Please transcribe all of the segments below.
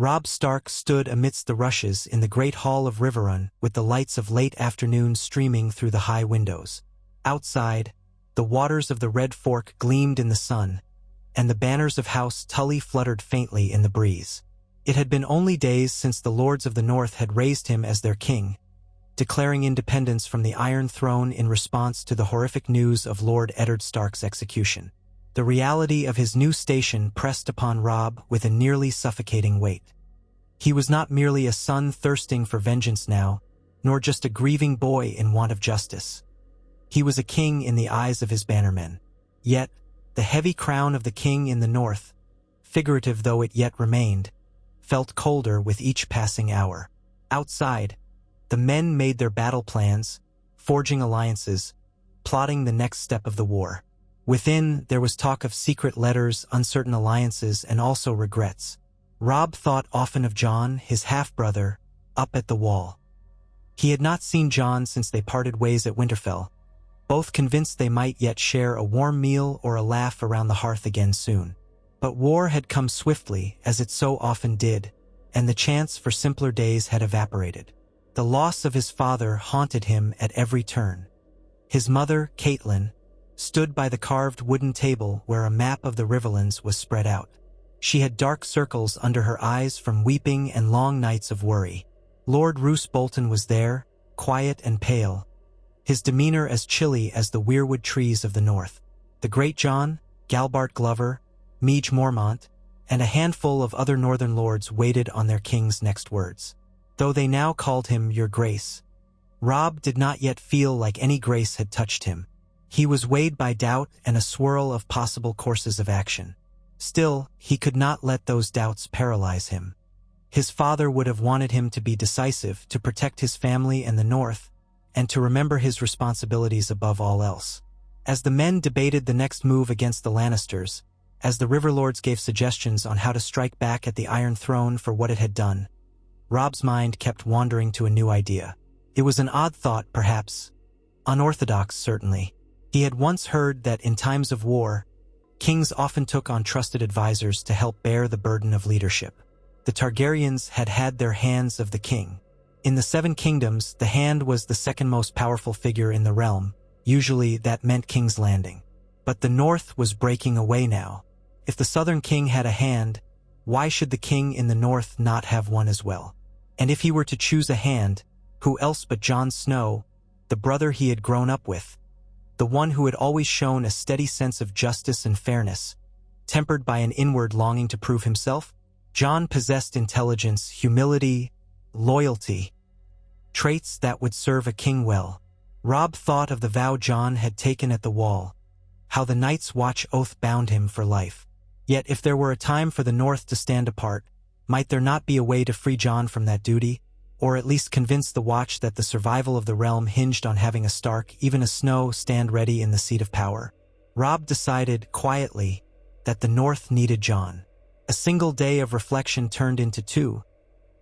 Robb Stark stood amidst the rushes in the great hall of Riverrun with the lights of late afternoon streaming through the high windows. Outside, the waters of the Red Fork gleamed in the sun, and the banners of House Tully fluttered faintly in the breeze. It had been only days since the Lords of the North had raised him as their king, declaring independence from the Iron Throne in response to the horrific news of Lord Eddard Stark's execution. The reality of his new station pressed upon Robb with a nearly suffocating weight. He was not merely a son thirsting for vengeance now, nor just a grieving boy in want of justice. He was a king in the eyes of his bannermen. Yet, the heavy crown of the king in the north, figurative though it yet remained, felt colder with each passing hour. Outside, the men made their battle plans, forging alliances, plotting the next step of the war. Within, there was talk of secret letters, uncertain alliances, and also regrets. Robb thought often of Jon, his half-brother, up at the wall. He had not seen Jon since they parted ways at Winterfell, both convinced they might yet share a warm meal or a laugh around the hearth again soon. But war had come swiftly, as it so often did, and the chance for simpler days had evaporated. The loss of his father haunted him at every turn. His mother, Catelyn, stood by the carved wooden table where a map of the Riverlands was spread out. She had dark circles under her eyes from weeping and long nights of worry. Lord Roose Bolton was there, quiet and pale, his demeanor as chilly as the weirwood trees of the north. The great Jon, Galbart Glover, Meege Mormont, and a handful of other northern lords waited on their king's next words. Though they now called him Your Grace, Robb did not yet feel like any grace had touched him. He was weighed by doubt and a swirl of possible courses of action. Still, he could not let those doubts paralyze him. His father would have wanted him to be decisive, to protect his family and the North, and to remember his responsibilities above all else. As the men debated the next move against the Lannisters, as the Riverlords gave suggestions on how to strike back at the Iron Throne for what it had done, Robb's mind kept wandering to a new idea. It was an odd thought, perhaps, unorthodox certainly. He had once heard that in times of war, kings often took on trusted advisors to help bear the burden of leadership. The Targaryens had had their hands of the king. In the Seven Kingdoms, the hand was the second most powerful figure in the realm. Usually that meant King's Landing. But the North was breaking away now. If the Southern king had a hand, why should the king in the North not have one as well? And if he were to choose a hand, who else but Jon Snow, the brother he had grown up with, the one who had always shown a steady sense of justice and fairness, tempered by an inward longing to prove himself? Jon possessed intelligence, humility, loyalty, traits that would serve a king well. Robb thought of the vow Jon had taken at the Wall, how the Night's Watch oath bound him for life. Yet if there were a time for the North to stand apart, might there not be a way to free Jon from that duty, or at least convince the Watch that the survival of the realm hinged on having a Stark, even a Snow, stand ready in the seat of power? Robb decided, quietly, that the North needed Jon. A single day of reflection turned into 2,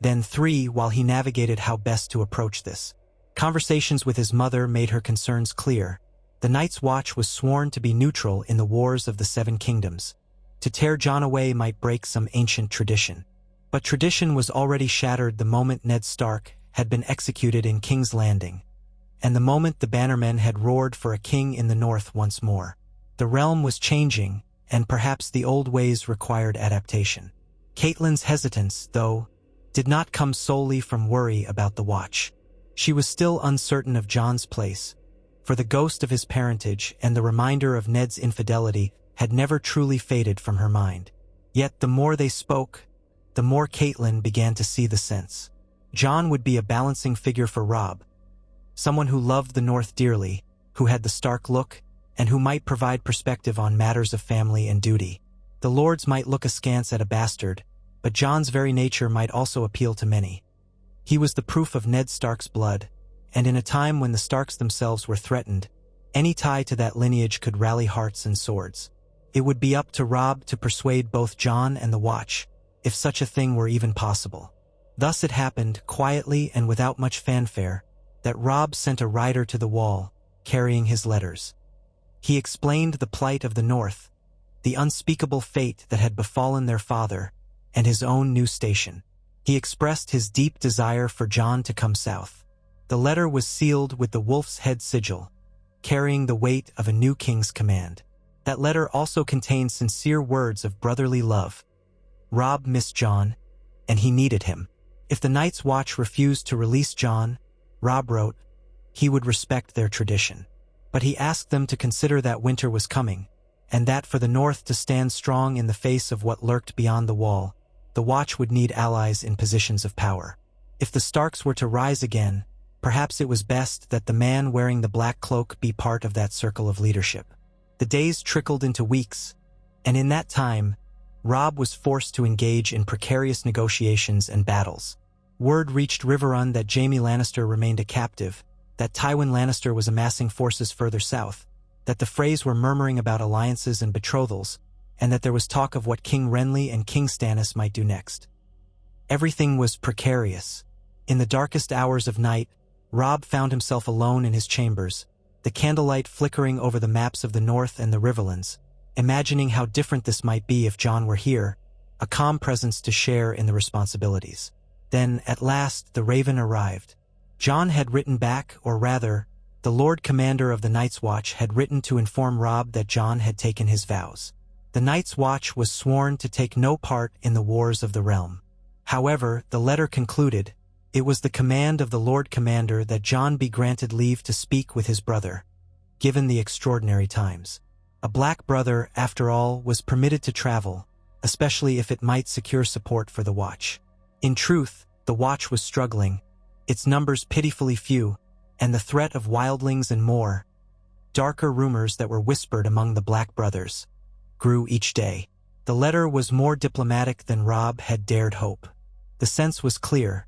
then 3 while he navigated how best to approach this. Conversations with his mother made her concerns clear. The Night's Watch was sworn to be neutral in the wars of the Seven Kingdoms. To tear Jon away might break some ancient tradition. But tradition was already shattered the moment Ned Stark had been executed in King's Landing, and the moment the bannermen had roared for a king in the North once more. The realm was changing, and perhaps the old ways required adaptation. Catelyn's hesitance, though, did not come solely from worry about the Watch. She was still uncertain of Jon's place, for the ghost of his parentage and the reminder of Ned's infidelity had never truly faded from her mind. Yet the more they spoke, the more Catelyn began to see the sense. Jon would be a balancing figure for Robb, someone who loved the North dearly, who had the Stark look, and who might provide perspective on matters of family and duty. The lords might look askance at a bastard, but Jon's very nature might also appeal to many. He was the proof of Ned Stark's blood, and in a time when the Starks themselves were threatened, any tie to that lineage could rally hearts and swords. It would be up to Robb to persuade both Jon and the Watch, if such a thing were even possible. Thus it happened, quietly and without much fanfare, that Robb sent a rider to the Wall, carrying his letters. He explained the plight of the North, the unspeakable fate that had befallen their father, and his own new station. He expressed his deep desire for Jon to come south. The letter was sealed with the wolf's head sigil, carrying the weight of a new king's command. That letter also contained sincere words of brotherly love. Robb missed Jon, and he needed him. If the Night's Watch refused to release Jon, Robb wrote, he would respect their tradition. But he asked them to consider that winter was coming, and that for the North to stand strong in the face of what lurked beyond the wall, the Watch would need allies in positions of power. If the Starks were to rise again, perhaps it was best that the man wearing the black cloak be part of that circle of leadership. The days trickled into weeks, and in that time, Robb was forced to engage in precarious negotiations and battles. Word reached Riverrun that Jaime Lannister remained a captive, that Tywin Lannister was amassing forces further south, that the Freys were murmuring about alliances and betrothals, and that there was talk of what King Renly and King Stannis might do next. Everything was precarious. In the darkest hours of night, Robb found himself alone in his chambers, the candlelight flickering over the maps of the North and the Riverlands, imagining how different this might be if Jon were here, a calm presence to share in the responsibilities. Then, at last, the Raven arrived. Jon had written back, or rather, the Lord Commander of the Night's Watch had written to inform Robb that Jon had taken his vows. The Night's Watch was sworn to take no part in the wars of the realm. However, the letter concluded, it was the command of the Lord Commander that Jon be granted leave to speak with his brother, given the extraordinary times. A black brother, after all, was permitted to travel, especially if it might secure support for the Watch. In truth, the Watch was struggling, its numbers pitifully few, and the threat of wildlings and more, darker rumors that were whispered among the Black brothers, grew each day. The letter was more diplomatic than Robb had dared hope. The sense was clear.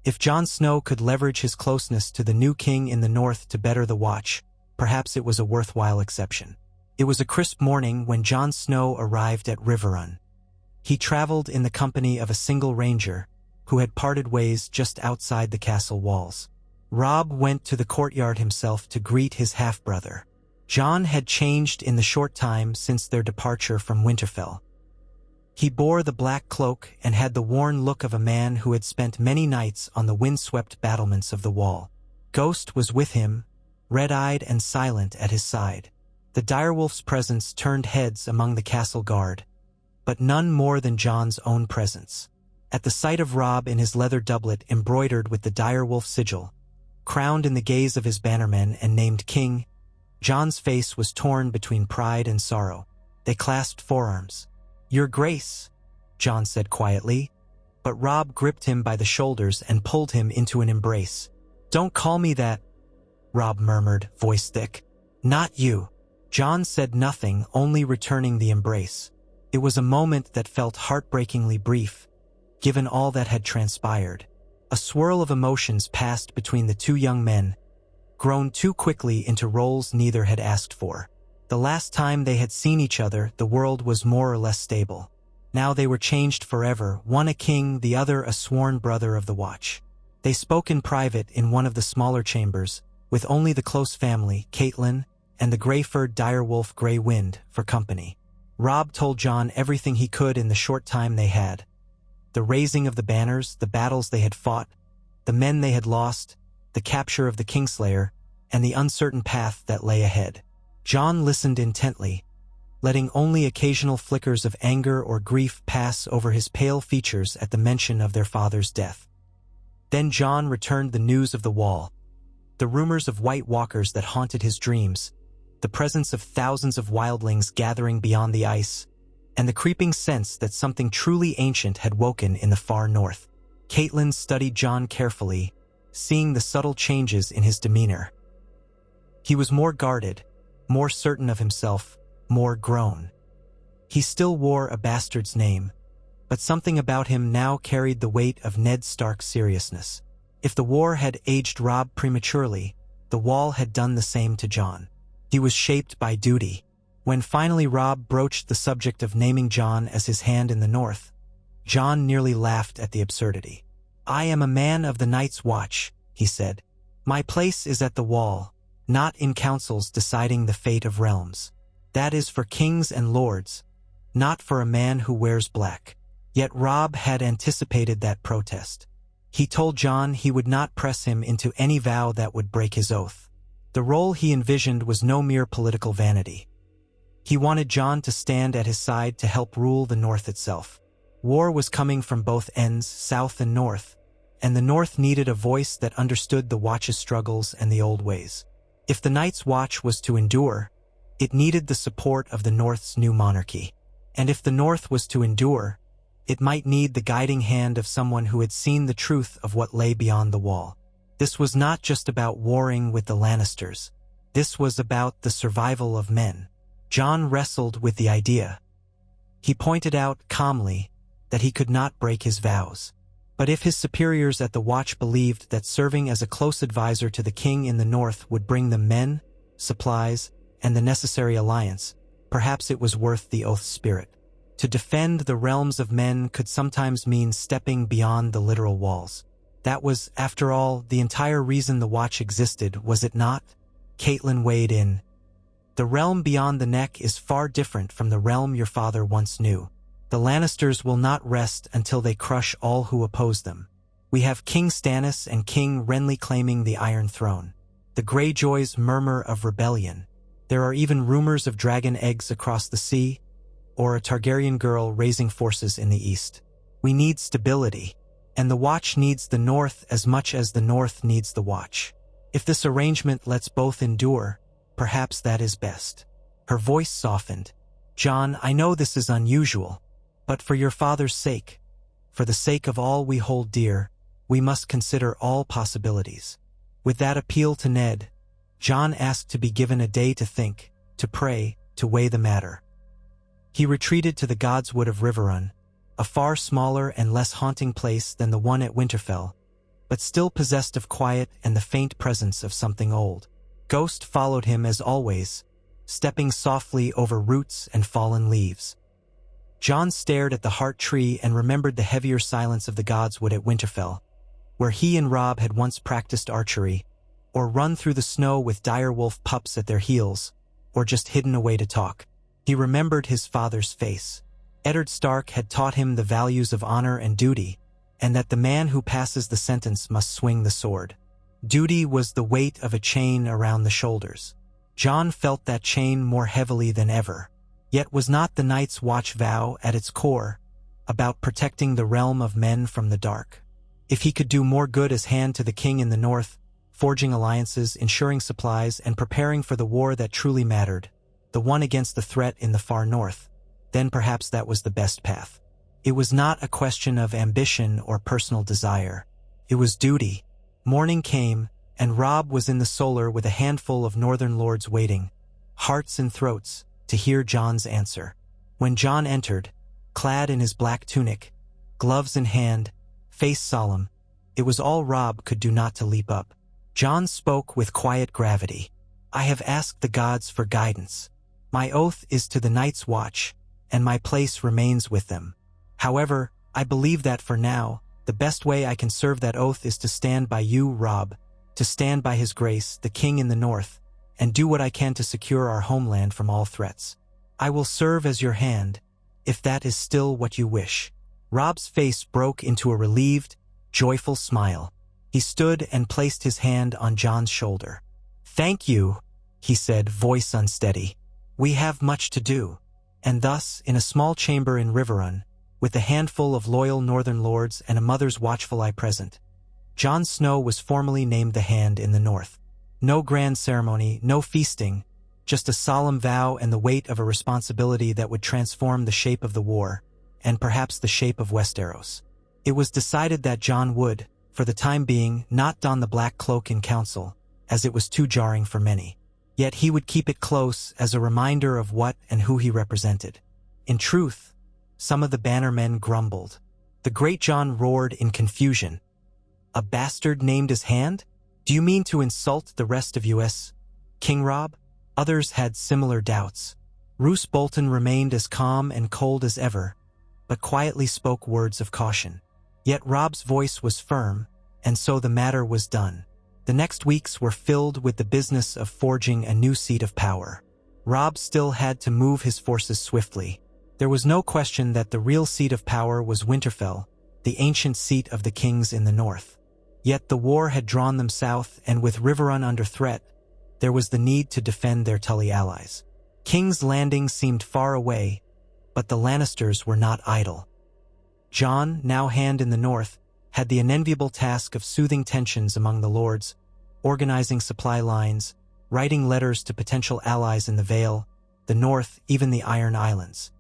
If Jon Snow could leverage his closeness to the new king in the north to better the Watch, perhaps it was a worthwhile exception. It was a crisp morning when Jon Snow arrived at Riverrun. He traveled in the company of a single ranger, who had parted ways just outside the castle walls. Robb went to the courtyard himself to greet his half-brother. Jon had changed in the short time since their departure from Winterfell. He bore the black cloak and had the worn look of a man who had spent many nights on the windswept battlements of the Wall. Ghost was with him, red-eyed and silent at his side. The direwolf's presence turned heads among the castle guard, but none more than Jon's own presence. At the sight of Robb in his leather doublet embroidered with the direwolf sigil, crowned in the gaze of his bannermen and named king, Jon's face was torn between pride and sorrow. They clasped forearms. "Your Grace," Jon said quietly, but Robb gripped him by the shoulders and pulled him into an embrace. "Don't call me that," Robb murmured, voice thick. "Not you." Jon said nothing, only returning the embrace. It was a moment that felt heartbreakingly brief, given all that had transpired. A swirl of emotions passed between the two young men, grown too quickly into roles neither had asked for. The last time they had seen each other, the world was more or less stable. Now they were changed forever, one a king, the other a sworn brother of the Watch. They spoke in private in one of the smaller chambers, with only the close family, Catelyn, and the gray-furred direwolf Grey Wind, for company. Robb told Jon everything he could in the short time they had. The raising of the banners, the battles they had fought, the men they had lost, the capture of the Kingslayer, and the uncertain path that lay ahead. Jon listened intently, letting only occasional flickers of anger or grief pass over his pale features at the mention of their father's death. Then Jon returned the news of the Wall, the rumors of White Walkers that haunted his dreams, the presence of thousands of wildlings gathering beyond the ice, and the creeping sense that something truly ancient had woken in the far north. Catelyn studied Jon carefully, seeing the subtle changes in his demeanor. He was more guarded, more certain of himself, more grown. He still wore a bastard's name, but something about him now carried the weight of Ned Stark's seriousness. If the war had aged Robb prematurely, the Wall had done the same to Jon. He was shaped by duty. When finally Robb broached the subject of naming Jon as his hand in the north, Jon nearly laughed at the absurdity. "I am a man of the Night's Watch," he said. "My place is at the Wall, not in councils deciding the fate of realms. That is for kings and lords, not for a man who wears black." Yet Robb had anticipated that protest. He told Jon he would not press him into any vow that would break his oath. The role he envisioned was no mere political vanity. He wanted Jon to stand at his side to help rule the North itself. War was coming from both ends, South and North, and the North needed a voice that understood the Watch's struggles and the old ways. If the Night's Watch was to endure, it needed the support of the North's new monarchy. And if the North was to endure, it might need the guiding hand of someone who had seen the truth of what lay beyond the wall. This was not just about warring with the Lannisters. This was about the survival of men. Jon wrestled with the idea. He pointed out calmly that he could not break his vows. But if his superiors at the Watch believed that serving as a close advisor to the king in the North would bring them men, supplies, and the necessary alliance, perhaps it was worth the oath's spirit. To defend the realms of men could sometimes mean stepping beyond the literal walls. That was, after all, the entire reason the Watch existed, was it not? Catelyn weighed in. The realm beyond the Neck is far different from the realm your father once knew. The Lannisters will not rest until they crush all who oppose them. We have King Stannis and King Renly claiming the Iron Throne. The Greyjoys murmur of rebellion. There are even rumors of dragon eggs across the sea, or a Targaryen girl raising forces in the east. We need stability, and the Watch needs the North as much as the North needs the Watch. If this arrangement lets both endure, perhaps that is best. Her voice softened. Jon, I know this is unusual, but for your father's sake, for the sake of all we hold dear, we must consider all possibilities. With that appeal to Ned, Jon asked to be given a day to think, to pray, to weigh the matter. He retreated to the Godswood of Riverrun, a far smaller and less haunting place than the one at Winterfell, but still possessed of quiet and the faint presence of something old. Ghost followed him as always, stepping softly over roots and fallen leaves. Jon stared at the heart tree and remembered the heavier silence of the Godswood at Winterfell, where he and Robb had once practiced archery, or run through the snow with direwolf pups at their heels, or just hidden away to talk. He remembered his father's face. Eddard Stark had taught him the values of honor and duty, and that the man who passes the sentence must swing the sword. Duty was the weight of a chain around the shoulders. Jon felt that chain more heavily than ever. Yet was not the Night's Watch vow, at its core, about protecting the realm of men from the dark? If he could do more good as hand to the king in the North, forging alliances, ensuring supplies, and preparing for the war that truly mattered, the one against the threat in the far north, then perhaps that was the best path. It was not a question of ambition or personal desire. It was duty. Morning came, and Robb was in the solar with a handful of northern lords waiting, hearts and throats, to hear Jon's answer. When Jon entered, clad in his black tunic, gloves in hand, face solemn, it was all Robb could do not to leap up. Jon spoke with quiet gravity. I have asked the gods for guidance. My oath is to the Night's Watch, and my place remains with them. However, I believe that for now, the best way I can serve that oath is to stand by you, Robb, to stand by his grace, the king in the North, and do what I can to secure our homeland from all threats. I will serve as your hand, if that is still what you wish. Robb's face broke into a relieved, joyful smile. He stood and placed his hand on Jon's shoulder. Thank you, he said, voice unsteady. We have much to do. And thus, in a small chamber in Riverrun, with a handful of loyal northern lords and a mother's watchful eye present, Jon Snow was formally named the Hand in the North. No grand ceremony, no feasting, just a solemn vow and the weight of a responsibility that would transform the shape of the war, and perhaps the shape of Westeros. It was decided that Jon would, for the time being, not don the black cloak in council, as it was too jarring for many. Yet he would keep it close as a reminder of what and who he represented. In truth, some of the bannermen grumbled. The great Jon roared in confusion. A bastard named his Hand? Do you mean to insult the rest of us, King Robb? Others had similar doubts. Roose Bolton remained as calm and cold as ever, but quietly spoke words of caution. Yet Robb's voice was firm, and so the matter was done. The next weeks were filled with the business of forging a new seat of power. Robb still had to move his forces swiftly, There was no question that the real seat of power was Winterfell, the ancient seat of the kings in the north. Yet the war had drawn them south, and with Riverrun under threat, there was the need to defend their Tully allies. King's Landing seemed far away, but the Lannisters were not idle. Jon, now Hand in the north, had the unenviable task of soothing tensions among the lords, organizing supply lines, writing letters to potential allies in the Vale, the north, even the Iron Islands.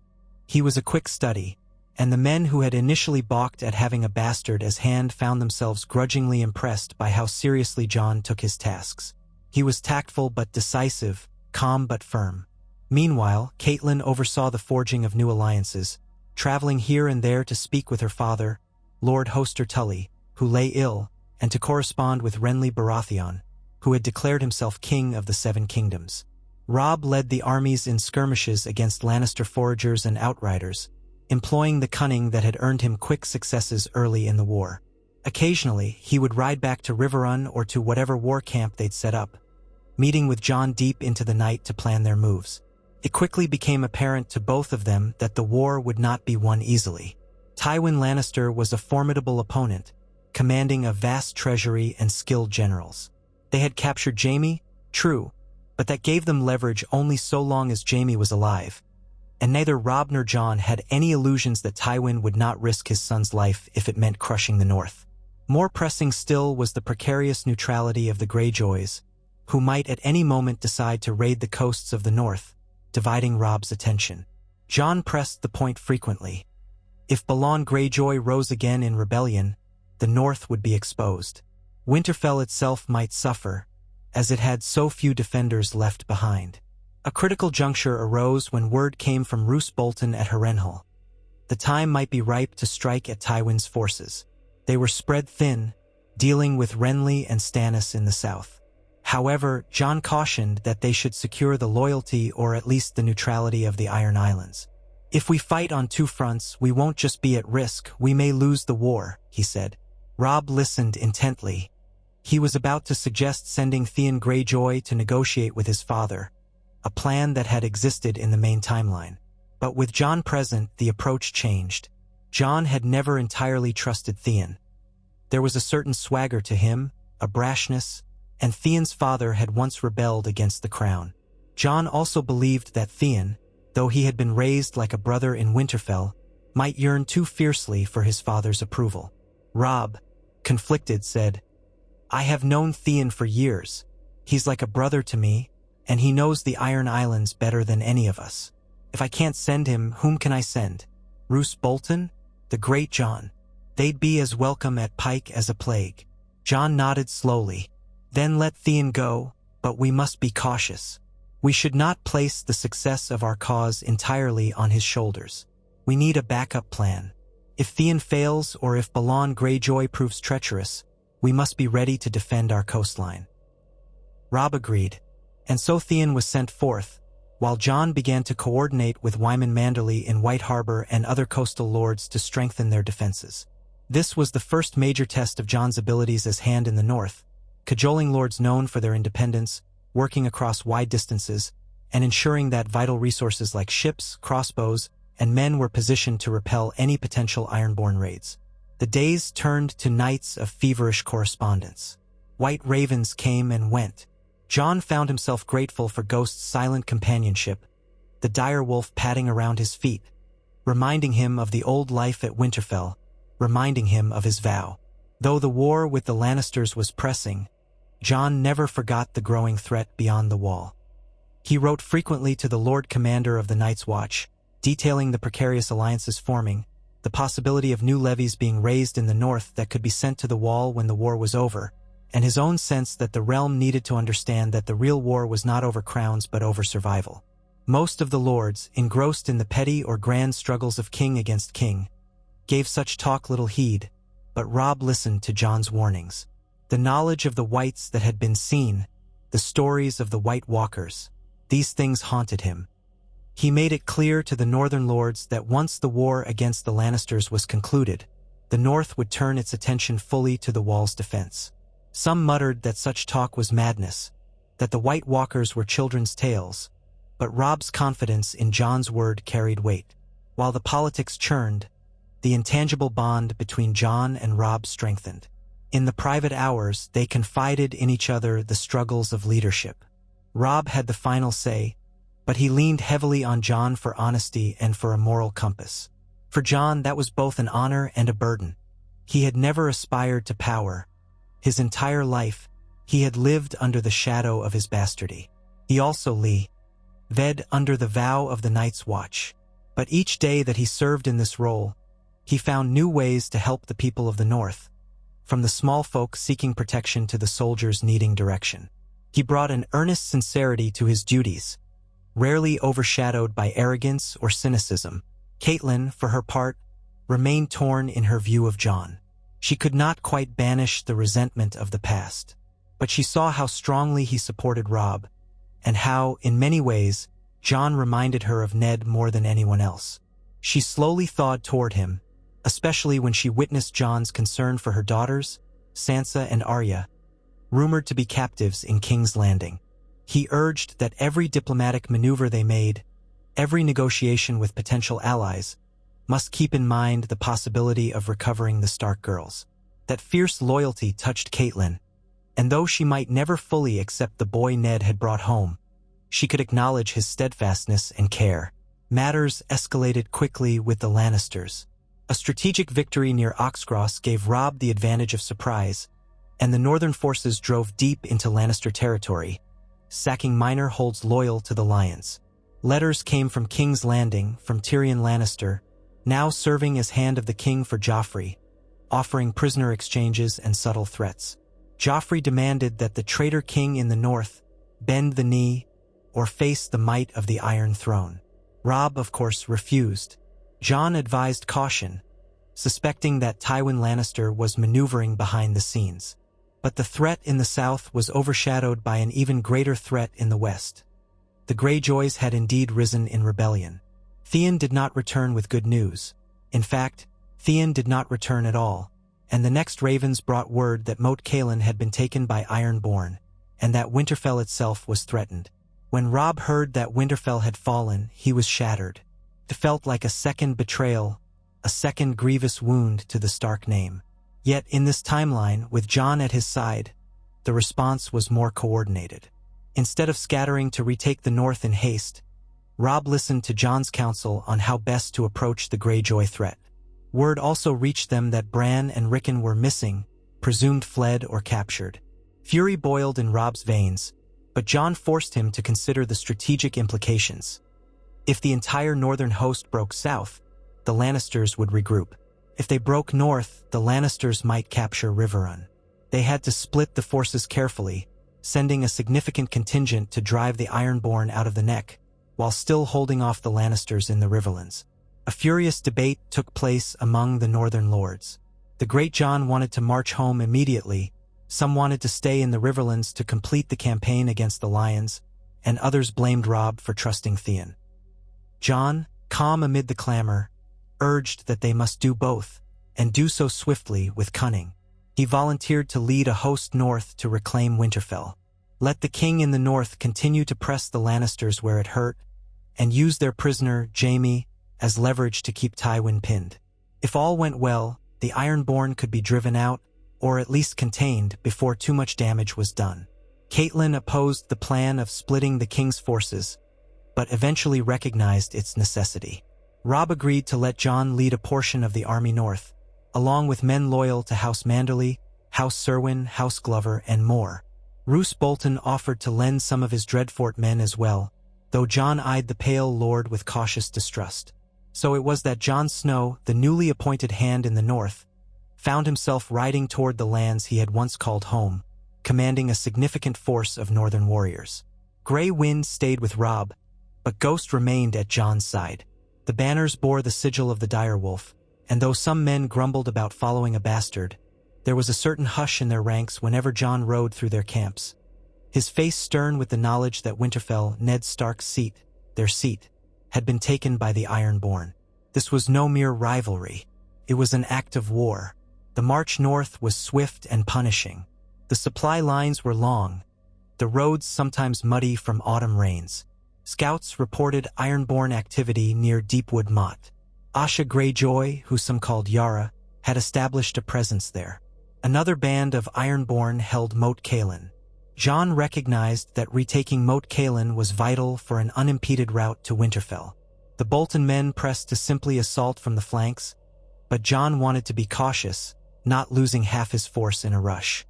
He was a quick study, and the men who had initially balked at having a bastard as Hand found themselves grudgingly impressed by how seriously Jon took his tasks. He was tactful but decisive, calm but firm. Meanwhile, Catelyn oversaw the forging of new alliances, traveling here and there to speak with her father, Lord Hoster Tully, who lay ill, and to correspond with Renly Baratheon, who had declared himself king of the Seven Kingdoms. Robb led the armies in skirmishes against Lannister foragers and outriders, employing the cunning that had earned him quick successes early in the war. Occasionally, he would ride back to Riverrun or to whatever war camp they'd set up, meeting with Jon deep into the night to plan their moves. It quickly became apparent to both of them that the war would not be won easily. Tywin Lannister was a formidable opponent, commanding a vast treasury and skilled generals. They had captured Jaime, true, but that gave them leverage only so long as Jaime was alive, and neither Robb nor Jon had any illusions that Tywin would not risk his son's life if it meant crushing the North. More pressing still was the precarious neutrality of the Greyjoys, who might at any moment decide to raid the coasts of the North, dividing Robb's attention. Jon pressed the point frequently. If Balon Greyjoy rose again in rebellion, the North would be exposed. Winterfell itself might suffer, as it had so few defenders left behind. A critical juncture arose when word came from Roose Bolton at Harrenhal. The time might be ripe to strike at Tywin's forces. They were spread thin, dealing with Renly and Stannis in the south. However, Jon cautioned that they should secure the loyalty or at least the neutrality of the Iron Islands. If we fight on two fronts, we won't just be at risk, we may lose the war, he said. Robb listened intently. He was about to suggest sending Theon Greyjoy to negotiate with his father, a plan that had existed in the main timeline. But with Jon present, the approach changed. Jon had never entirely trusted Theon. There was a certain swagger to him, a brashness, and Theon's father had once rebelled against the crown. Jon also believed that Theon, though he had been raised like a brother in Winterfell, might yearn too fiercely for his father's approval. Robb, conflicted, said, "I have known Theon for years. He's like a brother to me, and he knows the Iron Islands better than any of us. If I can't send him, whom can I send? Roose Bolton? The great Jon. They'd be as welcome at Pike as a plague." Jon nodded slowly. "Then let Theon go, but we must be cautious. We should not place the success of our cause entirely on his shoulders. We need a backup plan. If Theon fails or if Balon Greyjoy proves treacherous, we must be ready to defend our coastline." Robb agreed, and so Theon was sent forth, while Jon began to coordinate with Wyman Manderly in White Harbor and other coastal lords to strengthen their defenses. This was the first major test of Jon's abilities as Hand in the North, cajoling lords known for their independence, working across wide distances, and ensuring that vital resources like ships, crossbows, and men were positioned to repel any potential Ironborn raids. The days turned to nights of feverish correspondence. White ravens came and went. Jon found himself grateful for Ghost's silent companionship, the direwolf padding around his feet, reminding him of the old life at Winterfell, reminding him of his vow. Though the war with the Lannisters was pressing, Jon never forgot the growing threat beyond the wall. He wrote frequently to the Lord Commander of the Night's Watch, detailing the precarious alliances forming, the possibility of new levies being raised in the north that could be sent to the wall when the war was over, and his own sense that the realm needed to understand that the real war was not over crowns but over survival. Most of the lords, engrossed in the petty or grand struggles of king against king, gave such talk little heed, but Robb listened to Jon's warnings. The knowledge of the whites that had been seen, the stories of the White Walkers, these things haunted him. He made it clear to the northern lords that once the war against the Lannisters was concluded, the North would turn its attention fully to the wall's defense. Some muttered that such talk was madness, that the White Walkers were children's tales, but Robb's confidence in Jon's word carried weight. While the politics churned, the intangible bond between Jon and Robb strengthened. In the private hours, they confided in each other the struggles of leadership. Robb had the final say, but he leaned heavily on Jon for honesty and for a moral compass. For Jon, that was both an honor and a burden. He had never aspired to power. His entire life, he had lived under the shadow of his bastardy. He also lived under the vow of the Night's Watch. But each day that he served in this role, he found new ways to help the people of the North, from the small folk seeking protection to the soldiers needing direction. He brought an earnest sincerity to his duties, rarely overshadowed by arrogance or cynicism. Catelyn, for her part, remained torn in her view of Jon. She could not quite banish the resentment of the past, but she saw how strongly he supported Robb, and how, in many ways, Jon reminded her of Ned more than anyone else. She slowly thawed toward him, especially when she witnessed Jon's concern for her daughters, Sansa and Arya, rumored to be captives in King's Landing. He urged that every diplomatic maneuver they made, every negotiation with potential allies, must keep in mind the possibility of recovering the Stark girls. That fierce loyalty touched Catelyn, and though she might never fully accept the boy Ned had brought home, she could acknowledge his steadfastness and care. Matters escalated quickly with the Lannisters. A strategic victory near Oxcross gave Robb the advantage of surprise, and the northern forces drove deep into Lannister territory, sacking minor holds loyal to the Lions. Letters came from King's Landing, from Tyrion Lannister, now serving as Hand of the King for Joffrey, offering prisoner exchanges and subtle threats. Joffrey demanded that the traitor king in the north bend the knee or face the might of the Iron Throne. Robb, of course, refused. Jon advised caution, suspecting that Tywin Lannister was maneuvering behind the scenes. But the threat in the south was overshadowed by an even greater threat in the west. The Greyjoys had indeed risen in rebellion. Theon did not return with good news. In fact, Theon did not return at all, and the next ravens brought word that Moat Cailin had been taken by Ironborn, and that Winterfell itself was threatened. When Robb heard that Winterfell had fallen, he was shattered. It felt like a second betrayal, a second grievous wound to the Stark name. Yet in this timeline, with Jon at his side, the response was more coordinated. Instead of scattering to retake the north in haste, Robb listened to Jon's counsel on how best to approach the Greyjoy threat. Word also reached them that Bran and Rickon were missing, presumed fled or captured. Fury boiled in Robb's veins, but Jon forced him to consider the strategic implications. If the entire northern host broke south, the Lannisters would regroup. If they broke north, the Lannisters might capture Riverrun. They had to split the forces carefully, sending a significant contingent to drive the Ironborn out of the Neck, while still holding off the Lannisters in the Riverlands. A furious debate took place among the northern lords. The Great Jon wanted to march home immediately, some wanted to stay in the Riverlands to complete the campaign against the Lions, and others blamed Robb for trusting Theon. Jon, calm amid the clamor, urged that they must do both, and do so swiftly with cunning. He volunteered to lead a host north to reclaim Winterfell. Let the king in the north continue to press the Lannisters where it hurt, and use their prisoner, Jaime, as leverage to keep Tywin pinned. If all went well, the Ironborn could be driven out, or at least contained, before too much damage was done. Catelyn opposed the plan of splitting the king's forces, but eventually recognized its necessity. Robb agreed to let Jon lead a portion of the army north, along with men loyal to House Manderly, House Serwyn, House Glover, and more. Roose Bolton offered to lend some of his Dreadfort men as well, though Jon eyed the Pale Lord with cautious distrust. So it was that Jon Snow, the newly appointed Hand in the north, found himself riding toward the lands he had once called home, commanding a significant force of northern warriors. Grey Wind stayed with Robb, but Ghost remained at Jon's side. The banners bore the sigil of the direwolf, and though some men grumbled about following a bastard, there was a certain hush in their ranks whenever Jon rode through their camps. His face stern with the knowledge that Winterfell, Ned Stark's seat, their seat, had been taken by the Ironborn. This was no mere rivalry. It was an act of war. The march north was swift and punishing. The supply lines were long, the roads sometimes muddy from autumn rains. Scouts reported Ironborn activity near Deepwood Motte. Asha Greyjoy, who some called Yara, had established a presence there. Another band of Ironborn held Moat Cailin. Jon recognized that retaking Moat Cailin was vital for an unimpeded route to Winterfell. The Bolton men pressed to simply assault from the flanks, but Jon wanted to be cautious, not losing half his force in a rush.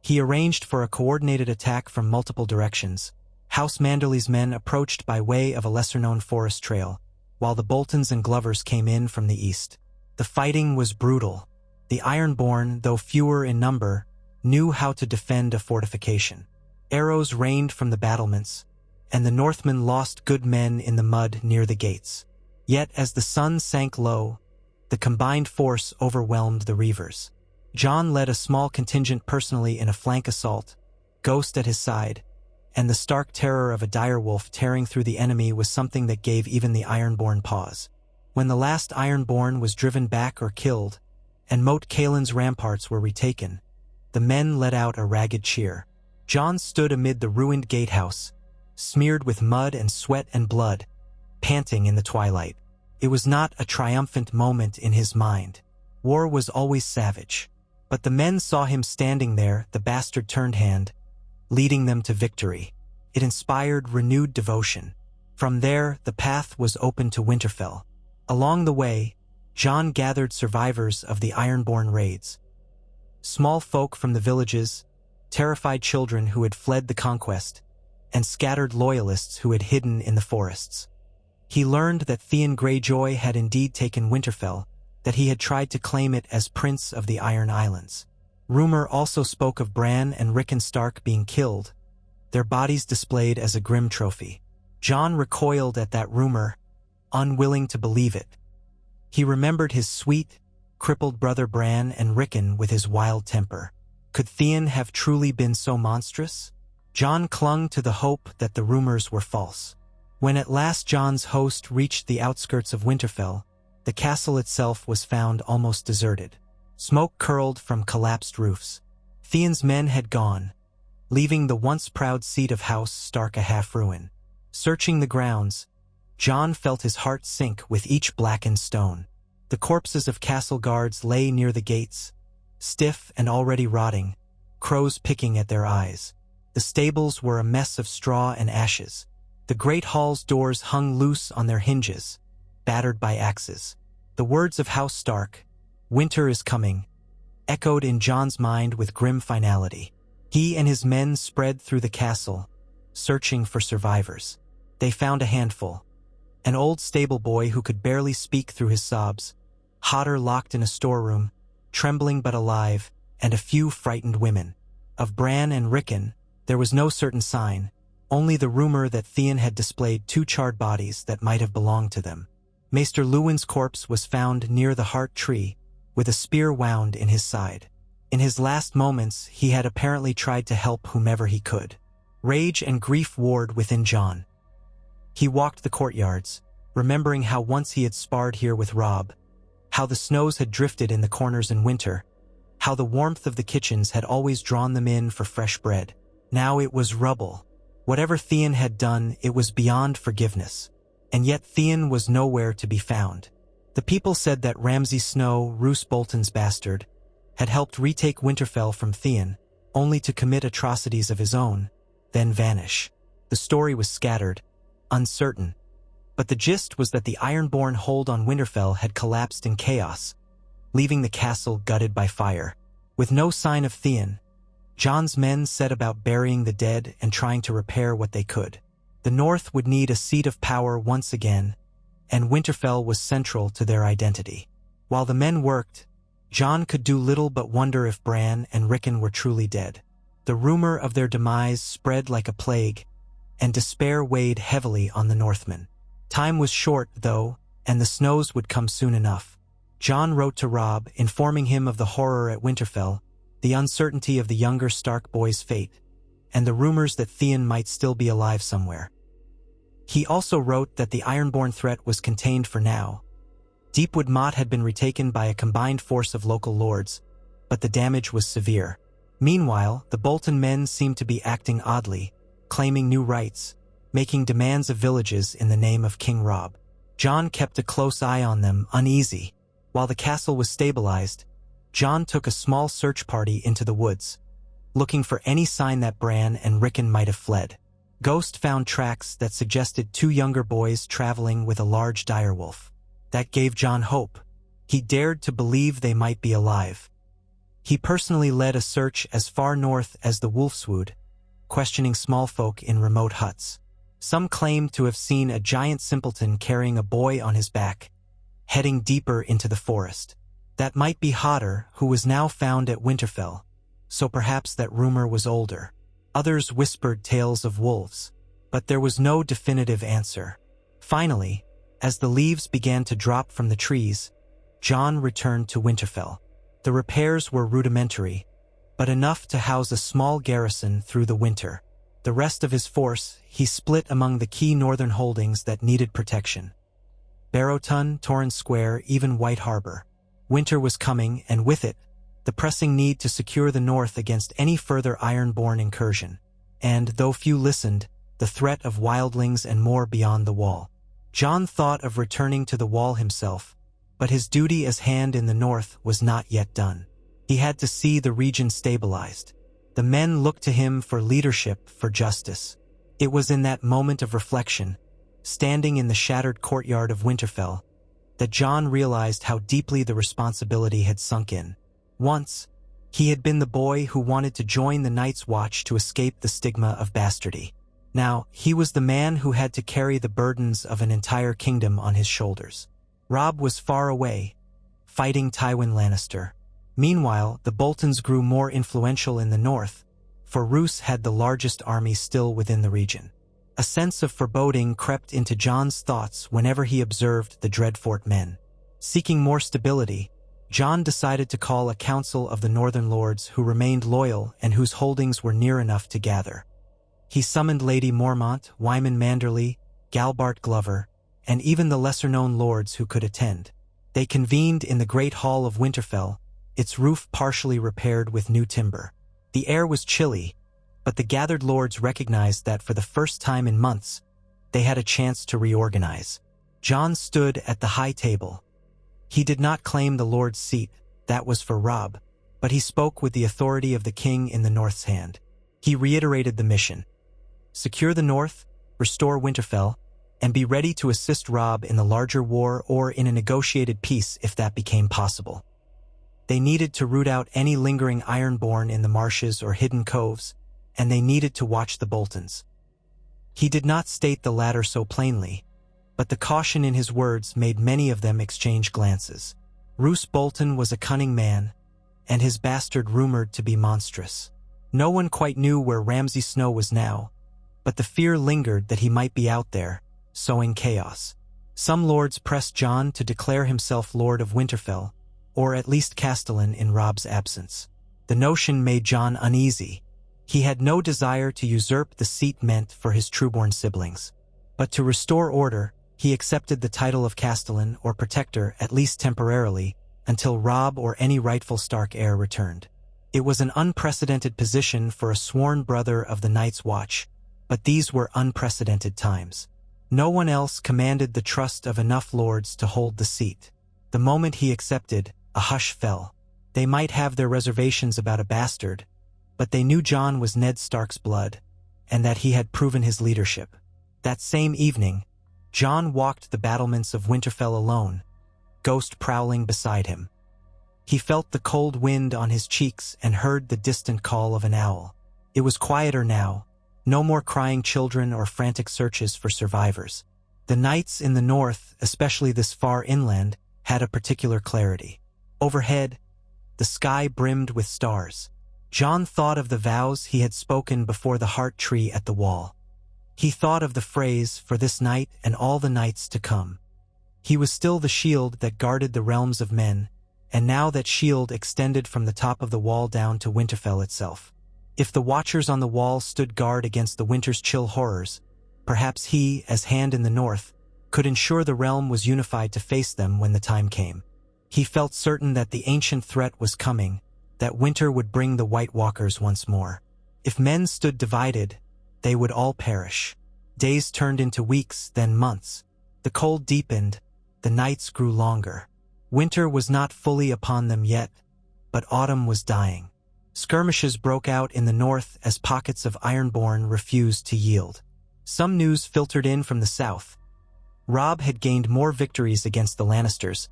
He arranged for a coordinated attack from multiple directions. House Manderly's men approached by way of a lesser-known forest trail, while the Boltons and Glovers came in from the east. The fighting was brutal. The Ironborn, though fewer in number, knew how to defend a fortification. Arrows rained from the battlements, and the Northmen lost good men in the mud near the gates. Yet as the sun sank low, the combined force overwhelmed the Reavers. Jon led a small contingent personally in a flank assault, Ghost at his side, and the stark terror of a direwolf tearing through the enemy was something that gave even the Ironborn pause. When the last Ironborn was driven back or killed, and Moat Cailin's ramparts were retaken, the men let out a ragged cheer. Jon stood amid the ruined gatehouse, smeared with mud and sweat and blood, panting in the twilight. It was not a triumphant moment in his mind. War was always savage. But the men saw him standing there, the bastard-turned hand, leading them to victory. It inspired renewed devotion. From there, the path was open to Winterfell. Along the way, Jon gathered survivors of the Ironborn raids. Small folk from the villages, terrified children who had fled the conquest, and scattered loyalists who had hidden in the forests. He learned that Theon Greyjoy had indeed taken Winterfell, that he had tried to claim it as Prince of the Iron Islands. Rumor also spoke of Bran and Rickon Stark being killed, their bodies displayed as a grim trophy. Jon recoiled at that rumor, unwilling to believe it. He remembered his sweet, crippled brother Bran and Rickon with his wild temper. Could Theon have truly been so monstrous? Jon clung to the hope that the rumors were false. When at last Jon's host reached the outskirts of Winterfell, the castle itself was found almost deserted. Smoke curled from collapsed roofs. Theon's men had gone, leaving the once proud seat of House Stark a half-ruin. Searching the grounds, Jon felt his heart sink with each blackened stone. The corpses of castle guards lay near the gates, stiff and already rotting, crows picking at their eyes. The stables were a mess of straw and ashes. The great hall's doors hung loose on their hinges, battered by axes. The words of House Stark, "Winter is coming," echoed in Jon's mind with grim finality. He and his men spread through the castle, searching for survivors. They found a handful. An old stable boy who could barely speak through his sobs, Hodder locked in a storeroom, trembling but alive, and a few frightened women. Of Bran and Rickon, there was no certain sign, only the rumor that Theon had displayed 2 charred bodies that might have belonged to them. Maester Luwin's corpse was found near the heart tree, with a spear wound in his side. In his last moments, he had apparently tried to help whomever he could. Rage and grief warred within Jon. He walked the courtyards, remembering how once he had sparred here with Robb, how the snows had drifted in the corners in winter, how the warmth of the kitchens had always drawn them in for fresh bread. Now it was rubble. Whatever Theon had done, it was beyond forgiveness. And yet Theon was nowhere to be found. The people said that Ramsay Snow, Roose Bolton's bastard, had helped retake Winterfell from Theon, only to commit atrocities of his own, then vanish. The story was scattered, uncertain, but the gist was that the Ironborn hold on Winterfell had collapsed in chaos, leaving the castle gutted by fire. With no sign of Theon, Jon's men set about burying the dead and trying to repair what they could. The North would need a seat of power once again, and Winterfell was central to their identity. While the men worked, Jon could do little but wonder if Bran and Rickon were truly dead. The rumor of their demise spread like a plague, and despair weighed heavily on the Northmen. Time was short, though, and the snows would come soon enough. Jon wrote to Robb, informing him of the horror at Winterfell, the uncertainty of the younger Stark boy's fate, and the rumors that Theon might still be alive somewhere. He also wrote that the Ironborn threat was contained for now. Deepwood Motte had been retaken by a combined force of local lords, but the damage was severe. Meanwhile, the Bolton men seemed to be acting oddly, claiming new rights, making demands of villages in the name of King Robb. John kept a close eye on them, uneasy. While the castle was stabilized, John took a small search party into the woods, looking for any sign that Bran and Rickon might have fled. Ghost found tracks that suggested two younger boys traveling with a large direwolf. That gave John hope. He dared to believe they might be alive. He personally led a search as far north as the Wolfswood, questioning small folk in remote huts. Some claimed to have seen a giant simpleton carrying a boy on his back, heading deeper into the forest. That might be Hodder, who was now found at Winterfell, so perhaps that rumor was older. Others whispered tales of wolves, but there was no definitive answer. Finally, as the leaves began to drop from the trees, John returned to Winterfell. The repairs were rudimentary, but enough to house a small garrison through the winter. The rest of his force he split among the key northern holdings that needed protection: Barrowton, Torrens Square, even White Harbor. Winter was coming, and with it, the pressing need to secure the north against any further Ironborn incursion. And, though few listened, the threat of wildlings and more beyond the wall. John thought of returning to the wall himself, but his duty as Hand in the north was not yet done. He had to see the region stabilized. The men looked to him for leadership, for justice. It was in that moment of reflection, standing in the shattered courtyard of Winterfell, that John realized how deeply the responsibility had sunk in. Once, he had been the boy who wanted to join the Night's Watch to escape the stigma of bastardy. Now, he was the man who had to carry the burdens of an entire kingdom on his shoulders. Robb was far away, fighting Tywin Lannister. Meanwhile, the Boltons grew more influential in the north, for Roose had the largest army still within the region. A sense of foreboding crept into Jon's thoughts whenever he observed the Dreadfort men. Seeking more stability, Jon decided to call a council of the Northern Lords who remained loyal and whose holdings were near enough to gather. He summoned Lady Mormont, Wyman Manderly, Galbart Glover, and even the lesser-known lords who could attend. They convened in the Great Hall of Winterfell, its roof partially repaired with new timber. The air was chilly, but the gathered lords recognized that for the first time in months, they had a chance to reorganize. Jon stood at the high table. He did not claim the lord's seat, that was for Robb, but he spoke with the authority of the king in the North's hand. He reiterated the mission: secure the North, restore Winterfell, and be ready to assist Robb in the larger war or in a negotiated peace if that became possible. They needed to root out any lingering Ironborn in the marshes or hidden coves, and they needed to watch the Boltons. He did not state the latter so plainly, but the caution in his words made many of them exchange glances. Roose Bolton was a cunning man, and his bastard rumored to be monstrous. No one quite knew where Ramsay Snow was now, but the fear lingered that he might be out there, sowing chaos. Some lords pressed Jon to declare himself Lord of Winterfell, or at least Castellan in Robb's absence. The notion made Jon uneasy. He had no desire to usurp the seat meant for his trueborn siblings. But to restore order, he accepted the title of Castellan or Protector, at least temporarily, until Robb or any rightful Stark heir returned. It was an unprecedented position for a sworn brother of the Night's Watch, but these were unprecedented times. No one else commanded the trust of enough lords to hold the seat. The moment he accepted, a hush fell. They might have their reservations about a bastard, but they knew Jon was Ned Stark's blood, and that he had proven his leadership. That same evening, Jon walked the battlements of Winterfell alone, Ghost prowling beside him. He felt the cold wind on his cheeks and heard the distant call of an owl. It was quieter now, no more crying children or frantic searches for survivors. The nights in the north, especially this far inland, had a particular clarity. Overhead, the sky brimmed with stars. Jon thought of the vows he had spoken before the heart tree at the wall. He thought of the phrase, for this night and all the nights to come. He was still the shield that guarded the realms of men, and now that shield extended from the top of the wall down to Winterfell itself. If the watchers on the wall stood guard against the winter's chill horrors, perhaps he, as Hand in the north, could ensure the realm was unified to face them when the time came. He felt certain that the ancient threat was coming, that winter would bring the White Walkers once more. If men stood divided, they would all perish. Days turned into weeks, then months. The cold deepened, the nights grew longer. Winter was not fully upon them yet, but autumn was dying. Skirmishes broke out in the north as pockets of Ironborn refused to yield. Some news filtered in from the south. Robb had gained more victories against the Lannisters,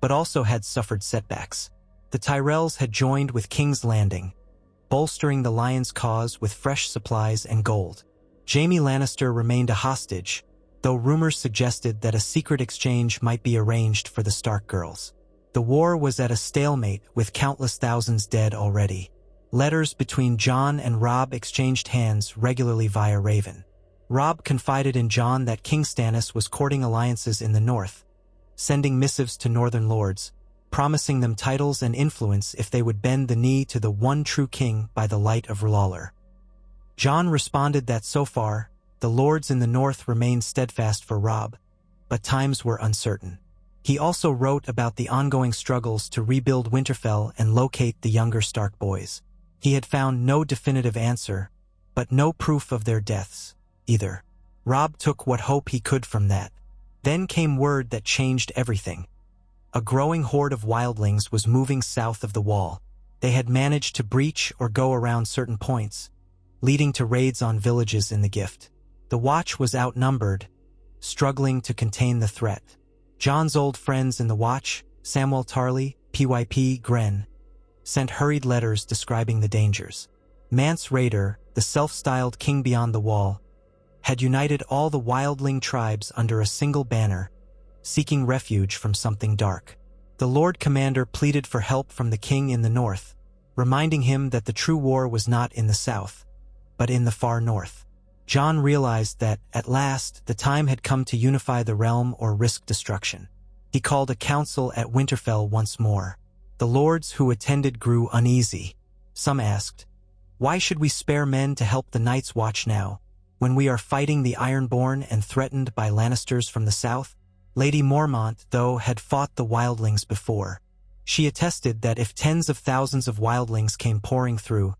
but also had suffered setbacks. The Tyrells had joined with King's Landing, bolstering the Lion's cause with fresh supplies and gold. Jaime Lannister remained a hostage, though rumors suggested that a secret exchange might be arranged for the Stark girls. The war was at a stalemate, with countless thousands dead already. Letters between Jon and Robb exchanged hands regularly via Raven. Robb confided in Jon that King Stannis was courting alliances in the north, sending missives to northern lords, promising them titles and influence if they would bend the knee to the one true king by the light of R'hllor. Jon responded that so far, the lords in the north remained steadfast for Robb, but times were uncertain. He also wrote about the ongoing struggles to rebuild Winterfell and locate the younger Stark boys. He had found no definitive answer, but no proof of their deaths, either. Robb took what hope he could from that. Then came word that changed everything. A growing horde of wildlings was moving south of the wall. They had managed to breach or go around certain points, leading to raids on villages in the Gift. The Watch was outnumbered, struggling to contain the threat. Jon's old friends in the Watch, Samwell Tarly, PYP Gren, sent hurried letters describing the dangers. Mance Rayder, the self-styled king beyond the wall, had united all the wildling tribes under a single banner, seeking refuge from something dark. The Lord Commander pleaded for help from the king in the north, reminding him that the true war was not in the south, but in the far north. Jon realized that, at last, the time had come to unify the realm or risk destruction. He called a council at Winterfell once more. The lords who attended grew uneasy. Some asked, "Why should we spare men to help the Night's Watch now, when we are fighting the Ironborn and threatened by Lannisters from the south?" Lady Mormont, though, had fought the wildlings before. She attested that if tens of thousands of wildlings came pouring through,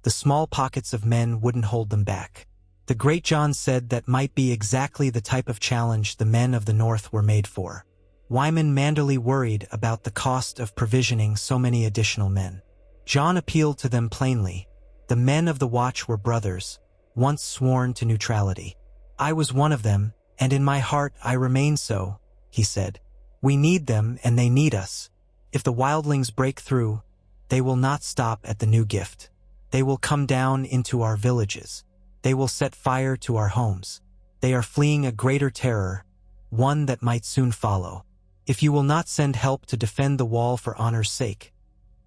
the small pockets of men wouldn't hold them back. The Great Jon said that might be exactly the type of challenge the men of the north were made for. Wyman Manderly worried about the cost of provisioning so many additional men. Jon appealed to them plainly. The men of the Watch were brothers, once sworn to neutrality. "I was one of them, and in my heart I remain so," he said. "We need them and they need us. If the wildlings break through, they will not stop at the new Gift. They will come down into our villages. They will set fire to our homes. They are fleeing a greater terror, one that might soon follow. If you will not send help to defend the wall for honor's sake,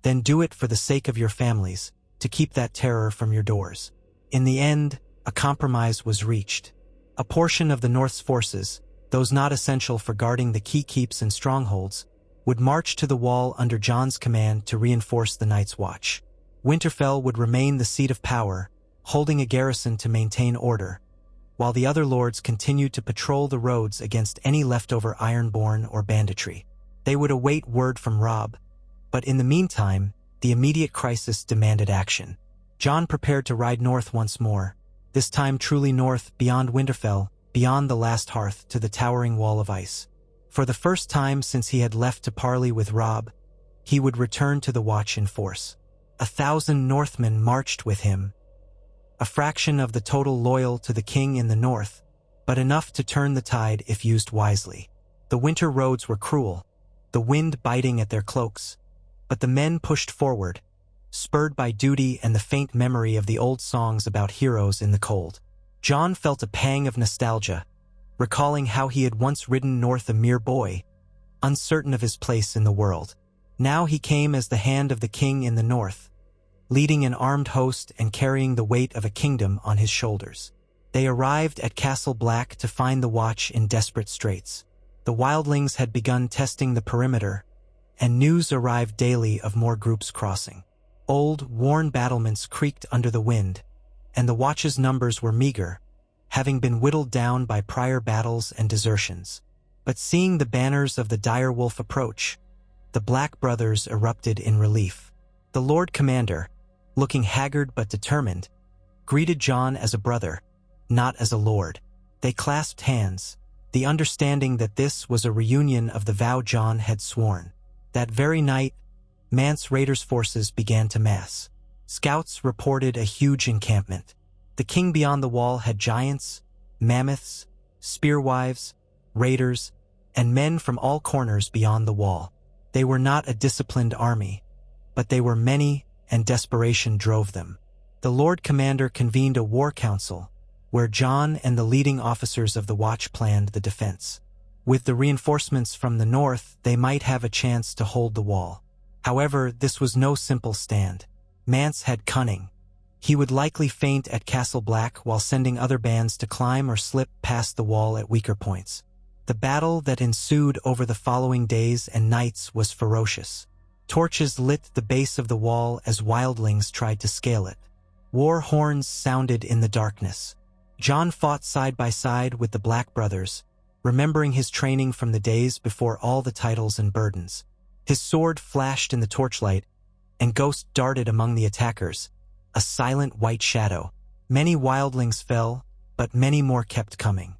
then do it for the sake of your families, to keep that terror from your doors." In the end, a compromise was reached. A portion of the North's forces, those not essential for guarding the key keeps and strongholds, would march to the wall under Jon's command to reinforce the Night's Watch. Winterfell would remain the seat of power, holding a garrison to maintain order, while the other lords continued to patrol the roads against any leftover Ironborn or banditry. They would await word from Robb, but in the meantime, the immediate crisis demanded action. Jon prepared to ride north once more, this time truly north, beyond Winterfell, beyond the last hearth to the towering wall of ice. For the first time since he had left to parley with Robb, he would return to the Watch in force. 1,000 Northmen marched with him, a fraction of the total loyal to the king in the north, but enough to turn the tide if used wisely. The winter roads were cruel, the wind biting at their cloaks, but the men pushed forward, spurred by duty and the faint memory of the old songs about heroes in the cold. Jon felt a pang of nostalgia, recalling how he had once ridden north a mere boy, uncertain of his place in the world. Now he came as the hand of the king in the north, leading an armed host and carrying the weight of a kingdom on his shoulders. They arrived at Castle Black to find the Watch in desperate straits. The wildlings had begun testing the perimeter, and news arrived daily of more groups crossing. Old, worn battlements creaked under the wind, and the Watch's numbers were meager, having been whittled down by prior battles and desertions. But seeing the banners of the direwolf approach, the Black Brothers erupted in relief. The Lord Commander, looking haggard but determined, greeted Jon as a brother, not as a lord. They clasped hands, the understanding that this was a reunion of the vow Jon had sworn. That very night, Mance Rayder's forces began to mass. Scouts reported a huge encampment. The king beyond the wall had giants, mammoths, spearwives, raiders, and men from all corners beyond the wall. They were not a disciplined army, but they were many, and desperation drove them. The Lord Commander convened a war council, where Jon and the leading officers of the Watch planned the defense. With the reinforcements from the north, they might have a chance to hold the wall. However, this was no simple stand. Mance had cunning. He would likely feint at Castle Black while sending other bands to climb or slip past the wall at weaker points. The battle that ensued over the following days and nights was ferocious. Torches lit the base of the wall as wildlings tried to scale it. War horns sounded in the darkness. Jon fought side by side with the Black brothers, remembering his training from the days before all the titles and burdens. His sword flashed in the torchlight, and Ghost darted among the attackers, a silent white shadow. Many wildlings fell, but many more kept coming.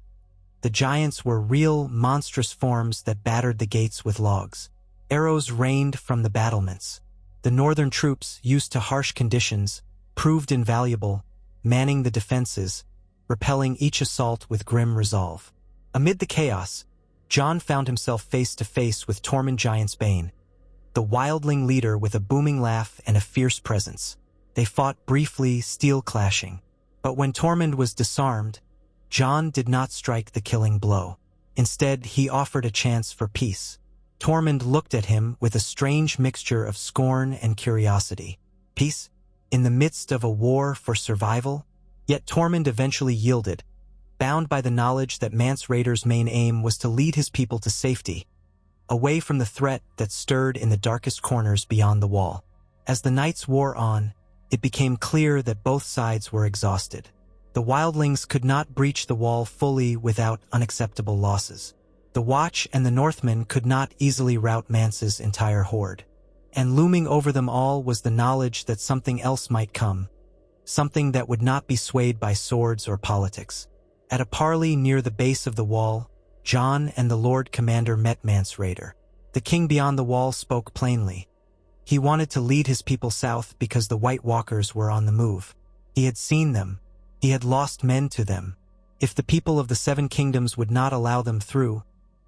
The giants were real, monstrous forms that battered the gates with logs. Arrows rained from the battlements. The northern troops, used to harsh conditions, proved invaluable, manning the defenses, repelling each assault with grim resolve. Amid the chaos, Jon found himself face to face with Tormund Giantsbane, the wildling leader with a booming laugh and a fierce presence. They fought briefly, steel clashing. But when Tormund was disarmed, Jon did not strike the killing blow. Instead, he offered a chance for peace. Tormund looked at him with a strange mixture of scorn and curiosity. Peace? In the midst of a war for survival? Yet Tormund eventually yielded, bound by the knowledge that Mance Rayder's main aim was to lead his people to safety, away from the threat that stirred in the darkest corners beyond the wall. As the nights wore on, it became clear that both sides were exhausted. The wildlings could not breach the wall fully without unacceptable losses. The Watch and the Northmen could not easily rout Mance's entire horde. And looming over them all was the knowledge that something else might come, something that would not be swayed by swords or politics. At a parley near the base of the wall, Jon and the Lord Commander met Mance Rayder. The king beyond the wall spoke plainly. He wanted to lead his people south because the White Walkers were on the move. He had seen them. He had lost men to them. If the people of the Seven Kingdoms would not allow them through,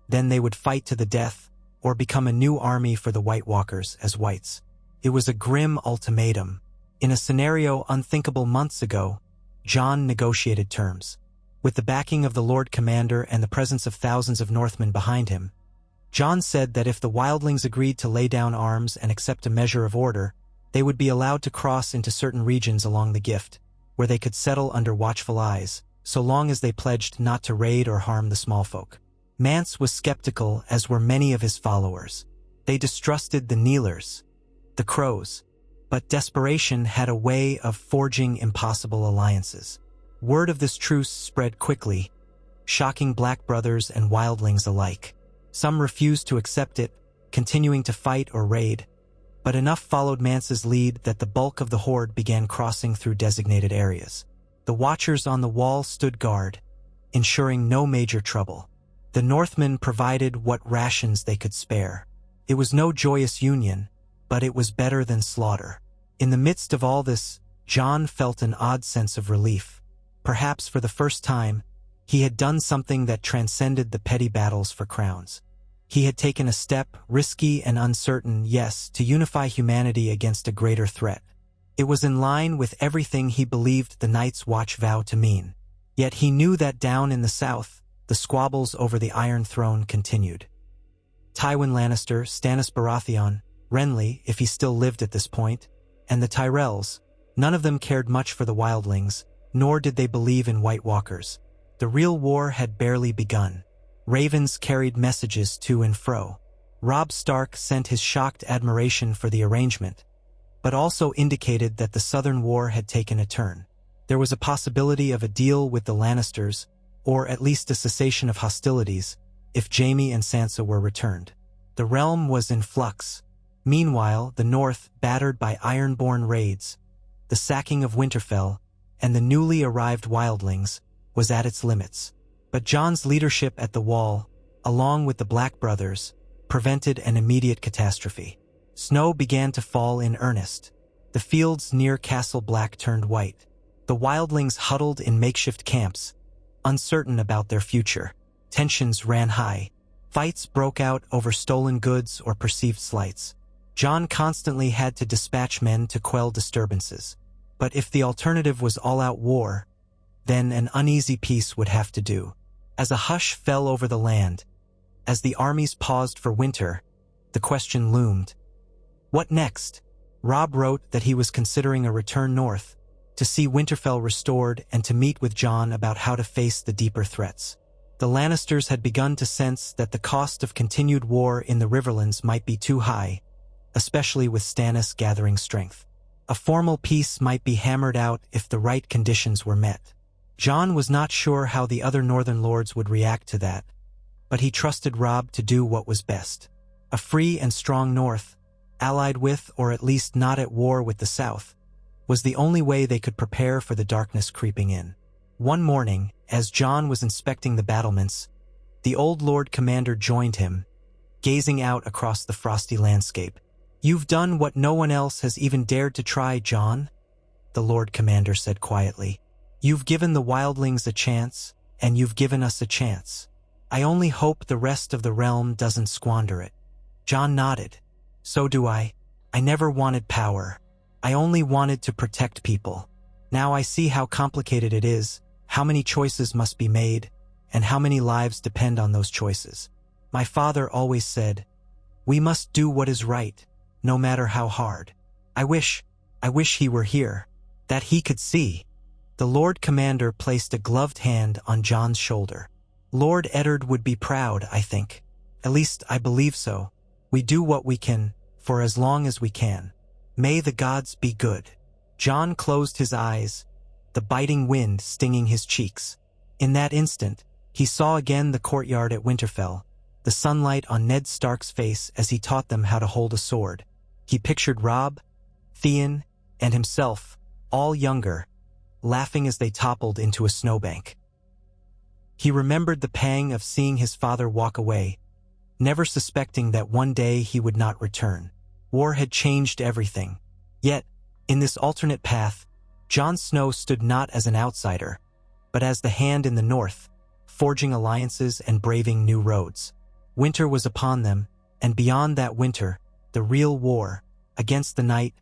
then they would fight to the death or become a new army for the White Walkers as whites. It was a grim ultimatum. In a scenario unthinkable months ago, Jon negotiated terms. With the backing of the Lord Commander and the presence of thousands of Northmen behind him, Jon said that if the wildlings agreed to lay down arms and accept a measure of order, they would be allowed to cross into certain regions along the Gift, where they could settle under watchful eyes, so long as they pledged not to raid or harm the small folk. Mance was skeptical, as were many of his followers. They distrusted the Kneelers, the Crows, but desperation had a way of forging impossible alliances. Word of this truce spread quickly, shocking Black brothers and wildlings alike. Some refused to accept it, continuing to fight or raid, but enough followed Mance's lead that the bulk of the horde began crossing through designated areas. The watchers on the wall stood guard, ensuring no major trouble. The Northmen provided what rations they could spare. It was no joyous union, but it was better than slaughter. In the midst of all this, Jon felt an odd sense of relief. Perhaps for the first time, he had done something that transcended the petty battles for crowns. He had taken a step, risky and uncertain, yes, to unify humanity against a greater threat. It was in line with everything he believed the Night's Watch vow to mean. Yet he knew that down in the south, the squabbles over the Iron Throne continued. Tywin Lannister, Stannis Baratheon, Renly, if he still lived at this point, and the Tyrells, none of them cared much for the wildlings, nor did they believe in White Walkers. The real war had barely begun. Ravens carried messages to and fro. Robb Stark sent his shocked admiration for the arrangement, but also indicated that the Southern War had taken a turn. There was a possibility of a deal with the Lannisters, or at least a cessation of hostilities, if Jaime and Sansa were returned. The realm was in flux. Meanwhile, the North, battered by Ironborn raids, the sacking of Winterfell, and the newly arrived wildlings, was at its limits. But Jon's leadership at the wall, along with the Black brothers, prevented an immediate catastrophe. Snow began to fall in earnest. The fields near Castle Black turned white. The wildlings huddled in makeshift camps, uncertain about their future. Tensions ran high. Fights broke out over stolen goods or perceived slights. Jon constantly had to dispatch men to quell disturbances. But if the alternative was all-out war, then an uneasy peace would have to do. As a hush fell over the land, as the armies paused for winter, the question loomed. What next? Robb wrote that he was considering a return north, to see Winterfell restored and to meet with Jon about how to face the deeper threats. The Lannisters had begun to sense that the cost of continued war in the Riverlands might be too high, especially with Stannis gathering strength. A formal peace might be hammered out if the right conditions were met. Jon was not sure how the other northern lords would react to that, but he trusted Robb to do what was best. A free and strong north, allied with or at least not at war with the south, was the only way they could prepare for the darkness creeping in. One morning, as Jon was inspecting the battlements, the old Lord Commander joined him, gazing out across the frosty landscape. "You've done what no one else has even dared to try, Jon," the Lord Commander said quietly. "You've given the wildlings a chance, and you've given us a chance. I only hope the rest of the realm doesn't squander it." Jon nodded. "So do I. I never wanted power. I only wanted to protect people. Now I see how complicated it is, how many choices must be made, and how many lives depend on those choices. My father always said, we must do what is right, no matter how hard. I wish he were here, that he could see." The Lord Commander placed a gloved hand on Jon's shoulder. "Lord Eddard would be proud, I think. At least I believe so. We do what we can, for as long as we can. May the gods be good." Jon closed his eyes, the biting wind stinging his cheeks. In that instant, he saw again the courtyard at Winterfell, the sunlight on Ned Stark's face as he taught them how to hold a sword. He pictured Robb, Theon, and himself, all younger, laughing as they toppled into a snowbank. He remembered the pang of seeing his father walk away, never suspecting that one day he would not return. War had changed everything. Yet, in this alternate path, Jon Snow stood not as an outsider, but as the hand in the north, forging alliances and braving new roads. Winter was upon them, and beyond that winter, the real war, against the night,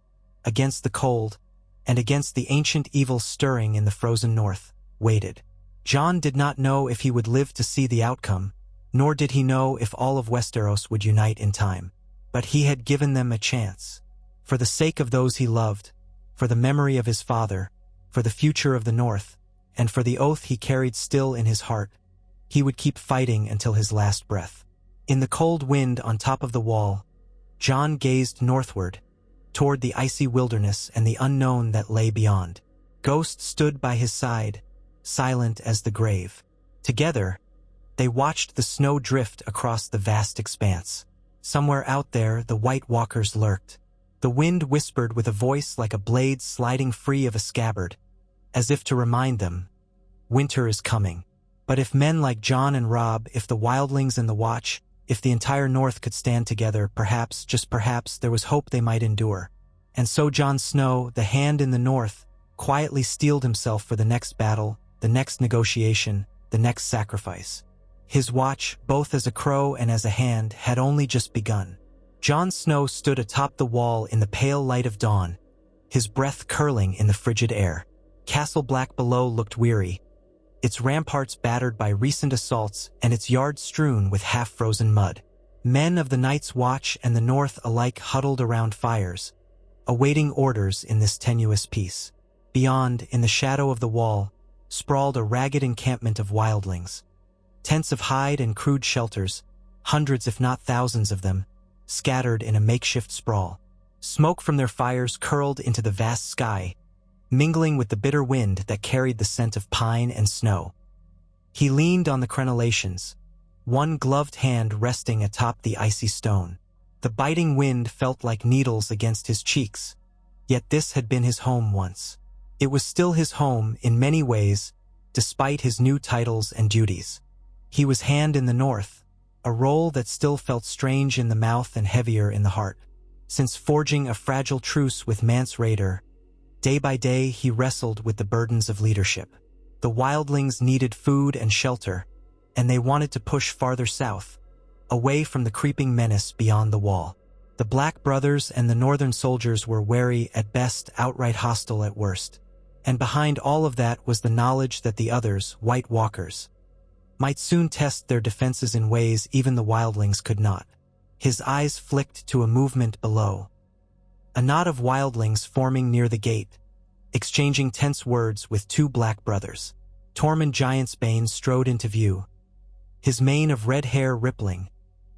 against the cold, and against the ancient evil stirring in the frozen north, waited. Jon did not know if he would live to see the outcome, nor did he know if all of Westeros would unite in time. But he had given them a chance. For the sake of those he loved, for the memory of his father, for the future of the North, and for the oath he carried still in his heart, he would keep fighting until his last breath. In the cold wind on top of the wall, Jon gazed northward, toward the icy wilderness and the unknown that lay beyond. Ghost stood by his side, silent as the grave. Together, they watched the snow drift across the vast expanse. Somewhere out there, the White Walkers lurked. The wind whispered with a voice like a blade sliding free of a scabbard, as if to remind them, winter is coming. But if men like Jon and Robb, if the wildlings and the Watch, if the entire North could stand together, perhaps, just perhaps, there was hope they might endure. And so Jon Snow, the hand in the North, quietly steeled himself for the next battle, the next negotiation, the next sacrifice. His watch, both as a crow and as a hand, had only just begun. Jon Snow stood atop the wall in the pale light of dawn, his breath curling in the frigid air. Castle Black below looked weary, its ramparts battered by recent assaults and its yards strewn with half-frozen mud. Men of the Night's Watch and the North alike huddled around fires, awaiting orders in this tenuous peace. Beyond, in the shadow of the wall, sprawled a ragged encampment of wildlings. Tents of hide and crude shelters, hundreds if not thousands of them, scattered in a makeshift sprawl. Smoke from their fires curled into the vast sky, mingling with the bitter wind that carried the scent of pine and snow. He leaned on the crenellations, one gloved hand resting atop the icy stone. The biting wind felt like needles against his cheeks, yet this had been his home once. It was still his home in many ways, despite his new titles and duties. He was Hand in the North, a role that still felt strange in the mouth and heavier in the heart. Since forging a fragile truce with Mance Raider, day by day he wrestled with the burdens of leadership. The wildlings needed food and shelter, and they wanted to push farther south, away from the creeping menace beyond the wall. The Black Brothers and the Northern soldiers were wary at best, outright hostile at worst. And behind all of that was the knowledge that the others, White Walkers, might soon test their defenses in ways even the wildlings could not. His eyes flicked to a movement below. A knot of wildlings forming near the gate, exchanging tense words with two Black Brothers. Tormund Giantsbane strode into view, his mane of red hair rippling,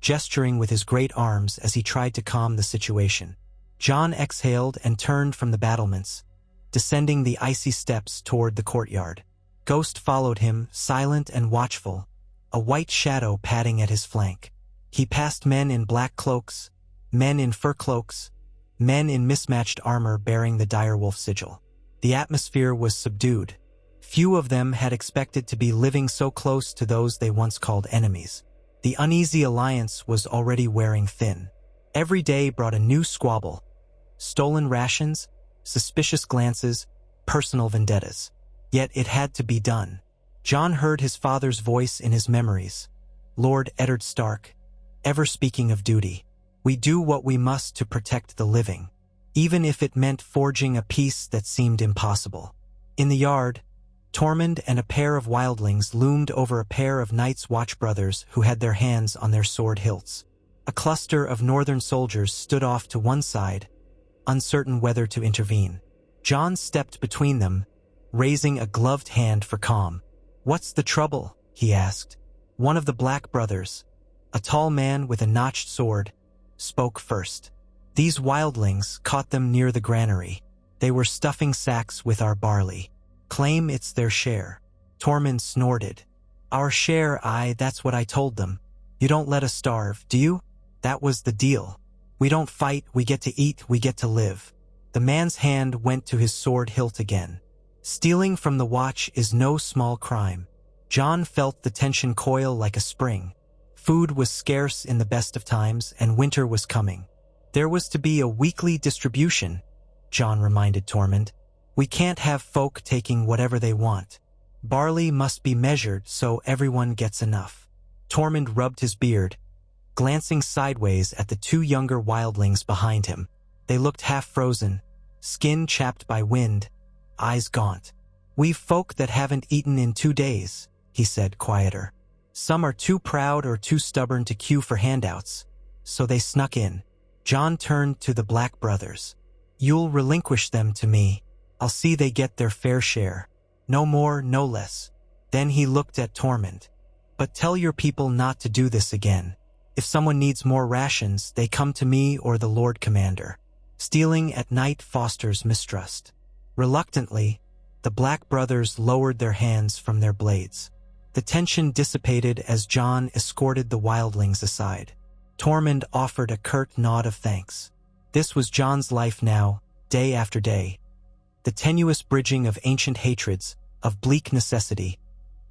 gesturing with his great arms as he tried to calm the situation. Jon exhaled and turned from the battlements, descending the icy steps toward the courtyard. Ghost followed him, silent and watchful, a white shadow padding at his flank. He passed men in black cloaks, men in fur cloaks, men in mismatched armor bearing the direwolf sigil. The atmosphere was subdued. Few of them had expected to be living so close to those they once called enemies. The uneasy alliance was already wearing thin. Every day brought a new squabble: stolen rations, suspicious glances, personal vendettas. Yet it had to be done. Jon heard his father's voice in his memories. Lord Eddard Stark, ever speaking of duty. We do what we must to protect the living, even if it meant forging a peace that seemed impossible. In the yard, Tormund and a pair of wildlings loomed over a pair of Night's Watch brothers who had their hands on their sword hilts. A cluster of northern soldiers stood off to one side, uncertain whether to intervene. Jon stepped between them, raising a gloved hand for calm. "What's the trouble?" he asked. One of the Black Brothers, a tall man with a notched sword, spoke first. "These wildlings caught them near the granary. They were stuffing sacks with our barley. Claim it's their share." Tormund snorted. "Our share, that's what I told them. You don't let us starve, do you? That was the deal. We don't fight, we get to eat, we get to live." The man's hand went to his sword hilt again. Stealing from the watch is no small crime. Jon felt the tension coil like a spring. Food was scarce in the best of times, and winter was coming. There was to be a weekly distribution, Jon reminded Tormund. We can't have folk taking whatever they want. Barley must be measured so everyone gets enough. Tormund rubbed his beard, glancing sideways at the two younger wildlings behind him. They looked half-frozen, skin chapped by wind, eyes gaunt. "We've folk that haven't eaten in 2 days," he said, quieter. "Some are too proud or too stubborn to queue for handouts, so they snuck in." Jon turned to the Black Brothers. "You'll relinquish them to me. I'll see they get their fair share. No more, no less." Then he looked at Tormund. "But tell your people not to do this again. If someone needs more rations, they come to me or the Lord Commander. Stealing at night fosters mistrust." Reluctantly, the Black Brothers lowered their hands from their blades. The tension dissipated as Jon escorted the wildlings aside. Tormund offered a curt nod of thanks. This was Jon's life now, day after day. The tenuous bridging of ancient hatreds, of bleak necessity,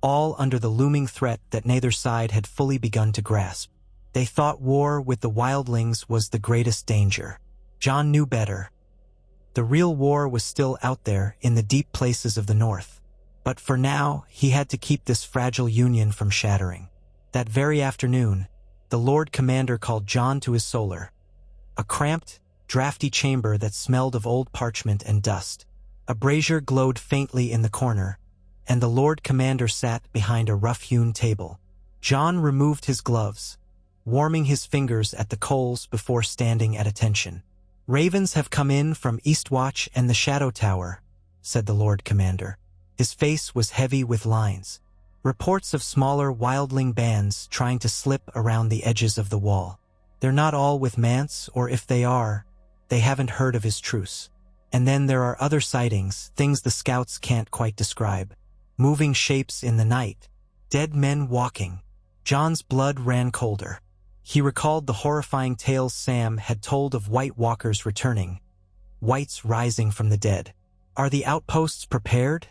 all under the looming threat that neither side had fully begun to grasp. They thought war with the wildlings was the greatest danger. Jon knew better. The real war was still out there in the deep places of the north. But for now, he had to keep this fragile union from shattering. That very afternoon, the Lord Commander called Jon to his solar. A cramped, drafty chamber that smelled of old parchment and dust. A brazier glowed faintly in the corner, and the Lord Commander sat behind a rough-hewn table. Jon removed his gloves, warming his fingers at the coals before standing at attention. "Ravens have come in from Eastwatch and the Shadow Tower," said the Lord Commander. His face was heavy with lines. "Reports of smaller wildling bands trying to slip around the edges of the wall. They're not all with Mance, or if they are, they haven't heard of his truce. And then there are other sightings, things the scouts can't quite describe. Moving shapes in the night. Dead men walking." Jon's blood ran colder. He recalled the horrifying tales Sam had told of White Walkers returning, whites rising from the dead. "Are the outposts prepared?"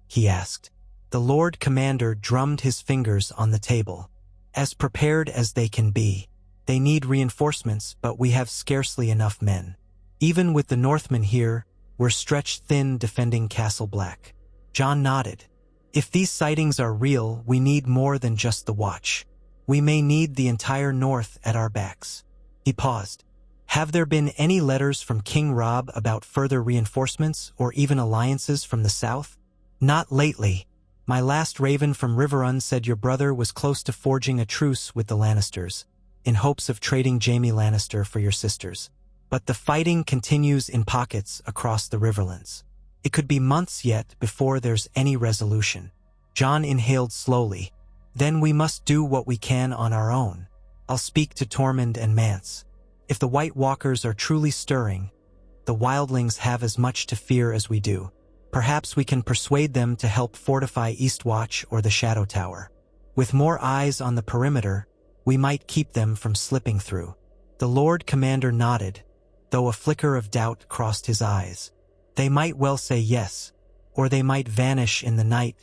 he asked. The Lord Commander drummed his fingers on the table. As prepared as they can be. They need reinforcements, but we have scarcely enough men. Even with the Northmen here, we're stretched thin defending Castle Black. Jon nodded. If these sightings are real, we need more than just the watch. We may need the entire north at our backs. He paused. Have there been any letters from King Robb about further reinforcements or even alliances from the south? Not lately. My last raven from Riverrun said your brother was close to forging a truce with the Lannisters, in hopes of trading Jaime Lannister for your sisters. But the fighting continues in pockets across the Riverlands. It could be months yet before there's any resolution. Jon inhaled slowly. Then we must do what we can on our own. I'll speak to Tormund and Mance. If the White Walkers are truly stirring, the wildlings have as much to fear as we do. Perhaps we can persuade them to help fortify Eastwatch or the Shadow Tower. With more eyes on the perimeter, we might keep them from slipping through. The Lord Commander nodded, though a flicker of doubt crossed his eyes. They might well say yes, or they might vanish in the night,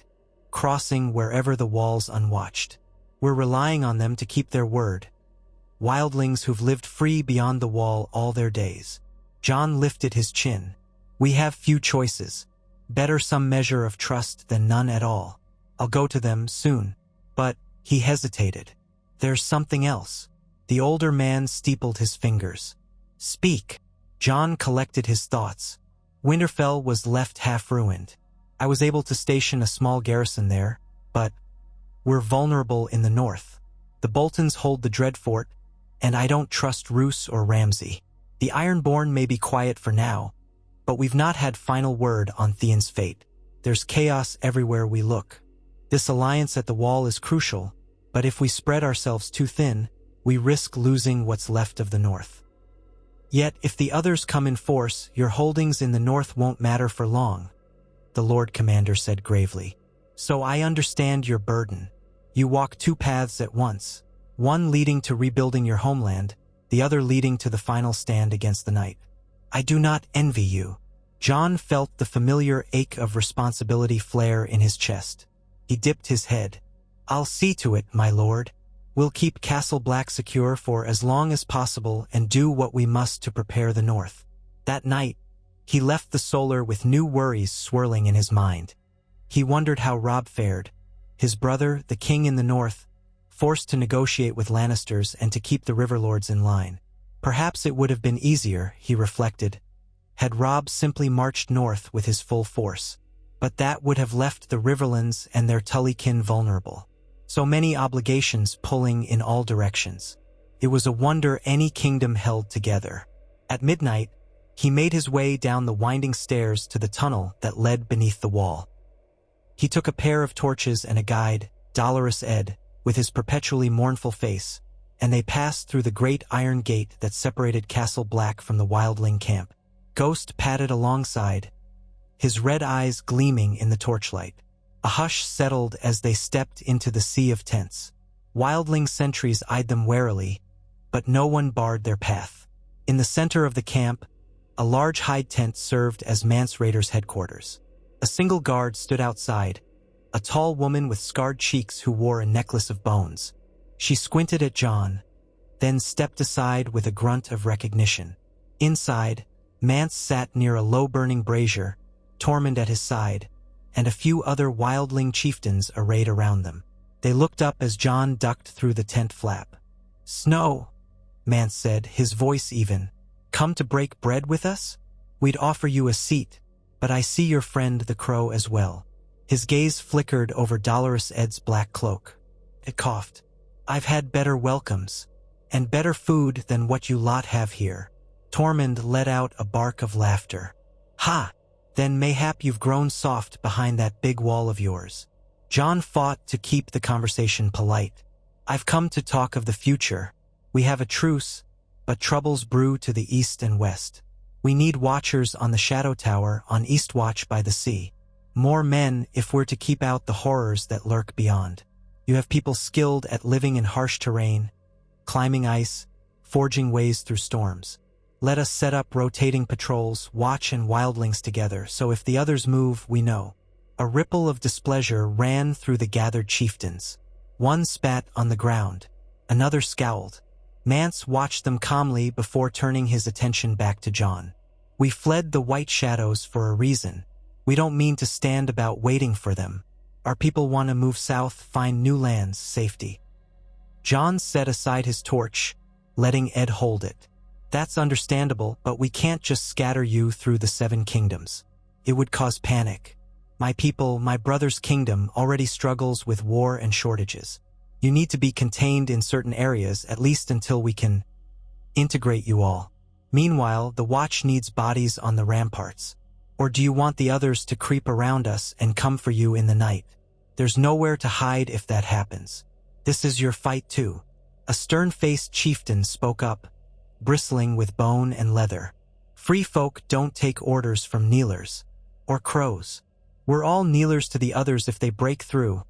crossing wherever the wall's unwatched. We're relying on them to keep their word. Wildlings who've lived free beyond the wall all their days. Jon lifted his chin. We have few choices. Better some measure of trust than none at all. I'll go to them soon. But, he hesitated. There's something else. The older man steepled his fingers. Speak. Jon collected his thoughts. Winterfell was left half-ruined. I was able to station a small garrison there, but we're vulnerable in the north. The Boltons hold the Dreadfort, and I don't trust Roose or Ramsay. The Ironborn may be quiet for now, but we've not had final word on Theon's fate. There's chaos everywhere we look. This alliance at the wall is crucial, but if we spread ourselves too thin, we risk losing what's left of the north. Yet, if the others come in force, your holdings in the north won't matter for long, the Lord Commander said gravely. So I understand your burden. You walk two paths at once, one leading to rebuilding your homeland, the other leading to the final stand against the night. I do not envy you. Jon felt the familiar ache of responsibility flare in his chest. He dipped his head. I'll see to it, my lord. We'll keep Castle Black secure for as long as possible and do what we must to prepare the north. That night, he left the solar with new worries swirling in his mind. He wondered how Robb fared, his brother, the king in the north, forced to negotiate with Lannisters and to keep the Riverlords in line. Perhaps it would have been easier, he reflected, had Robb simply marched north with his full force. But that would have left the Riverlands and their Tullykin vulnerable. So many obligations pulling in all directions. It was a wonder any kingdom held together. At midnight, he made his way down the winding stairs to the tunnel that led beneath the wall. He took a pair of torches and a guide, Dolorous Ed, with his perpetually mournful face, and they passed through the great iron gate that separated Castle Black from the wildling camp. Ghost padded alongside, his red eyes gleaming in the torchlight. A hush settled as they stepped into the sea of tents. Wildling sentries eyed them warily, but no one barred their path. In the center of the camp, a large hide tent served as Mance Raiders' headquarters. A single guard stood outside, a tall woman with scarred cheeks who wore a necklace of bones. She squinted at Jon, then stepped aside with a grunt of recognition. Inside, Mance sat near a low-burning brazier, Tormund at his side, and a few other wildling chieftains arrayed around them. They looked up as Jon ducked through the tent flap. "Snow," Mance said, his voice even. "Come to break bread with us? We'd offer you a seat, but I see your friend the crow as well." His gaze flickered over Dolorous Ed's black cloak. It coughed. "I've had better welcomes, and better food than what you lot have here." Tormund let out a bark of laughter. "Ha! Then mayhap you've grown soft behind that big wall of yours." Jon fought to keep the conversation polite. "I've come to talk of the future. We have a truce, but troubles brew to the east and west. We need watchers on the Shadow Tower on Eastwatch by the sea. More men if we're to keep out the horrors that lurk beyond. You have people skilled at living in harsh terrain, climbing ice, forging ways through storms. Let us set up rotating patrols, watch and wildlings together, so if the others move, we know. A ripple of displeasure ran through the gathered chieftains. One spat on the ground. Another scowled. Mance watched them calmly before turning his attention back to Jon. "We fled the White Shadows for a reason. We don't mean to stand about waiting for them. Our people want to move south, find new lands, safety." Jon set aside his torch, letting Ed hold it. "That's understandable, but we can't just scatter you through the 7 kingdoms. It would cause panic. My people, my brother's kingdom, already struggles with war and shortages. You need to be contained in certain areas, at least until we can integrate you all. Meanwhile, the Watch needs bodies on the ramparts. Or do you want the others to creep around us and come for you in the night? There's nowhere to hide if that happens. This is your fight too." A stern-faced chieftain spoke up, bristling with bone and leather. "Free folk don't take orders from kneelers. Or crows. We're all kneelers to the others if they break through,"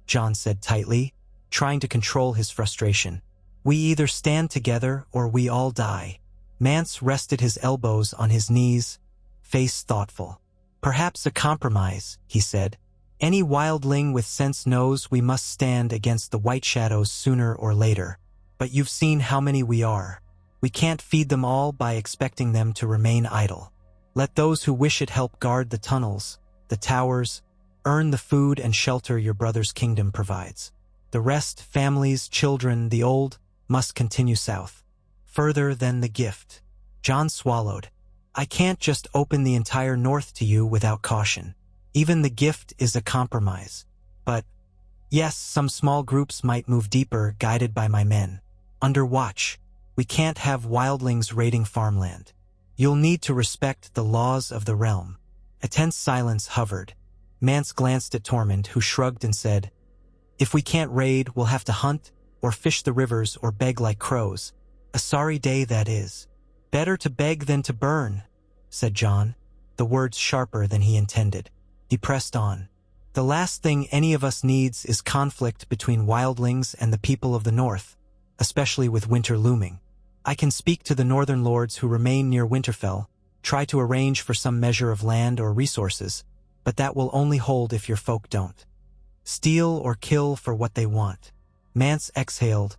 Jon said tightly, trying to control his frustration. "We either stand together or we all die." Mance rested his elbows on his knees, face thoughtful. "Perhaps a compromise," he said. "Any wildling with sense knows we must stand against the White Shadows sooner or later. But you've seen how many we are. We can't feed them all by expecting them to remain idle. Let those who wish it help guard the tunnels, the towers, earn the food and shelter your brother's kingdom provides. The rest, families, children, the old, must continue south. Further than the gift." Jon swallowed. "I can't just open the entire north to you without caution. Even the gift is a compromise. But, yes, some small groups might move deeper, guided by my men. Under watch. We can't have wildlings raiding farmland. You'll need to respect the laws of the realm." A tense silence hovered. Mance glanced at Tormund, who shrugged and said, "If we can't raid, we'll have to hunt, or fish the rivers, or beg like crows. A sorry day that is." "Better to beg than to burn," said Jon, the words sharper than he intended. He pressed on. "The last thing any of us needs is conflict between wildlings and the people of the north, especially with winter looming. I can speak to the northern lords who remain near Winterfell, try to arrange for some measure of land or resources, but that will only hold if your folk don't. Steal or kill for what they want." Mance exhaled.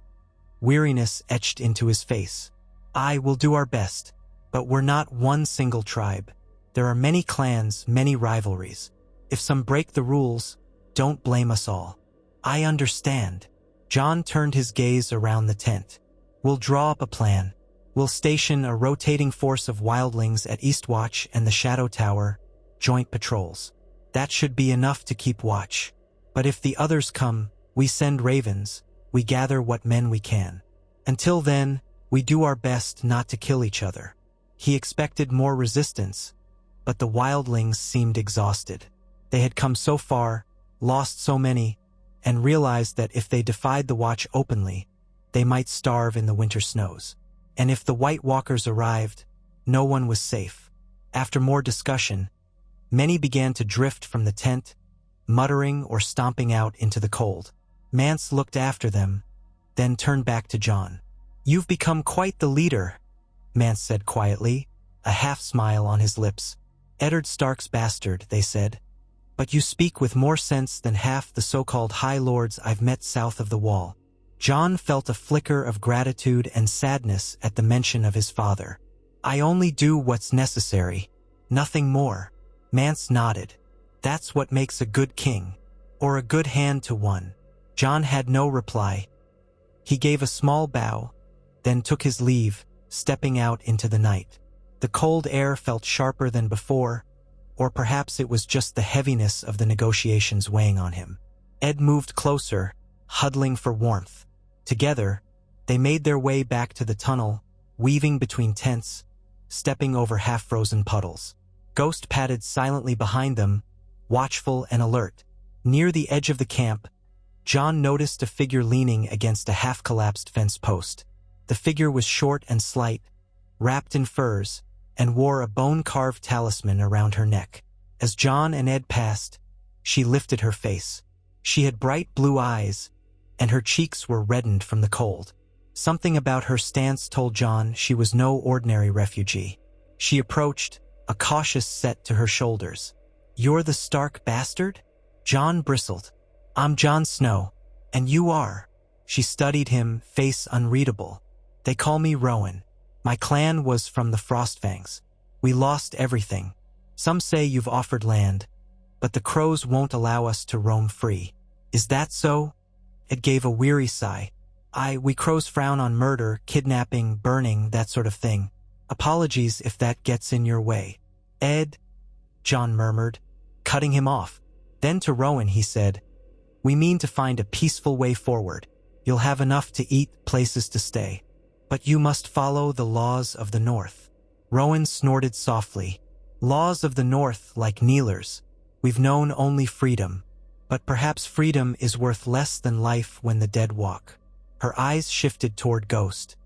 Weariness etched into his face. "I will do our best, but we're not one single tribe. There are many clans, many rivalries. If some break the rules, don't blame us all." "I understand." Jon turned his gaze around the tent. "We'll draw up a plan. We'll station a rotating force of wildlings at Eastwatch and the Shadow Tower, joint patrols. That should be enough to keep watch. But if the others come, we send ravens, we gather what men we can. Until then, we do our best not to kill each other." He expected more resistance, but the wildlings seemed exhausted. They had come so far, lost so many, and realized that if they defied the Watch openly, they might starve in the winter snows. And if the White Walkers arrived, no one was safe. After more discussion, many began to drift from the tent, muttering or stomping out into the cold. Mance looked after them, then turned back to Jon. "You've become quite the leader," Mance said quietly, a half-smile on his lips. "Eddard Stark's bastard," they said. "But you speak with more sense than half the so-called High Lords I've met south of the Wall." Jon felt a flicker of gratitude and sadness at the mention of his father. "I only do what's necessary, nothing more." Mance nodded. "That's what makes a good king, or a good hand to one." Jon had no reply. He gave a small bow, then took his leave, stepping out into the night. The cold air felt sharper than before, or perhaps it was just the heaviness of the negotiations weighing on him. Ed moved closer, huddling for warmth. Together, they made their way back to the tunnel, weaving between tents, stepping over half-frozen puddles. Ghost padded silently behind them, watchful and alert. Near the edge of the camp, Jon noticed a figure leaning against a half-collapsed fence post. The figure was short and slight, wrapped in furs, and wore a bone-carved talisman around her neck. As Jon and Ed passed, she lifted her face. She had bright blue eyes, and her cheeks were reddened from the cold. Something about her stance told Jon she was no ordinary refugee. She approached, a cautious set to her shoulders. "You're the Stark bastard?" Jon bristled. "I'm Jon Snow. And you are." She studied him, face unreadable. "They call me Rowan. My clan was from the Frostfangs. We lost everything. Some say you've offered land, but the crows won't allow us to roam free. Is that so?" Ed gave a weary sigh. We crows frown on murder, kidnapping, burning, that sort of thing. Apologies if that gets in your way." "Ed," Jon murmured, cutting him off. Then to Rowan he said, "We mean to find a peaceful way forward. You'll have enough to eat, places to stay. But you must follow the laws of the North." Rowan snorted softly. "Laws of the North, like Kneelers. We've known only freedom. But perhaps freedom is worth less than life when the dead walk." Her eyes shifted toward Ghost.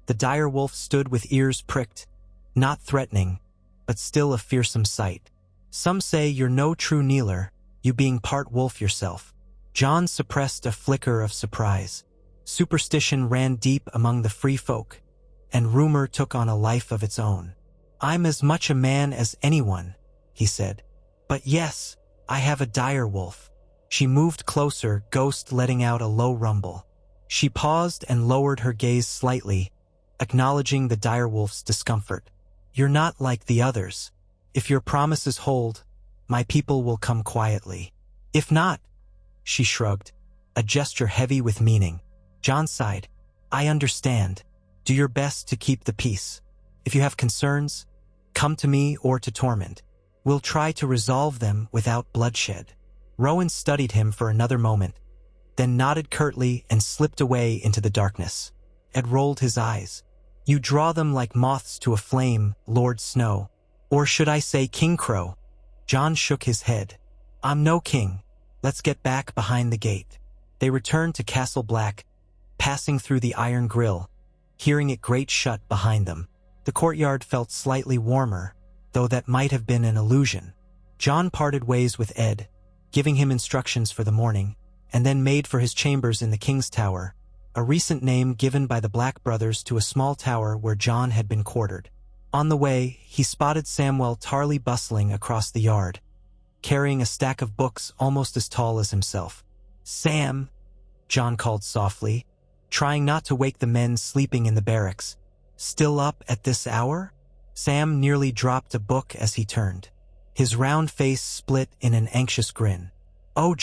The dire wolf stood with ears pricked, not threatening, but still a fearsome sight. "Some say you're no true Kneeler, you being part wolf yourself." Jon suppressed a flicker of surprise. Superstition ran deep among the free folk, and rumor took on a life of its own. "I'm as much a man as anyone," he said. "But yes, I have a dire wolf." She moved closer, Ghost letting out a low rumble. She paused and lowered her gaze slightly, acknowledging the direwolf's discomfort. "You're not like the others. If your promises hold, my people will come quietly. If not," she shrugged, a gesture heavy with meaning. Jon sighed. "I understand. Do your best to keep the peace. If you have concerns, come to me or to Tormund. We'll try to resolve them without bloodshed." Rowan studied him for another moment, then nodded curtly and slipped away into the darkness. Ed rolled his eyes. "You draw them like moths to a flame, Lord Snow. Or should I say King Crow?" Jon shook his head. "I'm no king. Let's get back behind the gate." They returned to Castle Black, passing through the iron grill, hearing it grate shut behind them. The courtyard felt slightly warmer, though that might have been an illusion. Jon parted ways with Ed, giving him instructions for the morning, and then made for his chambers in the King's Tower, a recent name given by the Black brothers to a small tower where Jon had been quartered. On the way, he spotted Samwell Tarly bustling across the yard, carrying a stack of books almost as tall as himself. "Sam," Jon called softly, trying not to wake the men sleeping in the barracks. "Still up at this hour?" Sam nearly dropped a book as he turned. His round face split in an anxious grin. "Oh,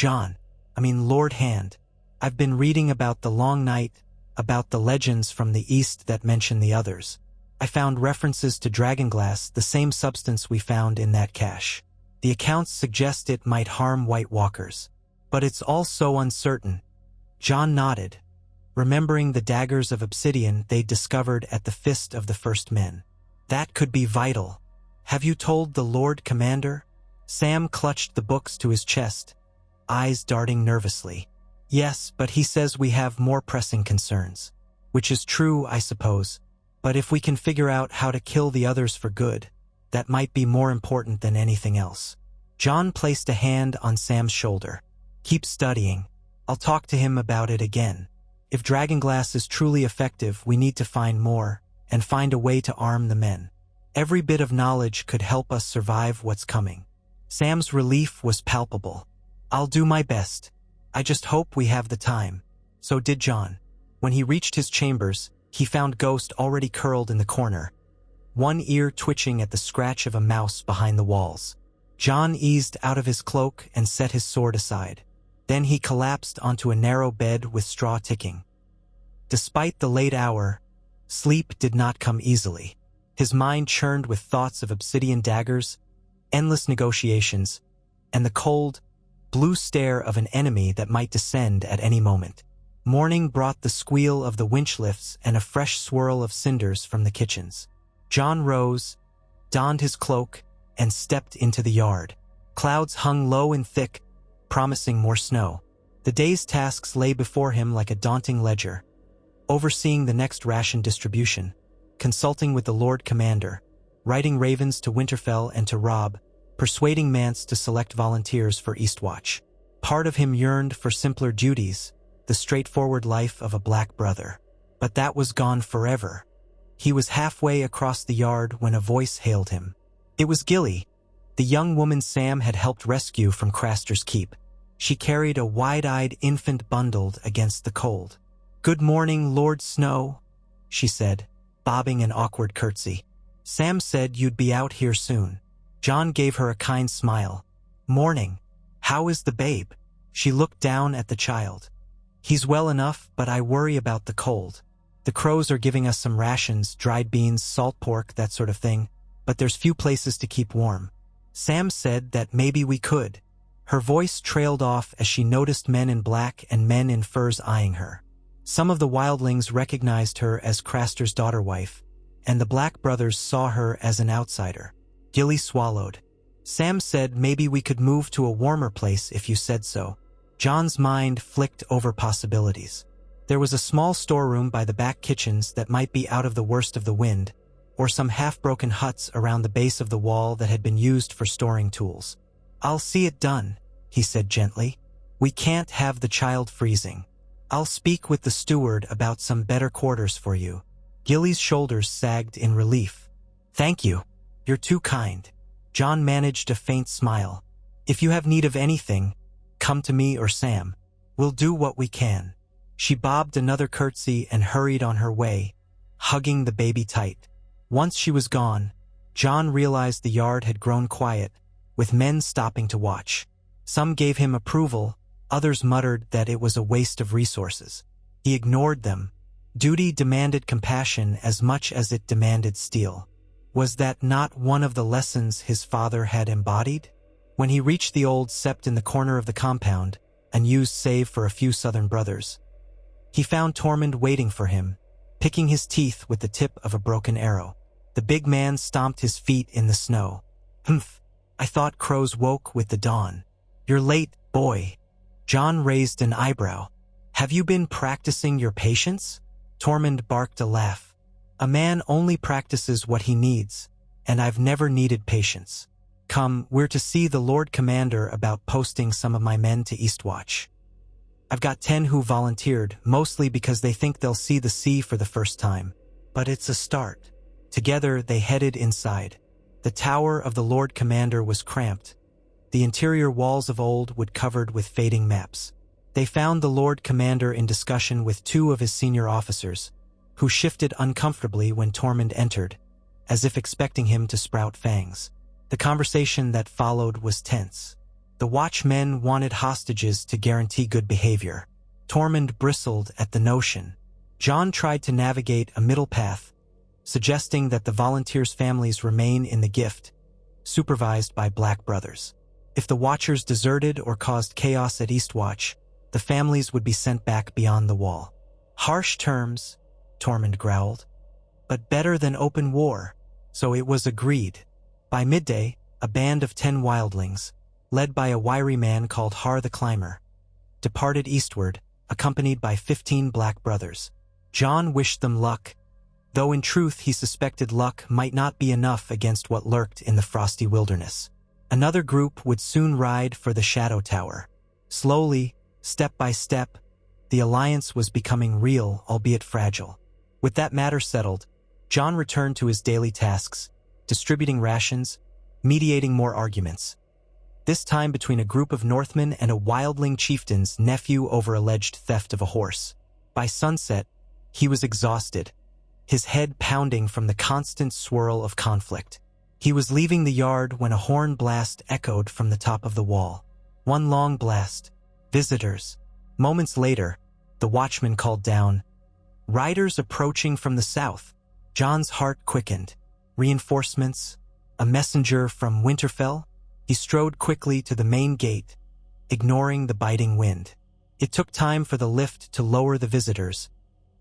Lord Hand. I've been reading about the Long Night, about the legends from the East that mention the others. I found references to dragonglass, the same substance we found in that cache. The accounts suggest it might harm White Walkers. But it's all so uncertain." Jon nodded, remembering the daggers of obsidian they'd discovered at the Fist of the First Men. "That could be vital. Have you told the Lord Commander?" Sam clutched the books to his chest, eyes darting nervously. "Yes, but he says we have more pressing concerns." "Which is true, I suppose. But if we can figure out how to kill the others for good, that might be more important than anything else." Jon placed a hand on Sam's shoulder. "Keep studying. I'll talk to him about it again. If dragonglass is truly effective, we need to find more, and find a way to arm the men. Every bit of knowledge could help us survive what's coming." Sam's relief was palpable. "I'll do my best. I just hope we have the time." So did Jon. When he reached his chambers, he found Ghost already curled in the corner, one ear twitching at the scratch of a mouse behind the walls. Jon eased out of his cloak and set his sword aside. Then he collapsed onto a narrow bed with straw ticking. Despite the late hour, sleep did not come easily. His mind churned with thoughts of obsidian daggers, endless negotiations, and the cold, blue stare of an enemy that might descend at any moment. Morning brought the squeal of the winch lifts and a fresh swirl of cinders from the kitchens. Jon rose, donned his cloak, and stepped into the yard. Clouds hung low and thick, promising more snow. The day's tasks lay before him like a daunting ledger. Overseeing the next ration distribution, consulting with the Lord Commander, writing ravens to Winterfell and to Robb, persuading Mance to select volunteers for Eastwatch. Part of him yearned for simpler duties, the straightforward life of a Black brother. But that was gone forever. He was halfway across the yard when a voice hailed him. It was Gilly, the young woman Sam had helped rescue from Craster's Keep. She carried a wide-eyed infant bundled against the cold. "Good morning, Lord Snow," she said, bobbing an awkward curtsy. "Sam said you'd be out here soon." John gave her a kind smile. "Morning. How is the babe?" She looked down at the child. "He's well enough, but I worry about the cold. The crows are giving us some rations, dried beans, salt pork, that sort of thing, but there's few places to keep warm. Sam said that maybe we could." Her voice trailed off as she noticed men in black and men in furs eyeing her. Some of the wildlings recognized her as Craster's daughter-wife, and the Black brothers saw her as an outsider. Gilly swallowed. "Sam said maybe we could move to a warmer place if you said so." John's mind flicked over possibilities. There was a small storeroom by the back kitchens that might be out of the worst of the wind, or some half-broken huts around the base of the wall that had been used for storing tools. "I'll see it done," he said gently. "We can't have the child freezing. I'll speak with the steward about some better quarters for you." Gilly's shoulders sagged in relief. "Thank you. You're too kind." John managed a faint smile. "If you have need of anything, come to me or Sam. We'll do what we can." She bobbed another curtsy and hurried on her way, hugging the baby tight. Once she was gone, John realized the yard had grown quiet, with men stopping to watch. Some gave him approval, others muttered that it was a waste of resources. He ignored them. Duty demanded compassion as much as it demanded steel. Was that not one of the lessons his father had embodied? When he reached the old sept in the corner of the compound, unused save for a few southern brothers, he found Tormund waiting for him, picking his teeth with the tip of a broken arrow. The big man stomped his feet in the snow. "Humph, I thought crows woke with the dawn." "You're late, boy." John raised an eyebrow. "Have you been practicing your patience?" Tormund barked a laugh. "A man only practices what he needs, and I've never needed patience. Come, we're to see the Lord Commander about posting some of my men to Eastwatch. I've got 10 who volunteered, mostly because they think they'll see the sea for the first time. But it's a start." Together they headed inside. The tower of the Lord Commander was cramped, the interior walls of old wood covered with fading maps. They found the Lord Commander in discussion with 2 of his senior officers, who shifted uncomfortably when Tormund entered, as if expecting him to sprout fangs. The conversation that followed was tense. The watchmen wanted hostages to guarantee good behavior. Tormund bristled at the notion. John tried to navigate a middle path, suggesting that the volunteers' families remain in the gift, supervised by Black brothers. If the Watchers deserted or caused chaos at Eastwatch, the families would be sent back beyond the wall. "Harsh terms," Tormund growled, "but better than open war," so it was agreed. By midday, a band of 10 wildlings, led by a wiry man called Har the Climber, departed eastward, accompanied by 15 Black brothers. John wished them luck, though in truth he suspected luck might not be enough against what lurked in the frosty wilderness. Another group would soon ride for the Shadow Tower. Slowly, step by step, the alliance was becoming real, albeit fragile. With that matter settled, John returned to his daily tasks, distributing rations, mediating more arguments. This time between a group of Northmen and a wildling chieftain's nephew over alleged theft of a horse. By sunset, he was exhausted, his head pounding from the constant swirl of conflict. He was leaving the yard when a horn blast echoed from the top of the wall. One long blast. Visitors. Moments later, the watchman called down, "Riders approaching from the south." John's heart quickened. Reinforcements? A messenger from Winterfell? He strode quickly to the main gate, ignoring the biting wind. It took time for the lift to lower the visitors,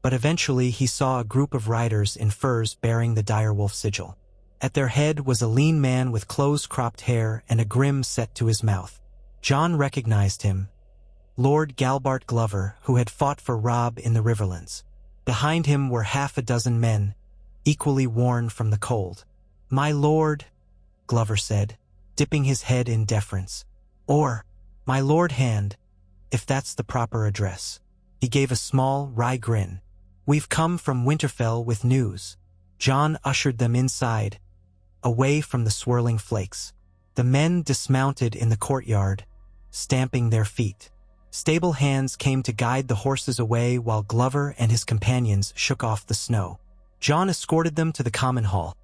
but eventually he saw a group of riders in furs bearing the direwolf sigil. At their head was a lean man with close-cropped hair and a grim set to his mouth. John recognized him, Lord Galbart Glover, who had fought for Robb in the Riverlands. Behind him were half a dozen men, equally worn from the cold. "My lord," Glover said, dipping his head in deference. "Or, my lord Hand, if that's the proper address." He gave a small, wry grin. "We've come from Winterfell with news." John ushered them inside, away from the swirling flakes. The men dismounted in the courtyard, stamping their feet. Stable hands came to guide the horses away while Glover and his companions shook off the snow. Jon escorted them to the common hall,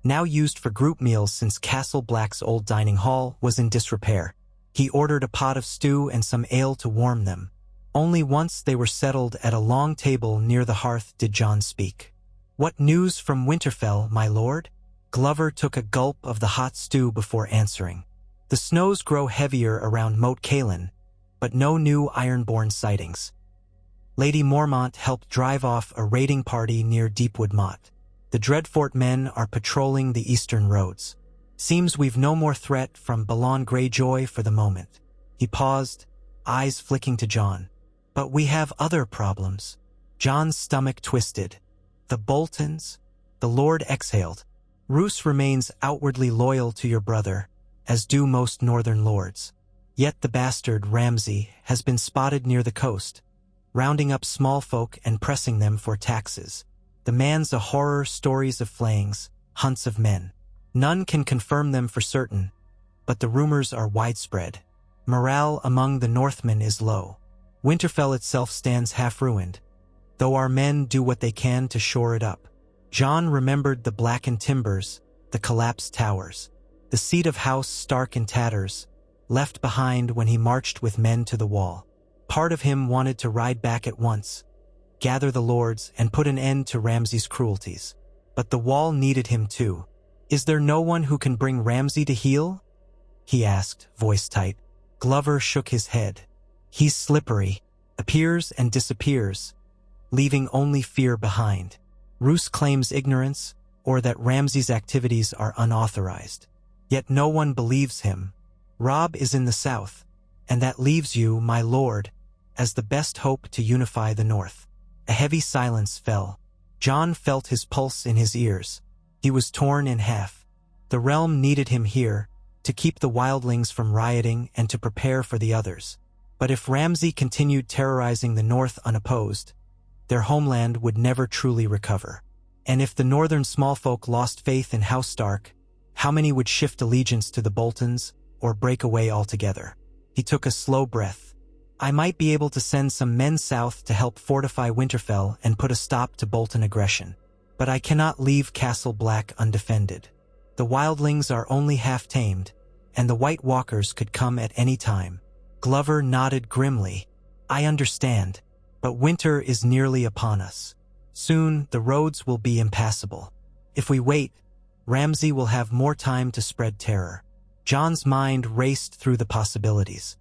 now used for group meals since Castle Black's old dining hall was in disrepair. He ordered a pot of stew and some ale to warm them. Only once they were settled at a long table near the hearth did Jon speak. "What news from Winterfell, my lord?" Glover took a gulp of the hot stew before answering. "The snows grow heavier around Moat Cailin, but no new Ironborn sightings. Lady Mormont helped drive off a raiding party near Deepwood Motte. The Dreadfort men are patrolling the eastern roads. Seems we've no more threat from Balon Greyjoy for the moment." He paused, eyes flicking to Jon. "But we have other problems." Jon's stomach twisted. "The Boltons?" The Lord exhaled. "Roose remains outwardly loyal to your brother, as do most northern lords. Yet the bastard Ramsay has been spotted near the coast, rounding up small folk and pressing them for taxes. The man's a horror, stories of flayings, hunts of men. None can confirm them for certain, but the rumors are widespread. Morale among the Northmen is low. Winterfell itself stands half-ruined, though our men do what they can to shore it up." Jon remembered the blackened timbers, the collapsed towers, the seat of House Stark in tatters, left behind when he marched with men to the wall. Part of him wanted to ride back at once, gather the lords, and put an end to Ramsay's cruelties. But the wall needed him too. "Is there no one who can bring Ramsay to heel?" he asked, voice tight. Glover shook his head. "He's slippery, appears and disappears, leaving only fear behind. Roose claims ignorance, or that Ramsay's activities are unauthorized. Yet no one believes him. Robb is in the south, and that leaves you, my lord, as the best hope to unify the north." A heavy silence fell. Jon felt his pulse in his ears. He was torn in half. The realm needed him here, to keep the wildlings from rioting and to prepare for the others. But if Ramsay continued terrorizing the north unopposed, their homeland would never truly recover. And if the northern smallfolk lost faith in House Stark, how many would shift allegiance to the Boltons or break away altogether? He took a slow breath. "I might be able to send some men south to help fortify Winterfell and put a stop to Bolton aggression. But I cannot leave Castle Black undefended. The wildlings are only half tamed, and the White Walkers could come at any time." Glover nodded grimly. "I understand, but winter is nearly upon us. Soon the roads will be impassable. If we wait, Ramsay will have more time to spread terror." Jon's mind raced through the possibilities.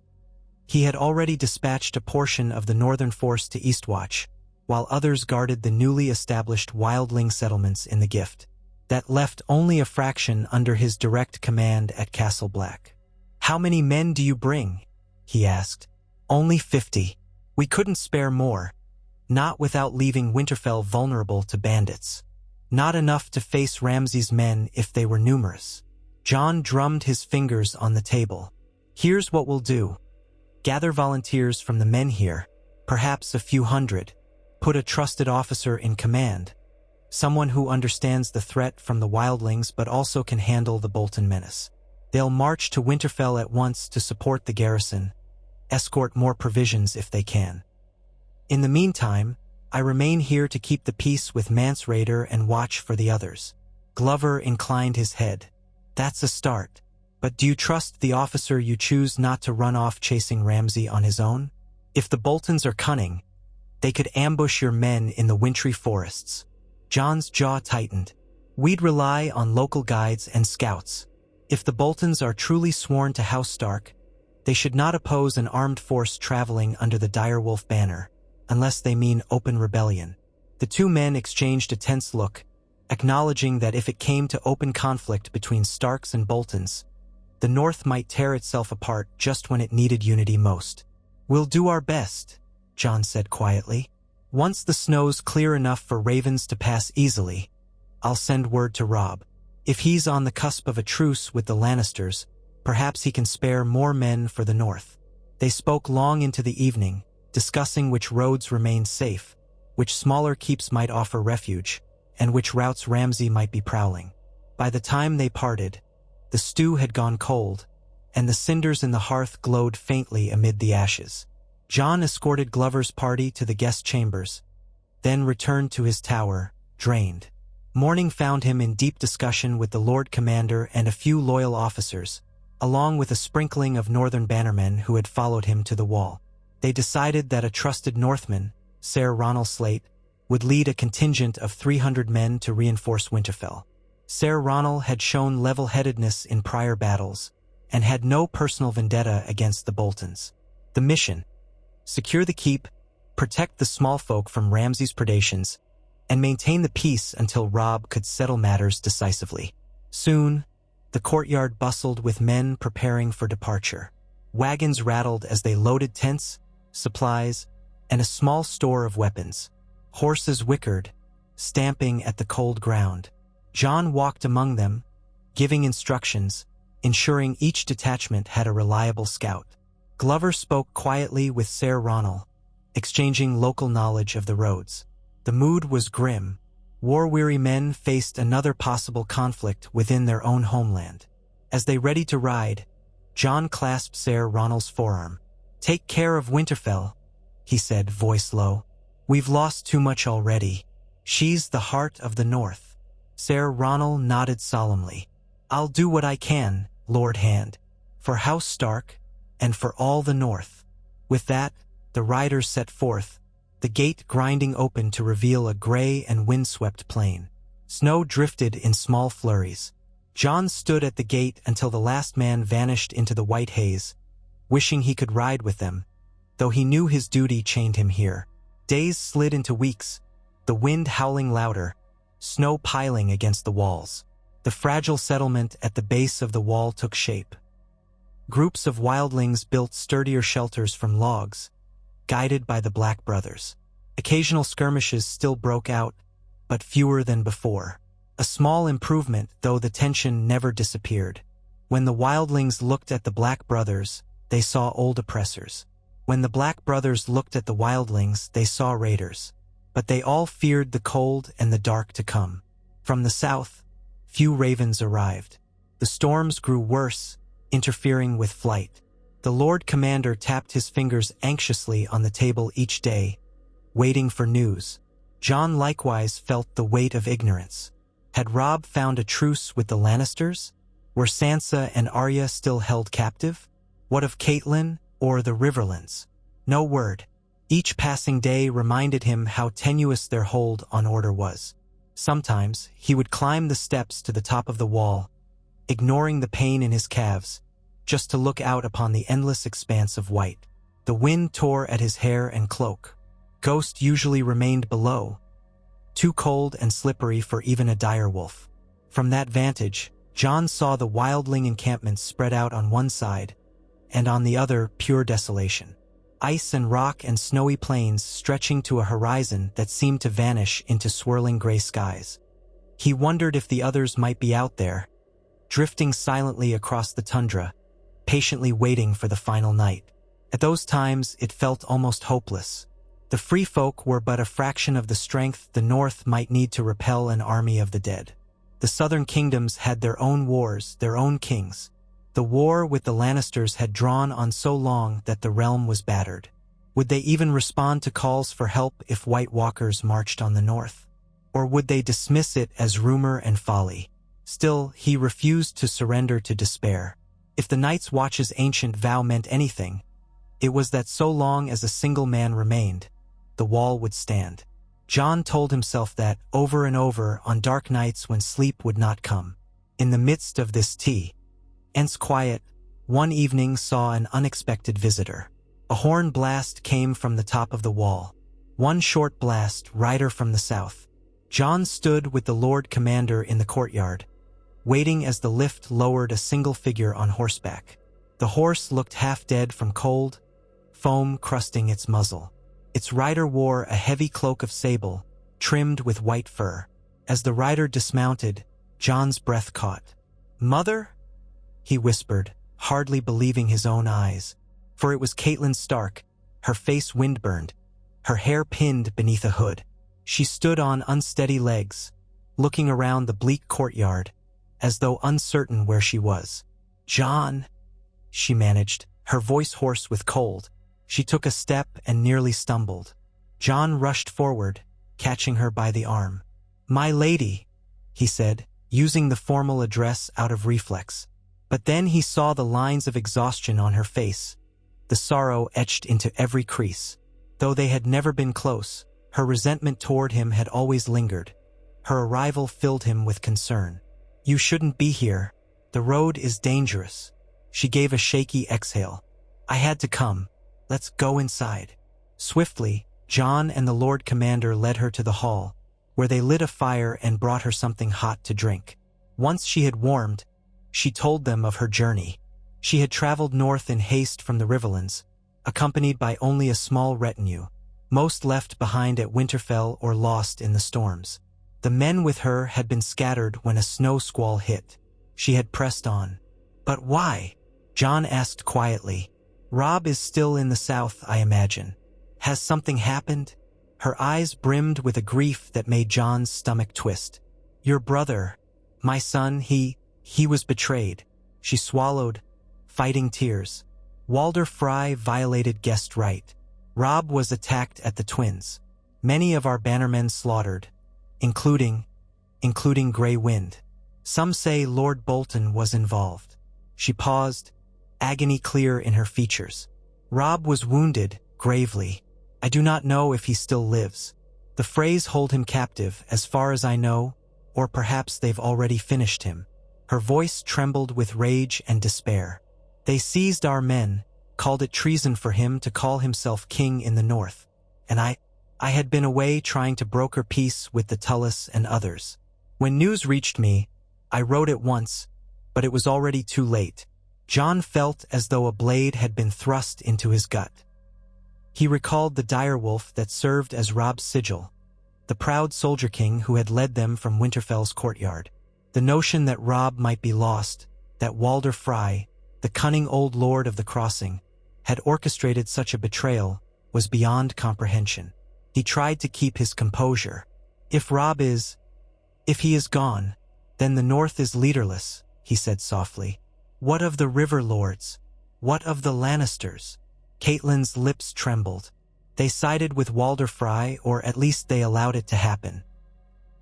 He had already dispatched a portion of the northern force to Eastwatch, while others guarded the newly established wildling settlements in the Gift. That left only a fraction under his direct command at Castle Black. "How many men do you bring?" he asked. "Only 50. We couldn't spare more. Not without leaving Winterfell vulnerable to bandits. Not enough to face Ramsay's men if they were numerous." Jon drummed his fingers on the table. "Here's what we'll do. Gather volunteers from the men here, perhaps a few hundred. Put a trusted officer in command, someone who understands the threat from the wildlings but also can handle the Bolton menace. They'll march to Winterfell at once to support the garrison, escort more provisions if they can. In the meantime, I remain here to keep the peace with Mance Rayder and watch for the others." Glover inclined his head. "That's a start. But do you trust the officer you choose not to run off chasing Ramsay on his own? If the Boltons are cunning, they could ambush your men in the wintry forests." Jon's jaw tightened. "We'd rely on local guides and scouts. If the Boltons are truly sworn to House Stark, they should not oppose an armed force traveling under the Direwolf banner, unless they mean open rebellion." The two men exchanged a tense look, acknowledging that if it came to open conflict between Starks and Boltons, the North might tear itself apart just when it needed unity most. "We'll do our best," Jon said quietly. "Once the snow's clear enough for ravens to pass easily, I'll send word to Robb. If he's on the cusp of a truce with the Lannisters, perhaps he can spare more men for the North." They spoke long into the evening, discussing which roads remained safe, which smaller keeps might offer refuge, and which routes Ramsay might be prowling. By the time they parted, The stew had gone cold, and the cinders in the hearth glowed faintly amid the ashes. Jon escorted Glover's party to the guest chambers, then returned to his tower, drained. Morning found him in deep discussion with the Lord Commander and a few loyal officers, along with a sprinkling of northern bannermen who had followed him to the wall. They decided that a trusted Northman, Ser Ronald Slate, would lead a contingent of 300 men to reinforce Winterfell. Ser Ronald had shown level-headedness in prior battles, and had no personal vendetta against the Boltons. The mission: secure the keep, protect the small folk from Ramsay's predations, and maintain the peace until Robb could settle matters decisively. Soon, the courtyard bustled with men preparing for departure. Wagons rattled as they loaded tents, supplies, and a small store of weapons. Horses whickered, stamping at the cold ground. Jon walked among them, giving instructions, ensuring each detachment had a reliable scout. Glover spoke quietly with Ser Ronald, exchanging local knowledge of the roads. The mood was grim. War-weary men faced another possible conflict within their own homeland. As they readied to ride, Jon clasped Ser Ronald's forearm. "Take care of Winterfell," he said, voice low. "We've lost too much already. She's the heart of the North." Ser Ronald nodded solemnly. "I'll do what I can, Lord Hand, for House Stark and for all the North." With that, the riders set forth, the gate grinding open to reveal a gray and windswept plain. Snow drifted in small flurries. Jon stood at the gate until the last man vanished into the white haze, wishing he could ride with them, though he knew his duty chained him here. Days slid into weeks, the wind howling louder, snow piling against the walls. The fragile settlement at the base of the wall took shape. Groups of wildlings built sturdier shelters from logs, guided by the Black Brothers. Occasional skirmishes still broke out, but fewer than before. A small improvement, though the tension never disappeared. When the wildlings looked at the Black Brothers, they saw old oppressors. When the Black Brothers looked at the wildlings, they saw raiders. But they all feared the cold and the dark to come. From the south, few ravens arrived. The storms grew worse, interfering with flight. The Lord Commander tapped his fingers anxiously on the table each day, waiting for news. Jon likewise felt the weight of ignorance. Had Robb found a truce with the Lannisters? Were Sansa and Arya still held captive? What of Catelyn or the Riverlands? No word. Each passing day reminded him how tenuous their hold on order was. Sometimes he would climb the steps to the top of the wall, ignoring the pain in his calves, just to look out upon the endless expanse of white. The wind tore at his hair and cloak. Ghost usually remained below, too cold and slippery for even a direwolf. From that vantage, Jon saw the wildling encampments spread out on one side, and on the other pure desolation. Ice and rock and snowy plains stretching to a horizon that seemed to vanish into swirling gray skies. He wondered if the others might be out there, drifting silently across the tundra, patiently waiting for the final night. At those times, it felt almost hopeless. The free folk were but a fraction of the strength the North might need to repel an army of the dead. The southern kingdoms had their own wars, their own kings. The war with the Lannisters had drawn on so long that the realm was battered. Would they even respond to calls for help if White Walkers marched on the north? Or would they dismiss it as rumor and folly? Still, he refused to surrender to despair. If the Night's Watch's ancient vow meant anything, it was that so long as a single man remained, the wall would stand. Jon told himself that over and over on dark nights when sleep would not come. In the midst of this tense quiet, one evening saw an unexpected visitor. A horn blast came from the top of the wall. One short blast, rider from the south. Jon stood with the Lord Commander in the courtyard, waiting as the lift lowered a single figure on horseback. The horse looked half dead from cold, foam crusting its muzzle. Its rider wore a heavy cloak of sable, trimmed with white fur. As the rider dismounted, Jon's breath caught. "Mother?" he whispered, hardly believing his own eyes. For it was Catelyn Stark, her face windburned, her hair pinned beneath a hood. She stood on unsteady legs, looking around the bleak courtyard, as though uncertain where she was. "John," she managed, her voice hoarse with cold. She took a step and nearly stumbled. John rushed forward, catching her by the arm. "My lady," he said, using the formal address out of reflex. But then he saw the lines of exhaustion on her face, the sorrow etched into every crease. Though they had never been close, her resentment toward him had always lingered. Her arrival filled him with concern. "You shouldn't be here. The road is dangerous." She gave a shaky exhale. "I had to come. Let's go inside." Swiftly, John and the Lord Commander led her to the hall, where they lit a fire and brought her something hot to drink. Once she had warmed, she told them of her journey. She had traveled north in haste from the Riverlands, accompanied by only a small retinue, most left behind at Winterfell or lost in the storms. The men with her had been scattered when a snow squall hit. She had pressed on. "But why?" John asked quietly. "Robb is still in the south, I imagine. Has something happened?" Her eyes brimmed with a grief that made John's stomach twist. "Your brother, my son, he was betrayed." She swallowed, fighting tears. "Walder Frey violated guest right. Robb was attacked at the Twins. Many of our bannermen slaughtered, including Grey Wind. Some say Lord Bolton was involved." She paused, agony clear in her features. "Robb was wounded, gravely. I do not know if he still lives. The Freys hold him captive, as far as I know, or perhaps they've already finished him." Her voice trembled with rage and despair. "They seized our men, called it treason for him to call himself king in the north, and I had been away trying to broker peace with the Tullis and others. When news reached me, I wrote at once, but it was already too late." John felt as though a blade had been thrust into his gut. He recalled the direwolf that served as Robb's sigil, the proud soldier king who had led them from Winterfell's courtyard. The notion that Robb might be lost, that Walder Frey, the cunning old lord of the crossing, had orchestrated such a betrayal, was beyond comprehension. He tried to keep his composure. If he is gone, then the north is leaderless," he said softly. "What of the river lords? What of the Lannisters?" Catelyn's lips trembled. "They sided with Walder Frey, or at least they allowed it to happen.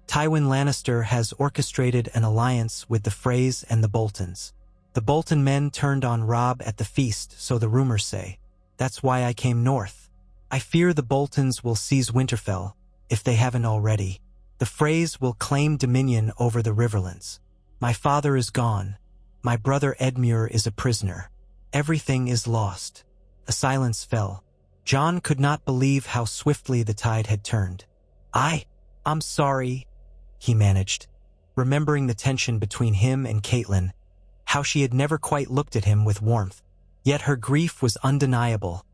Tywin Lannister has orchestrated an alliance with the Freys and the Boltons. The Bolton men turned on Robb at the feast, so the rumors say. That's why I came north. I fear the Boltons will seize Winterfell, if they haven't already. The Freys will claim dominion over the Riverlands. My father is gone. My brother Edmure is a prisoner. Everything is lost." A silence fell. John could not believe how swiftly the tide had turned. I'm sorry," he managed, remembering the tension between him and Catelyn, how she had never quite looked at him with warmth. Yet her grief was undeniable,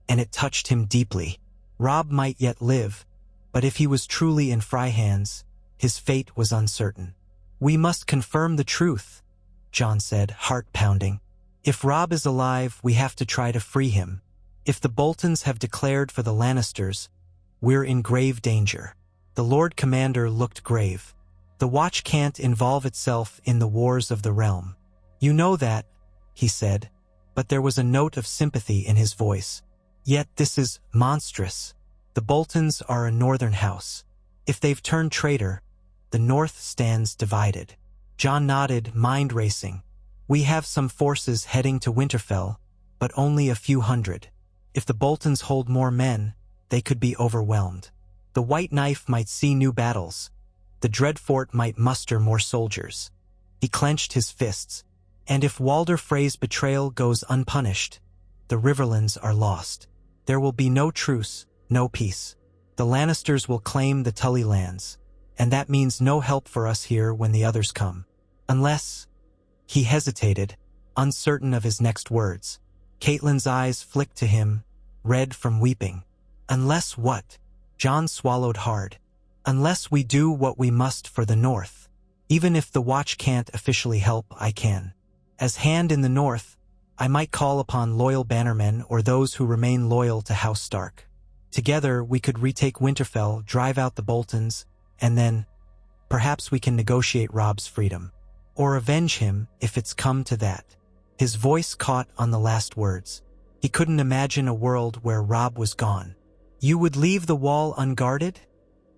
and it touched him deeply. Robb might yet live, but if he was truly in Frey hands, his fate was uncertain. "We must confirm the truth," John said, heart pounding. "If Robb is alive, we have to try to free him. If the Boltons have declared for the Lannisters, we're in grave danger." The Lord Commander looked grave. "The Watch can't involve itself in the wars of the realm. You know that," he said, but there was a note of sympathy in his voice. "Yet this is monstrous. The Boltons are a northern house. If they've turned traitor, the north stands divided." John nodded, mind racing. "We have some forces heading to Winterfell, but only a few hundred. If the Boltons hold more men, they could be overwhelmed. The White Knife might see new battles. The Dreadfort might muster more soldiers." He clenched his fists. "And if Walder Frey's betrayal goes unpunished, the Riverlands are lost. There will be no truce, no peace. The Lannisters will claim the Tully lands, and that means no help for us here when the others come. Unless—" He hesitated, uncertain of his next words. Catelyn's eyes flicked to him, red from weeping. "Unless what?" John swallowed hard. "Unless we do what we must for the North. Even if the Watch can't officially help, I can. As Hand in the North, I might call upon loyal bannermen or those who remain loyal to House Stark. Together, we could retake Winterfell, drive out the Boltons, and then, perhaps we can negotiate Robb's freedom. or avenge him if it's come to that." His voice caught on the last words. He couldn't imagine a world where Robb was gone. "You would leave the wall unguarded?"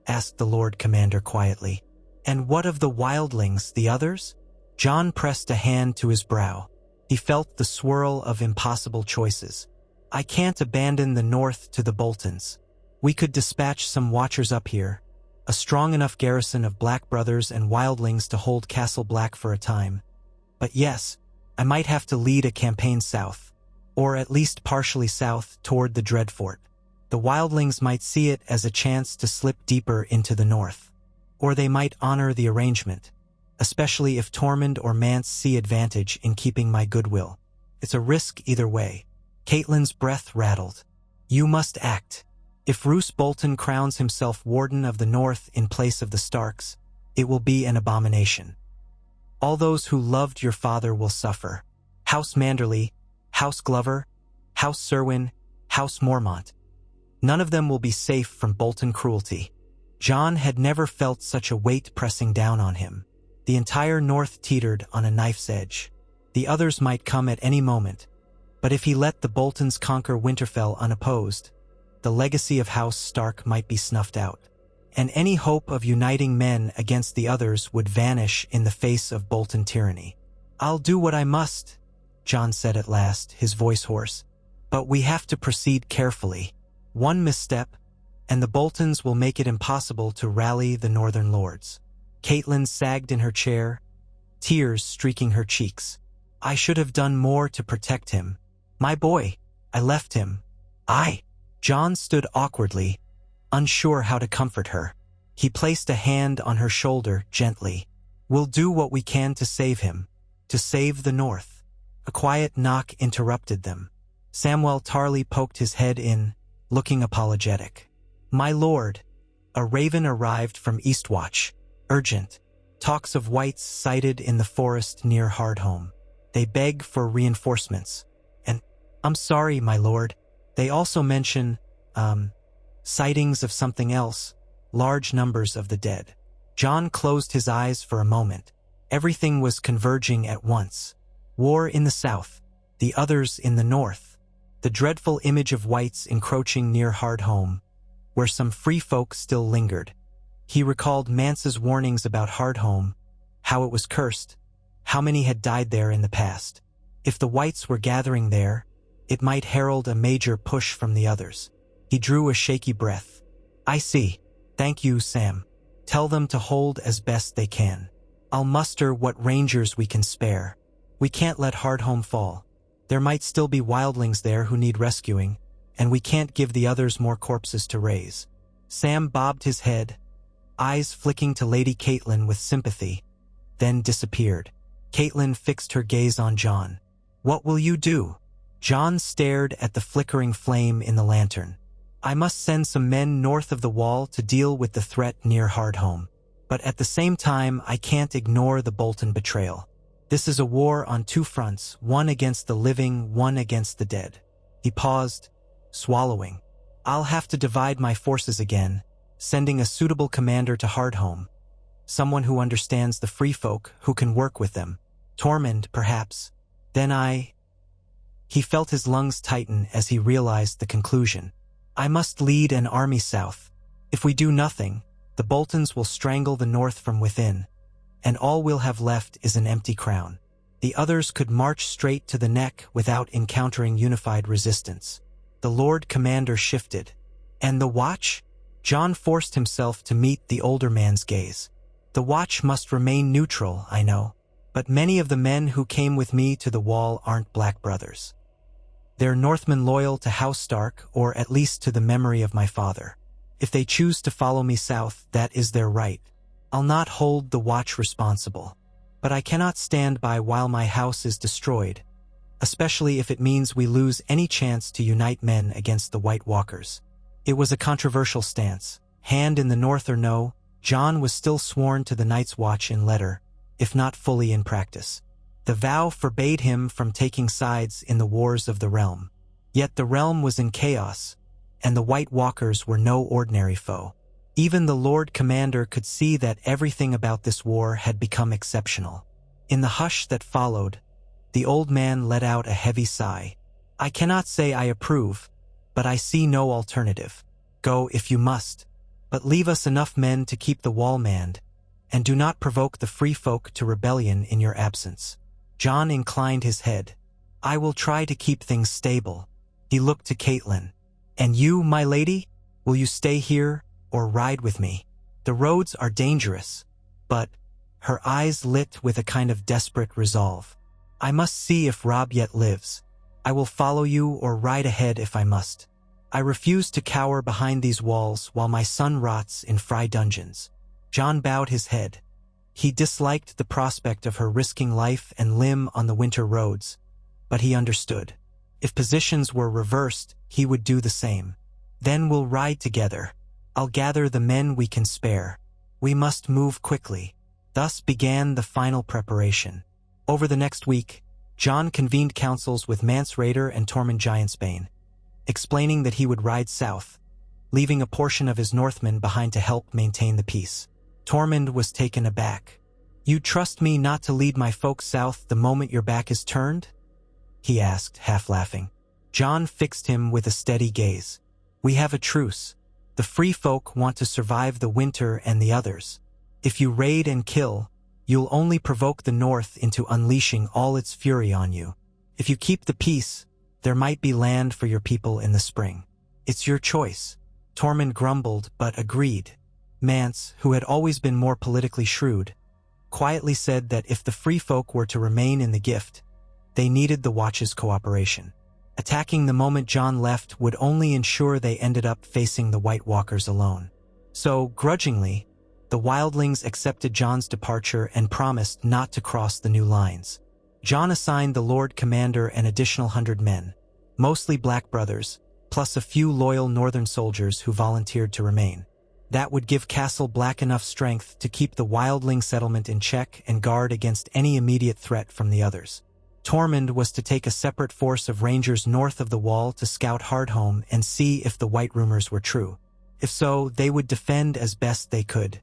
asked the Lord Commander quietly. "And what of the wildlings, the others?" John pressed a hand to his brow. He felt the swirl of impossible choices. "I can't abandon the north to the Boltons. We could dispatch some watchers up here, a strong enough garrison of Black Brothers and wildlings to hold Castle Black for a time. But yes, I might have to lead a campaign south, or at least partially south toward the Dread Fort. The wildlings might see it as a chance to slip deeper into the north. Or they might honor the arrangement, especially if Tormund or Mance see advantage in keeping my goodwill. It's a risk either way." Catelyn's breath rattled. "You must act. If Roose Bolton crowns himself Warden of the North in place of the Starks, it will be an abomination. All those who loved your father will suffer. House Manderly, House Glover, House Serwyn, House Mormont. None of them will be safe from Bolton cruelty." John had never felt such a weight pressing down on him. The entire North teetered on a knife's edge. The others might come at any moment, but if he let the Boltons conquer Winterfell unopposed, the legacy of House Stark might be snuffed out, and any hope of uniting men against the others would vanish in the face of Bolton tyranny. "I'll do what I must," John said at last, his voice hoarse. "But we have to proceed carefully. One misstep, and the Boltons will make it impossible to rally the Northern Lords." Catelyn sagged in her chair, tears streaking her cheeks. "I should have done more to protect him. My boy, I left him. John stood awkwardly, unsure how to comfort her. He placed a hand on her shoulder gently. "We'll do what we can to save him, to save the North." A quiet knock interrupted them. Samwell Tarly poked his head in, looking apologetic. "My lord, a raven arrived from Eastwatch. Urgent. Talks of whites sighted in the forest near Hardhome. They beg for reinforcements. And, I'm sorry, my lord, they also mention, sightings of something else, large numbers of the dead." John closed his eyes for a moment. Everything was converging at once. War in the south, the others in the north, the dreadful image of whites encroaching near Hardhome, where some free folk still lingered. He recalled Mance's warnings about Hardhome, how it was cursed, how many had died there in the past. If the whites were gathering there, it might herald a major push from the others. He drew a shaky breath. "I see. Thank you, Sam. Tell them to hold as best they can. I'll muster what rangers we can spare. We can't let Hardhome fall. There might still be wildlings there who need rescuing, and we can't give the others more corpses to raise." Sam bobbed his head, eyes flicking to Lady Catelyn with sympathy, then disappeared. Catelyn fixed her gaze on John. "What will you do?" John stared at the flickering flame in the lantern. "I must send some men north of the wall to deal with the threat near Hardhome. But at the same time, I can't ignore the Bolton betrayal. This is a war on two fronts, one against the living, one against the dead." He paused, swallowing. "I'll have to divide my forces again, sending a suitable commander to Hardhome. Someone who understands the free folk, who can work with them. Tormund, perhaps. Then He felt his lungs tighten as he realized the conclusion. "I must lead an army south. If we do nothing, the Boltons will strangle the north from within, and all we'll have left is an empty crown. The others could march straight to the neck without encountering unified resistance." The Lord Commander shifted. "And the Watch?" John forced himself to meet the older man's gaze. "The Watch must remain neutral, I know, but many of the men who came with me to the wall aren't Black Brothers. They're Northmen loyal to House Stark, or at least to the memory of my father. If they choose to follow me south, that is their right. I'll not hold the Watch responsible. But I cannot stand by while my house is destroyed, especially if it means we lose any chance to unite men against the White Walkers." It was a controversial stance. Hand in the north or no, John was still sworn to the Night's Watch in letter, if not fully in practice. The vow forbade him from taking sides in the wars of the realm. Yet the realm was in chaos, and the White Walkers were no ordinary foe. Even the Lord Commander could see that everything about this war had become exceptional. In the hush that followed, the old man let out a heavy sigh. "I cannot say I approve, but I see no alternative. Go if you must, but leave us enough men to keep the wall manned, and do not provoke the free folk to rebellion in your absence." John inclined his head. "I will try to keep things stable." He looked to Caitlin. "And you, my lady, will you stay here or ride with me? The roads are dangerous." But her eyes lit with a kind of desperate resolve. "I must see if Robb yet lives. I will follow you or ride ahead if I must. I refuse to cower behind these walls while my son rots in Fry dungeons." John bowed his head. He disliked the prospect of her risking life and limb on the winter roads, but he understood. If positions were reversed, he would do the same. "Then we'll ride together. I'll gather the men we can spare. We must move quickly." Thus began the final preparation. Over the next week, John convened councils with Mance Rayder and Tormund Giantsbane, explaining that he would ride south, leaving a portion of his Northmen behind to help maintain the peace. Tormund was taken aback. "You trust me not to lead my folks south the moment your back is turned?" he asked, half laughing. John fixed him with a steady gaze. "We have a truce. The free folk want to survive the winter and the others. If you raid and kill, you'll only provoke the North into unleashing all its fury on you. If you keep the peace, there might be land for your people in the spring. It's your choice." Tormund grumbled but agreed. Mance, who had always been more politically shrewd, quietly said that if the free folk were to remain in the gift, they needed the Watch's cooperation. Attacking the moment John left would only ensure they ended up facing the White Walkers alone. So, grudgingly, the wildlings accepted John's departure and promised not to cross the new lines. John assigned the Lord Commander an additional 100 men, mostly black brothers, plus a few loyal northern soldiers who volunteered to remain. That would give Castle Black enough strength to keep the wildling settlement in check and guard against any immediate threat from the others. Tormund was to take a separate force of rangers north of the wall to scout Hardhome and see if the white rumors were true. If so, they would defend as best they could,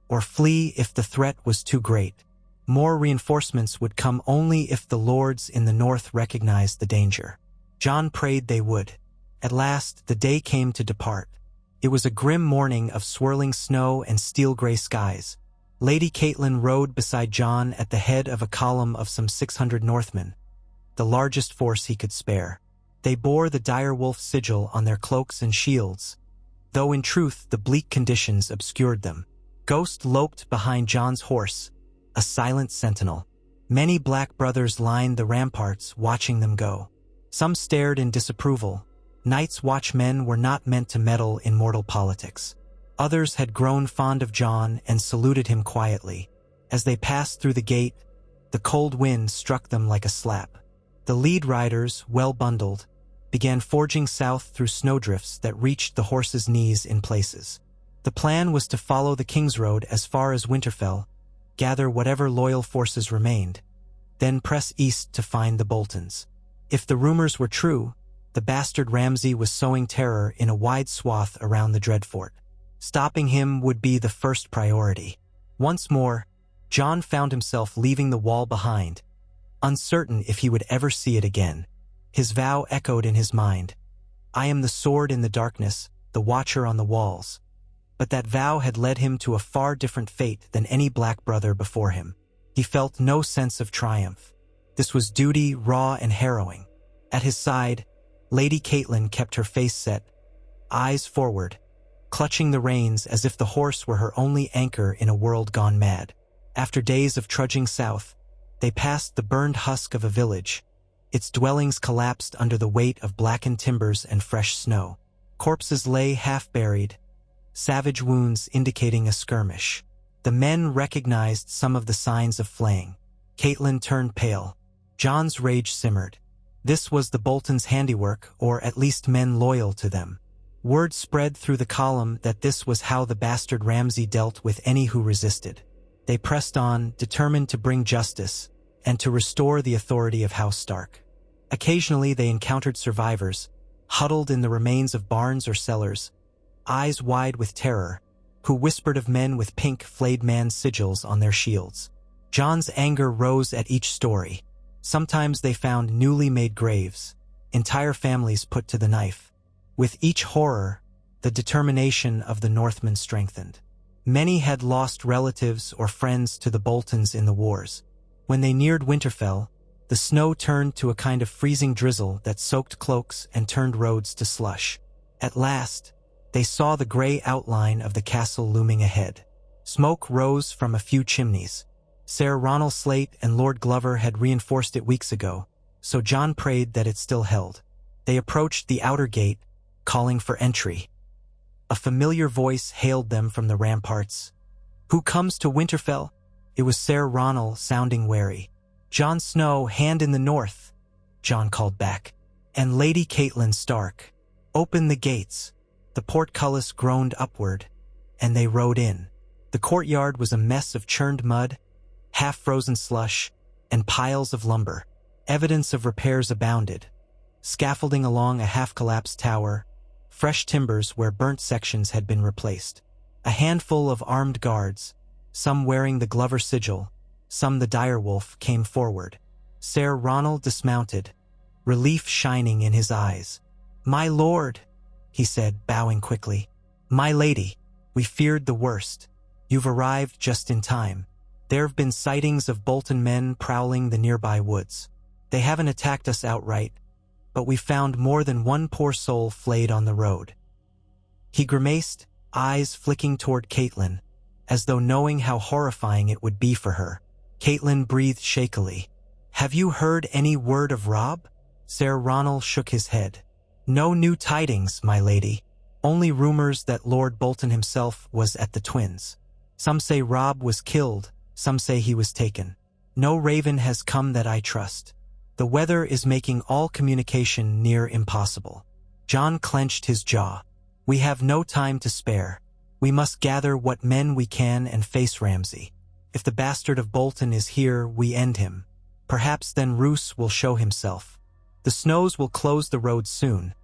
or flee if the threat was too great. More reinforcements would come only if the lords in the north recognized the danger. John prayed they would. At last, the day came to depart. It was a grim morning of swirling snow and steel-gray skies. Lady Caitlin rode beside John at the head of a column of some 600 Northmen, the largest force he could spare. They bore the dire wolf sigil on their cloaks and shields, though in truth the bleak conditions obscured them. Ghost loped behind John's horse, a silent sentinel. Many black brothers lined the ramparts, watching them go. Some stared in disapproval. Night's Watchmen were not meant to meddle in mortal politics. Others had grown fond of John and saluted him quietly. As they passed through the gate, the cold wind struck them like a slap. The lead riders, well bundled, began forging south through snowdrifts that reached the horses' knees in places. The plan was to follow the King's Road as far as Winterfell, gather whatever loyal forces remained, then press east to find the Boltons. If the rumors were true, the bastard Ramsay was sowing terror in a wide swath around the Dreadfort. Stopping him would be the first priority. Once more, John found himself leaving the wall behind, uncertain if he would ever see it again. His vow echoed in his mind. "I am the sword in the darkness, the watcher on the walls." But that vow had led him to a far different fate than any black brother before him. He felt no sense of triumph. This was duty, raw and harrowing. At his side, Lady Caitlin kept her face set, eyes forward, clutching the reins as if the horse were her only anchor in a world gone mad. After days of trudging south, they passed the burned husk of a village. Its dwellings collapsed under the weight of blackened timbers and fresh snow. Corpses lay half-buried, savage wounds indicating a skirmish. The men recognized some of the signs of flaying. Caitlin turned pale. John's rage simmered. This was the Boltons' handiwork, or at least men loyal to them. Word spread through the column that this was how the bastard Ramsay dealt with any who resisted. They pressed on, determined to bring justice and to restore the authority of House Stark. Occasionally they encountered survivors, huddled in the remains of barns or cellars, eyes wide with terror, who whispered of men with pink flayed man sigils on their shields. Jon's anger rose at each story. Sometimes they found newly made graves, entire families put to the knife. With each horror, the determination of the Northmen strengthened. Many had lost relatives or friends to the Boltons in the wars. When they neared Winterfell, the snow turned to a kind of freezing drizzle that soaked cloaks and turned roads to slush. At last, they saw the gray outline of the castle looming ahead. Smoke rose from a few chimneys. Ser Ronald Slate and Lord Glover had reinforced it weeks ago, so Jon prayed that it still held. They approached the outer gate, calling for entry. A familiar voice hailed them from the ramparts. "Who comes to Winterfell?" It was Ser Ronald, sounding wary. "Jon Snow, Hand in the North," Jon called back. "And Lady Catelyn Stark. Open the gates." The portcullis groaned upward, and they rode in. The courtyard was a mess of churned mud, half-frozen slush, and piles of lumber. Evidence of repairs abounded. Scaffolding along a half-collapsed tower, fresh timbers where burnt sections had been replaced. A handful of armed guards, some wearing the Glover sigil, some the direwolf, came forward. Ser Ronald dismounted, relief shining in his eyes. "My lord," he said, bowing quickly. "My lady, we feared the worst. You've arrived just in time. There have been sightings of Bolton men prowling the nearby woods. They haven't attacked us outright, but we found more than one poor soul flayed on the road." He grimaced, eyes flicking toward Catelyn, as though knowing how horrifying it would be for her. Catelyn breathed shakily. "Have you heard any word of Robb?" Ser Ronald shook his head. "No new tidings, my lady. Only rumors that Lord Bolton himself was at the Twins. Some say Robb was killed, some say he was taken. No raven has come that I trust. The weather is making all communication near impossible." Jon clenched his jaw. "We have no time to spare. We must gather what men we can and face Ramsay. If the bastard of Bolton is here, we end him. Perhaps then Roose will show himself. The snows will close the road soon.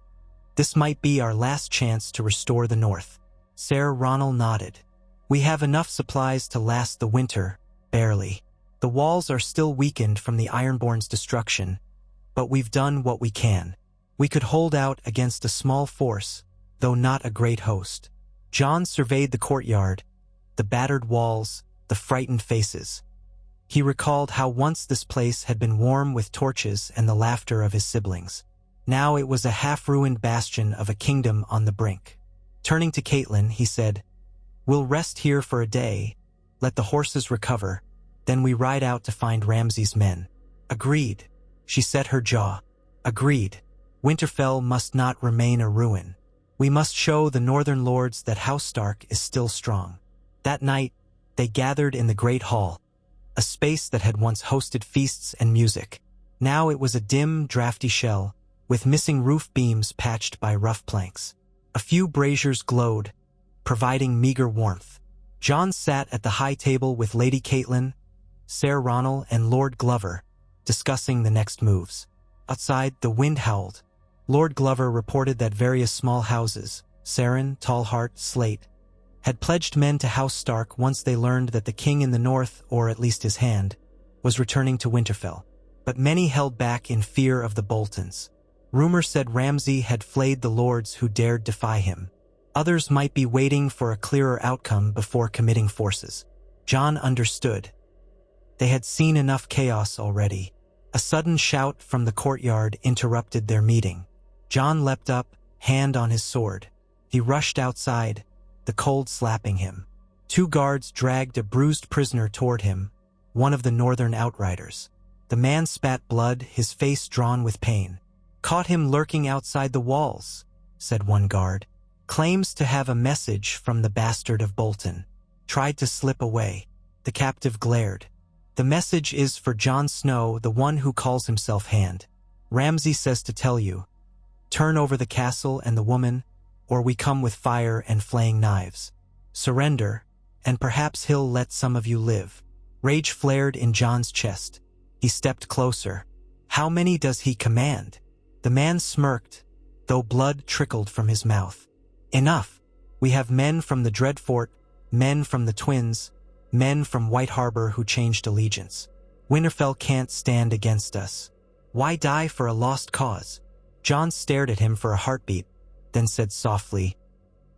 This might be our last chance to restore the North." Ser Ronald nodded. "We have enough supplies to last the winter, barely. The walls are still weakened from the Ironborn's destruction, but we've done what we can. We could hold out against a small force, though not a great host." Jon surveyed the courtyard, the battered walls, the frightened faces. He recalled how once this place had been warm with torches and the laughter of his siblings. Now it was a half-ruined bastion of a kingdom on the brink. Turning to Catelyn, he said, "We'll rest here for a day, let the horses recover, then we ride out to find Ramsay's men." "Agreed." She set her jaw. "Agreed. Winterfell must not remain a ruin. We must show the northern lords that House Stark is still strong." That night, they gathered in the Great Hall, a space that had once hosted feasts and music. Now it was a dim, drafty shell, with missing roof beams patched by rough planks. A few braziers glowed, providing meager warmth. Jon sat at the high table with Lady Catelyn, Ser Ronald, and Lord Glover, discussing the next moves. Outside, the wind howled. Lord Glover reported that various small houses, Saren, Tallheart, Slate, had pledged men to House Stark once they learned that the king in the north, or at least his hand, was returning to Winterfell. But many held back in fear of the Boltons. Rumor said Ramsay had flayed the lords who dared defy him. Others might be waiting for a clearer outcome before committing forces. Jon understood. They had seen enough chaos already. A sudden shout from the courtyard interrupted their meeting. Jon leapt up, hand on his sword. He rushed outside, the cold slapping him. 2 guards dragged a bruised prisoner toward him, one of the northern outriders. The man spat blood, his face drawn with pain. "Caught him lurking outside the walls," said one guard. "Claims to have a message from the bastard of Bolton. Tried to slip away." The captive glared. "The message is for Jon Snow, the one who calls himself Hand. Ramsay says to tell you, turn over the castle and the woman, or we come with fire and flaying knives. Surrender, and perhaps he'll let some of you live." Rage flared in Jon's chest. He stepped closer. "How many does he command?" The man smirked, though blood trickled from his mouth. "Enough. We have men from the Dreadfort, men from the Twins, men from White Harbor who changed allegiance. Winterfell can't stand against us. Why die for a lost cause? Jon stared at him for a heartbeat, then said softly,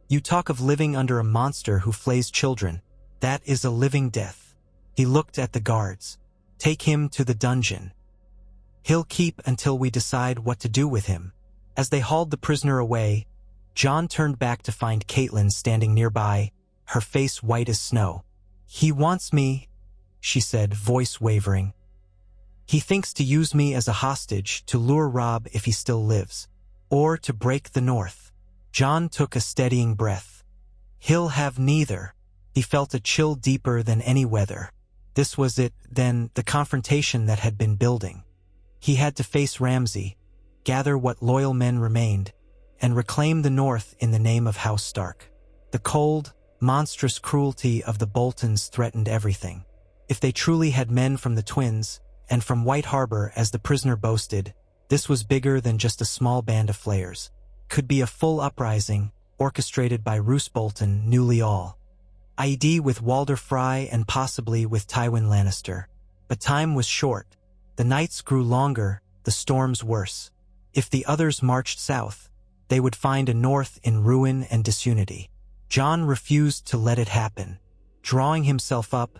"You talk of living under a monster who flays children. That is a living death." He looked at the guards. "Take him to the dungeon. He'll keep until we decide what to do with him." As they hauled the prisoner away, Jon turned back to find Catelyn standing nearby, her face white as snow. "He wants me," she said, voice wavering. "He thinks to use me as a hostage to lure Robb if he still lives, or to break the North." Jon took a steadying breath. "He'll have neither." He felt a chill deeper than any weather. This was it, then, the confrontation that had been building. He had to face Ramsay, gather what loyal men remained, and reclaim the North in the name of House Stark. The cold, monstrous cruelty of the Boltons threatened everything. If they truly had men from the Twins, and from White Harbor as the prisoner boasted, this was bigger than just a small band of flayers. Could be a full uprising, orchestrated by Roose Bolton, newly all. ID with Walder Frey and possibly with Tywin Lannister. But time was short. The nights grew longer, the storms worse. If the others marched south, they would find a North in ruin and disunity. Jon refused to let it happen. Drawing himself up,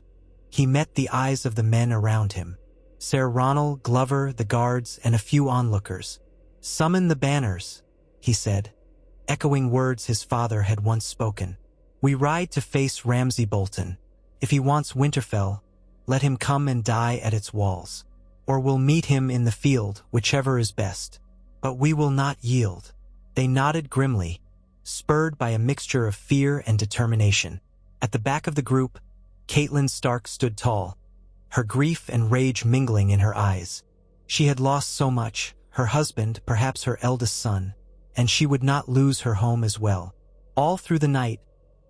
he met the eyes of the men around him. Ser Ronald, Glover, the guards, and a few onlookers. "Summon the banners," he said, echoing words his father had once spoken. "We ride to face Ramsay Bolton. If he wants Winterfell, let him come and die at its walls. Or we'll meet him in the field, whichever is best. But we will not yield." They nodded grimly, spurred by a mixture of fear and determination. At the back of the group, Catelyn Stark stood tall, her grief and rage mingling in her eyes. She had lost so much, her husband, perhaps her eldest son, and she would not lose her home as well. All through the night,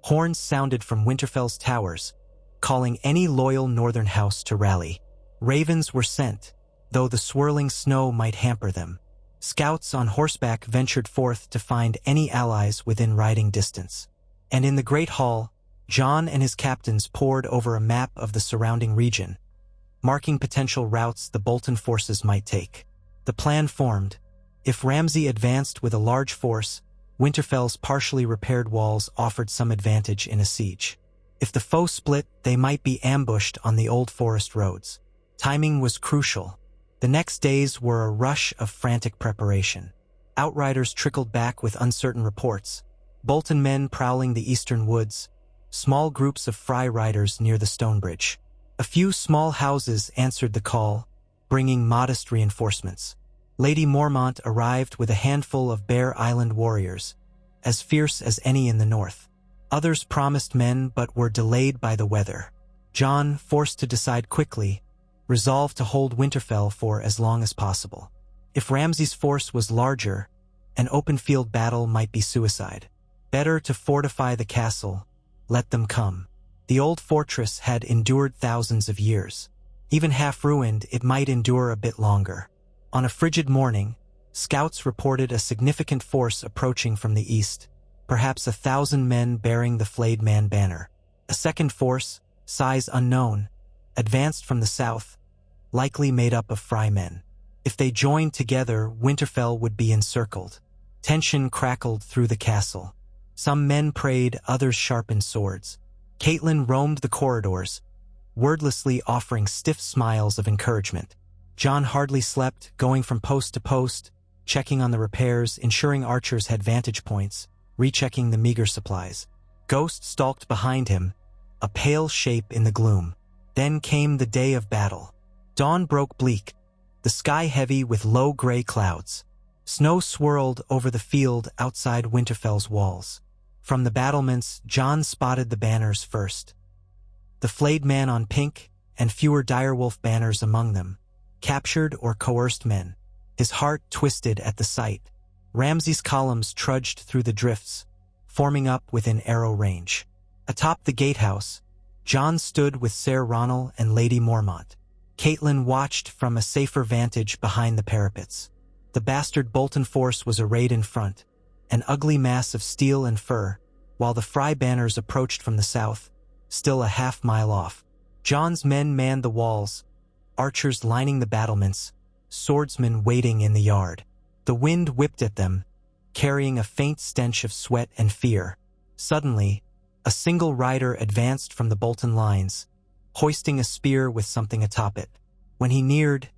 horns sounded from Winterfell's towers, calling any loyal northern house to rally. Ravens were sent, though the swirling snow might hamper them. Scouts on horseback ventured forth to find any allies within riding distance. And in the great hall, Jon and his captains pored over a map of the surrounding region, marking potential routes the Bolton forces might take. The plan formed. If Ramsay advanced with a large force, Winterfell's partially repaired walls offered some advantage in a siege. If the foe split, they might be ambushed on the old forest roads. Timing was crucial. The next days were a rush of frantic preparation. Outriders trickled back with uncertain reports, Bolton men prowling the eastern woods, small groups of Frey riders near the Stonebridge. A few small houses answered the call, bringing modest reinforcements. Lady Mormont arrived with a handful of Bear Island warriors, as fierce as any in the north. Others promised men but were delayed by the weather. Jon, forced to decide quickly, resolved to hold Winterfell for as long as possible. If Ramsay's force was larger, an open-field battle might be suicide. Better to fortify the castle, let them come. The old fortress had endured thousands of years. Even half-ruined, it might endure a bit longer. On a frigid morning, scouts reported a significant force approaching from the east, perhaps 1,000 men bearing the Flayed Man banner. A second force, size unknown, advanced from the south, likely made up of Frey men. If they joined together, Winterfell would be encircled. Tension crackled through the castle. Some men prayed, others sharpened swords. Catelyn roamed the corridors, wordlessly offering stiff smiles of encouragement. Jon hardly slept, going from post to post, checking on the repairs, ensuring archers had vantage points, rechecking the meager supplies. Ghost stalked behind him, a pale shape in the gloom. Then came the day of battle. Dawn broke bleak, the sky heavy with low gray clouds. Snow swirled over the field outside Winterfell's walls. From the battlements, Jon spotted the banners first. The Flayed Man on pink, and fewer direwolf banners among them. Captured or coerced men. His heart twisted at the sight. Ramsay's columns trudged through the drifts, forming up within arrow range. Atop the gatehouse, Jon stood with Ser Ronald and Lady Mormont. Catelyn watched from a safer vantage behind the parapets. The bastard Bolton force was arrayed in front, an ugly mass of steel and fur, while the Frey banners approached from the south, still a half-mile off. John's men manned the walls, archers lining the battlements, swordsmen waiting in the yard. The wind whipped at them, carrying a faint stench of sweat and fear. Suddenly, a single rider advanced from the Bolton lines, hoisting a spear with something atop it. When he neared,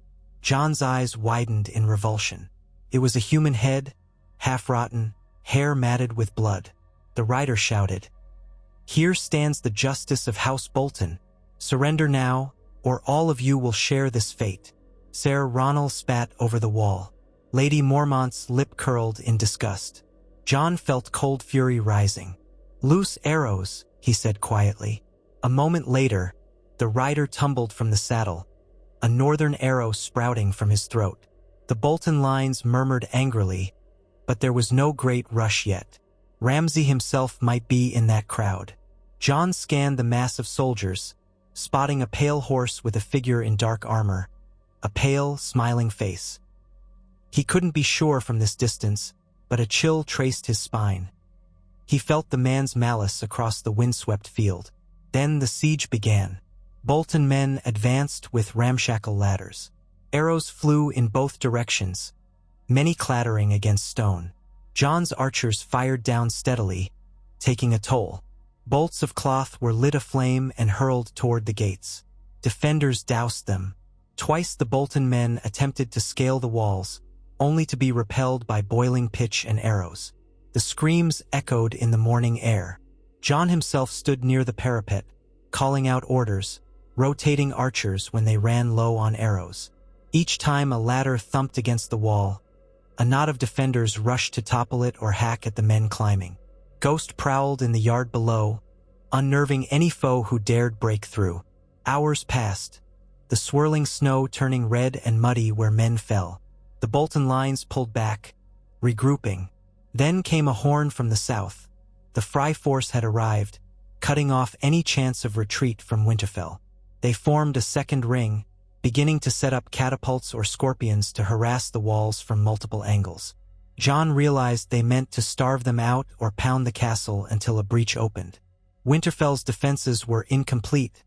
John's eyes widened in revulsion. It was a human head, half-rotten, hair matted with blood. The rider shouted, "Here stands the justice of House Bolton. Surrender now, or all of you will share this fate." Sir Ronald spat over the wall. Lady Mormont's lip curled in disgust. John felt cold fury rising. "Loose arrows," he said quietly. A moment later, the rider tumbled from the saddle, a northern arrow sprouting from his throat. The Bolton lines murmured angrily, but there was no great rush yet. Ramsay himself might be in that crowd. John scanned the mass of soldiers, spotting a pale horse with a figure in dark armor, a pale, smiling face. He couldn't be sure from this distance, but a chill traced his spine. He felt the man's malice across the windswept field. Then the siege began. Bolton men advanced with ramshackle ladders. Arrows flew in both directions, many clattering against stone. John's archers fired down steadily, taking a toll. Bolts of cloth were lit aflame and hurled toward the gates. Defenders doused them. Twice the Bolton men attempted to scale the walls, only to be repelled by boiling pitch and arrows. The screams echoed in the morning air. John himself stood near the parapet, calling out orders, rotating archers when they ran low on arrows. Each time a ladder thumped against the wall, a knot of defenders rushed to topple it or hack at the men climbing. Ghost prowled in the yard below, unnerving any foe who dared break through. Hours passed, the swirling snow turning red and muddy where men fell. The Bolton lines pulled back, regrouping. Then came a horn from the south. The Fry force had arrived, cutting off any chance of retreat from Winterfell. They formed a second ring, beginning to set up catapults or scorpions to harass the walls from multiple angles. John realized they meant to starve them out or pound the castle until a breach opened. Winterfell's defenses were incomplete,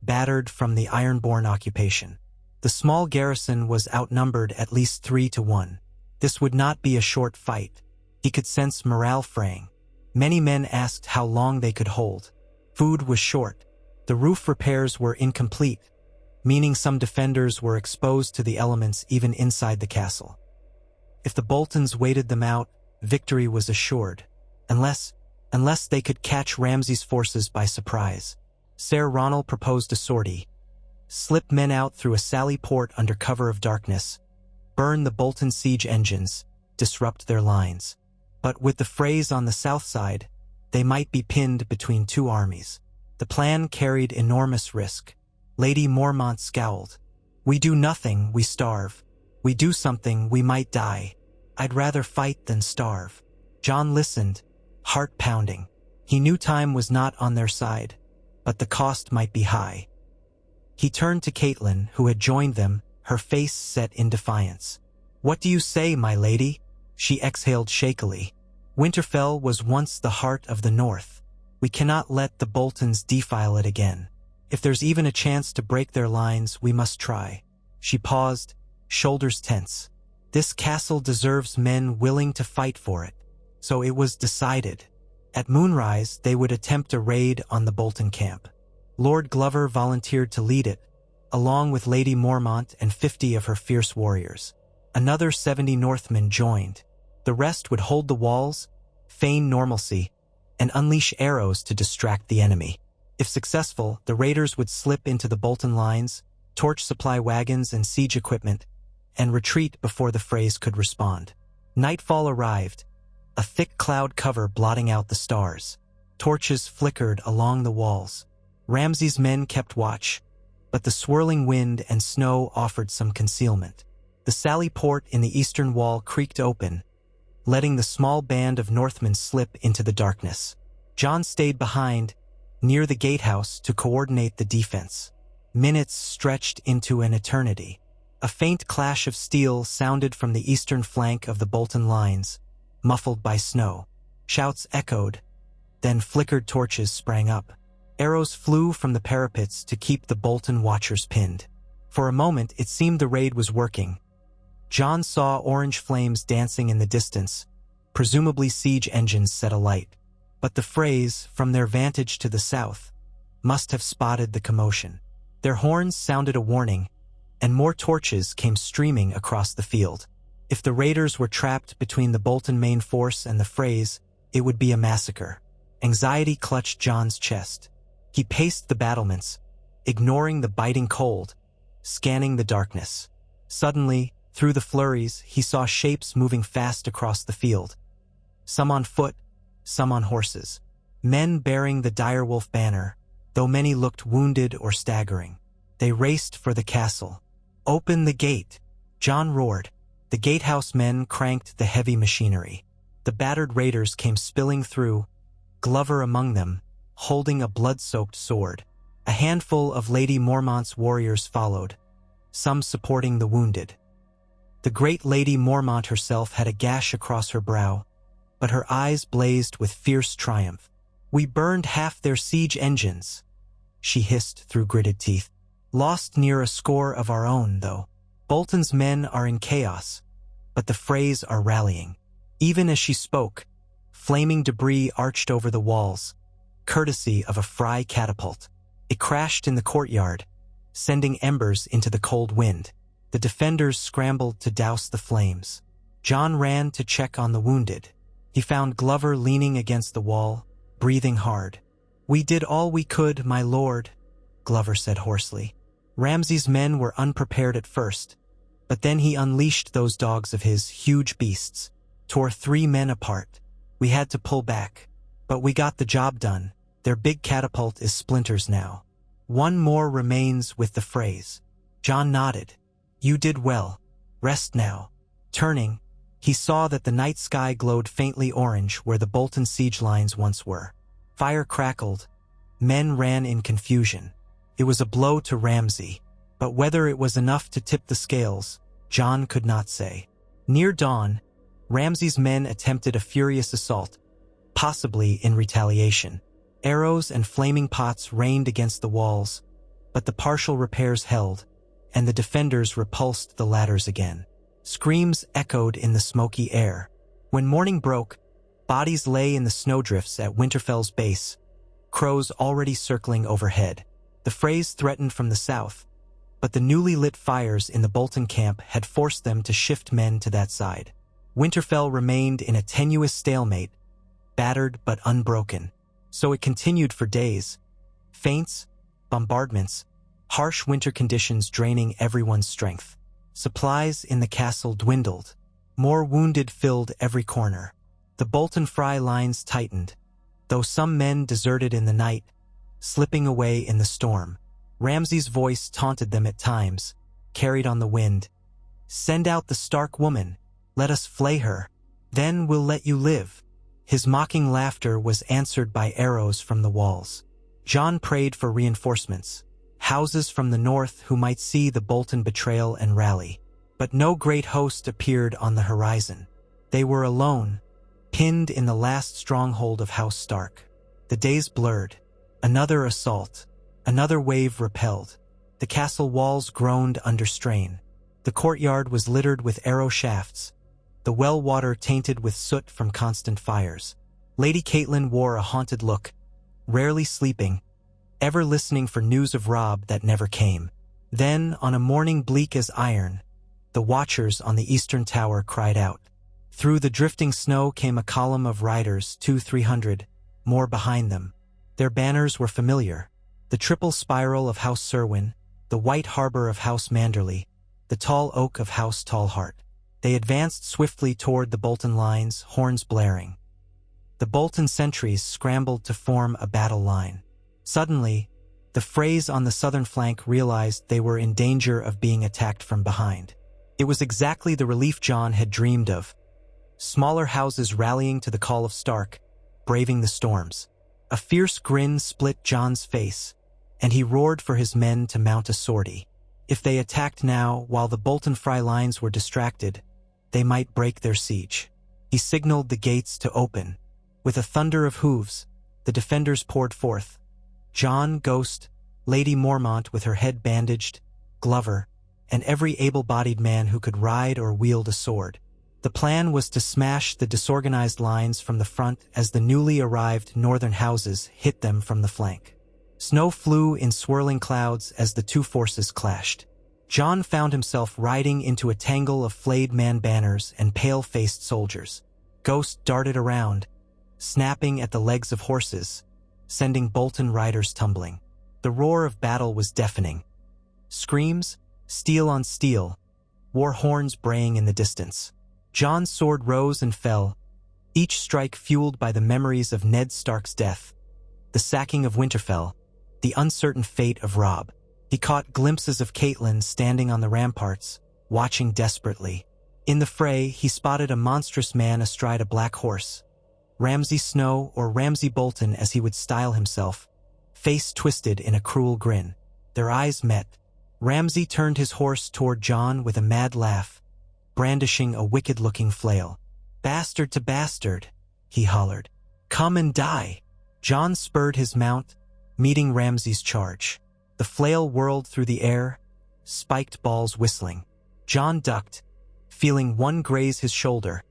battered from the Ironborn occupation. The small garrison was outnumbered at least 3-1. This would not be a short fight. He could sense morale fraying. Many men asked how long they could hold. Food was short. The roof repairs were incomplete, meaning some defenders were exposed to the elements even inside the castle. If the Boltons waited them out, victory was assured, unless they could catch Ramsay's forces by surprise. Sir Ronald proposed a sortie. Slip men out through a sally port under cover of darkness, burn the Bolton siege engines, disrupt their lines. But with the Freys on the south side, they might be pinned between two armies. The plan carried enormous risk. Lady Mormont scowled. "We do nothing, we starve. We do something, we might die. I'd rather fight than starve." John listened, heart pounding. He knew time was not on their side, but the cost might be high. He turned to Caitlin, who had joined them, her face set in defiance. "What do you say, my lady?" She exhaled shakily. "Winterfell was once the heart of the North. We cannot let the Boltons defile it again. If there's even a chance to break their lines, we must try." She paused, shoulders tense. This castle deserves men willing to fight for it. So it was decided. At moonrise, they would attempt a raid on the Bolton camp. Lord Glover volunteered to lead it, along with Lady Mormont and 50 of her fierce warriors. Another 70 Northmen joined. The rest would hold the walls, feign normalcy, and unleash arrows to distract the enemy. If successful, the raiders would slip into the Bolton lines, torch supply wagons and siege equipment, and retreat before the Freys could respond. Nightfall arrived, a thick cloud cover blotting out the stars. Torches flickered along the walls. Ramsay's men kept watch, but the swirling wind and snow offered some concealment. The sally port in the eastern wall creaked open, letting the small band of Northmen slip into the darkness. John stayed behind, near the gatehouse, to coordinate the defense. Minutes stretched into an eternity. A faint clash of steel sounded from the eastern flank of the Bolton lines, muffled by snow. Shouts echoed, then flickered torches sprang up. Arrows flew from the parapets to keep the Bolton watchers pinned. For a moment, it seemed the raid was working. John saw orange flames dancing in the distance, presumably siege engines set alight. But the Freys, from their vantage to the south, must have spotted the commotion. Their horns sounded a warning, and more torches came streaming across the field. If the raiders were trapped between the Bolton main force and the Freys, it would be a massacre. Anxiety clutched John's chest. He paced the battlements, ignoring the biting cold, scanning the darkness. Suddenly, through the flurries, he saw shapes moving fast across the field. Some on foot, some on horses. Men bearing the direwolf banner, though many looked wounded or staggering. They raced for the castle. "Open the gate!" John roared. The gatehouse men cranked the heavy machinery. The battered raiders came spilling through, Glover among them, holding a blood-soaked sword. A handful of Lady Mormont's warriors followed, some supporting the wounded. The great Lady Mormont herself had a gash across her brow, but her eyes blazed with fierce triumph. "We burned half their siege engines," she hissed through gritted teeth. "Lost near a score of our own, though. Bolton's men are in chaos, but the Freys are rallying." Even as she spoke, flaming debris arched over the walls, courtesy of a Frey catapult. It crashed in the courtyard, sending embers into the cold wind. The defenders scrambled to douse the flames. John ran to check on the wounded. He found Glover leaning against the wall, breathing hard. "We did all we could, my lord," Glover said hoarsely. Ramsay's men were unprepared at first, but then he unleashed those dogs of his, huge beasts, tore 3 men apart. "We had to pull back, but we got the job done. Their big catapult is splinters now. One more remains with the Freys." John nodded. "You did well. Rest now." Turning, he saw that the night sky glowed faintly orange where the Bolton siege lines once were. Fire crackled. Men ran in confusion. It was a blow to Ramsay, but whether it was enough to tip the scales, John could not say. Near dawn, Ramsay's men attempted a furious assault, possibly in retaliation. Arrows and flaming pots rained against the walls, but the partial repairs held, and the defenders repulsed the ladders again. Screams echoed in the smoky air. When morning broke, bodies lay in the snowdrifts at Winterfell's base, crows already circling overhead. The Freys threatened from the south, but the newly lit fires in the Bolton camp had forced them to shift men to that side. Winterfell remained in a tenuous stalemate, battered but unbroken. So it continued for days. Feints, bombardments, harsh winter conditions draining everyone's strength. Supplies in the castle dwindled. More wounded filled every corner. The Bolton Frey lines tightened, though some men deserted in the night, slipping away in the storm. Ramsay's voice taunted them at times, carried on the wind. "Send out the Stark woman. Let us flay her. Then we'll let you live." His mocking laughter was answered by arrows from the walls. John prayed for reinforcements, houses from the north who might see the Bolton betrayal and rally. But no great host appeared on the horizon. They were alone, pinned in the last stronghold of House Stark. The days blurred. Another assault, another wave repelled. The castle walls groaned under strain. The courtyard was littered with arrow shafts, the well water tainted with soot from constant fires. Lady Catelyn wore a haunted look, rarely sleeping, ever listening for news of Robb that never came. Then, on a morning bleak as iron, the watchers on the eastern tower cried out. Through the drifting snow came a column of riders, 200-300, more behind them. Their banners were familiar. The triple spiral of House Serwyn, the white harbor of House Manderley, the tall oak of House Tallheart. They advanced swiftly toward the Bolton lines, horns blaring. The Bolton sentries scrambled to form a battle line. Suddenly, the Freys on the southern flank realized they were in danger of being attacked from behind. It was exactly the relief John had dreamed of. Smaller houses rallying to the call of Stark, braving the storms. A fierce grin split John's face, and he roared for his men to mount a sortie. If they attacked now, while the Bolton Frey lines were distracted, they might break their siege. He signaled the gates to open. With a thunder of hooves, the defenders poured forth. John, Ghost, Lady Mormont with her head bandaged, Glover, and every able-bodied man who could ride or wield a sword. The plan was to smash the disorganized lines from the front as the newly arrived northern houses hit them from the flank. Snow flew in swirling clouds as the two forces clashed. John found himself riding into a tangle of flayed man banners and pale-faced soldiers. Ghost darted around, snapping at the legs of horses, sending Bolton riders tumbling. The roar of battle was deafening. Screams, steel on steel, war horns braying in the distance. John's sword rose and fell, each strike fueled by the memories of Ned Stark's death, the sacking of Winterfell, the uncertain fate of Robb. He caught glimpses of Catelyn standing on the ramparts, watching desperately. In the fray, he spotted a monstrous man astride a black horse. Ramsay Snow, or Ramsay Bolton as he would style himself, face twisted in a cruel grin. Their eyes met. Ramsay turned his horse toward John with a mad laugh, brandishing a wicked-looking flail. "Bastard to bastard," he hollered. "Come and die." John spurred his mount, meeting Ramsay's charge. The flail whirled through the air, spiked balls whistling. John ducked, feeling one graze his shoulder,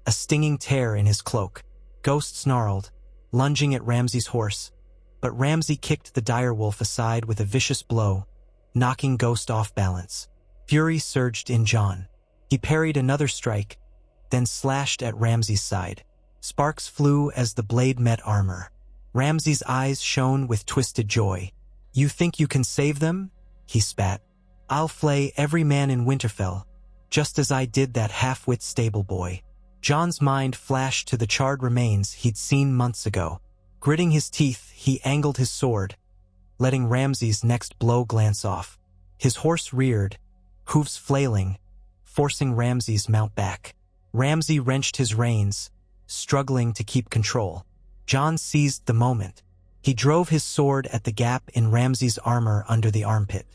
a stinging tear in his cloak. Ghost snarled, lunging at Ramsay's horse, but Ramsay kicked the direwolf aside with a vicious blow, knocking Ghost off balance. Fury surged in John. He parried another strike, then slashed at Ramsay's side. Sparks flew as the blade met armor. Ramsay's eyes shone with twisted joy. "You think you can save them?" he spat. "I'll flay every man in Winterfell, just as I did that half-wit stable boy." John's mind flashed to the charred remains he'd seen months ago. Gritting his teeth, he angled his sword, letting Ramsay's next blow glance off. His horse reared, hooves flailing, forcing Ramsay's mount back. Ramsay wrenched his reins, struggling to keep control. John seized the moment. He drove his sword at the gap in Ramsay's armor under the armpit.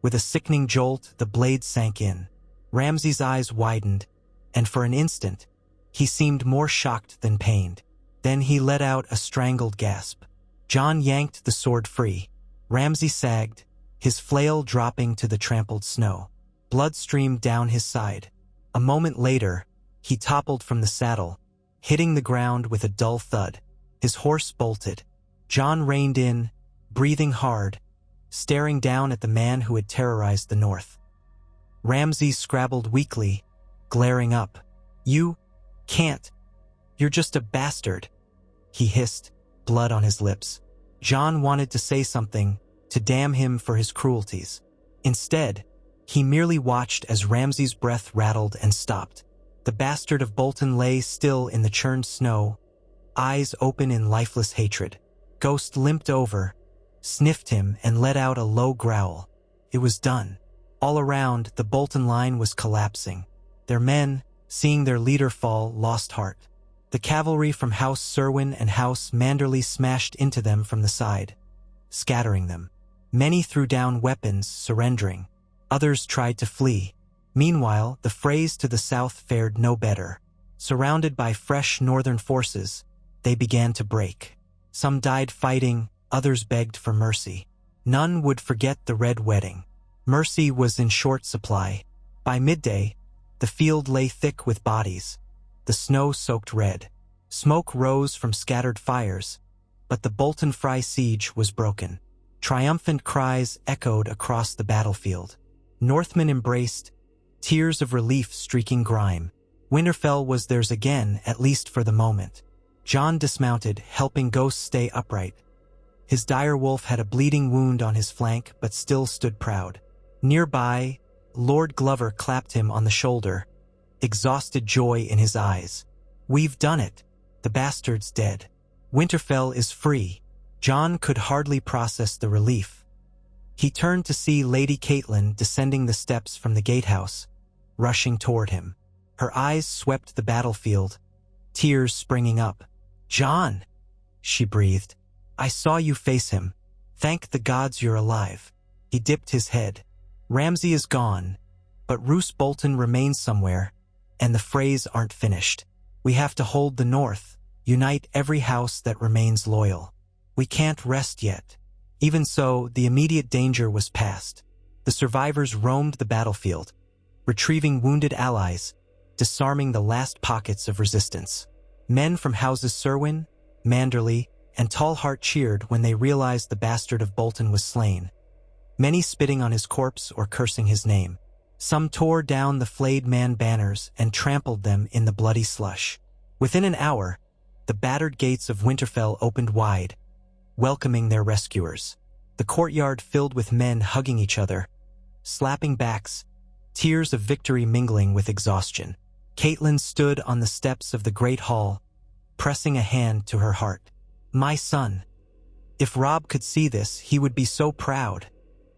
With a sickening jolt, the blade sank in. Ramsay's eyes widened, and for an instant, he seemed more shocked than pained. Then he let out a strangled gasp. John yanked the sword free. Ramsay sagged, his flail dropping to the trampled snow. Blood streamed down his side. A moment later, he toppled from the saddle, hitting the ground with a dull thud. His horse bolted. John reined in, breathing hard, staring down at the man who had terrorized the north. Ramsay scrabbled weakly, glaring up. "You can't. You're just a bastard," he hissed, blood on his lips. John wanted to say something, to damn him for his cruelties. Instead, he merely watched as Ramsay's breath rattled and stopped. The bastard of Bolton lay still in the churned snow, eyes open in lifeless hatred. Ghost limped over, sniffed him, and let out a low growl. It was done. All around, the Bolton line was collapsing. Their men, seeing their leader fall, lost heart. The cavalry from House Serwyn and House Manderley smashed into them from the side, scattering them. Many threw down weapons, surrendering. Others tried to flee. Meanwhile, the frays to the south fared no better. Surrounded by fresh northern forces, they began to break. Some died fighting, others begged for mercy. None would forget the Red Wedding. Mercy was in short supply. By midday, the field lay thick with bodies, the snow soaked red. Smoke rose from scattered fires, but the Bolton Fry siege was broken. Triumphant cries echoed across the battlefield. Northmen embraced, tears of relief streaking grime. Winterfell was theirs again, at least for the moment. John dismounted, helping Ghost stay upright. His direwolf had a bleeding wound on his flank, but still stood proud. Nearby, Lord Glover clapped him on the shoulder, exhausted joy in his eyes. "We've done it. The bastard's dead. Winterfell is free." John could hardly process the relief. He turned to see Lady Catelyn descending the steps from the gatehouse, rushing toward him. Her eyes swept the battlefield, tears springing up. "John," she breathed, "I saw you face him. Thank the gods you're alive." He dipped his head. "Ramsay is gone, but Roose Bolton remains somewhere, and the frays aren't finished. We have to hold the north, unite every house that remains loyal. We can't rest yet." Even so, the immediate danger was past. The survivors roamed the battlefield, retrieving wounded allies, disarming the last pockets of resistance. Men from houses Serwyn, Manderley, and Tallheart cheered when they realized the bastard of Bolton was slain, many spitting on his corpse or cursing his name. Some tore down the flayed man banners and trampled them in the bloody slush. Within an hour, the battered gates of Winterfell opened wide, welcoming their rescuers. The courtyard filled with men hugging each other, slapping backs, tears of victory mingling with exhaustion. Catelyn stood on the steps of the great hall, pressing a hand to her heart. "My son. If Robb could see this, he would be so proud,"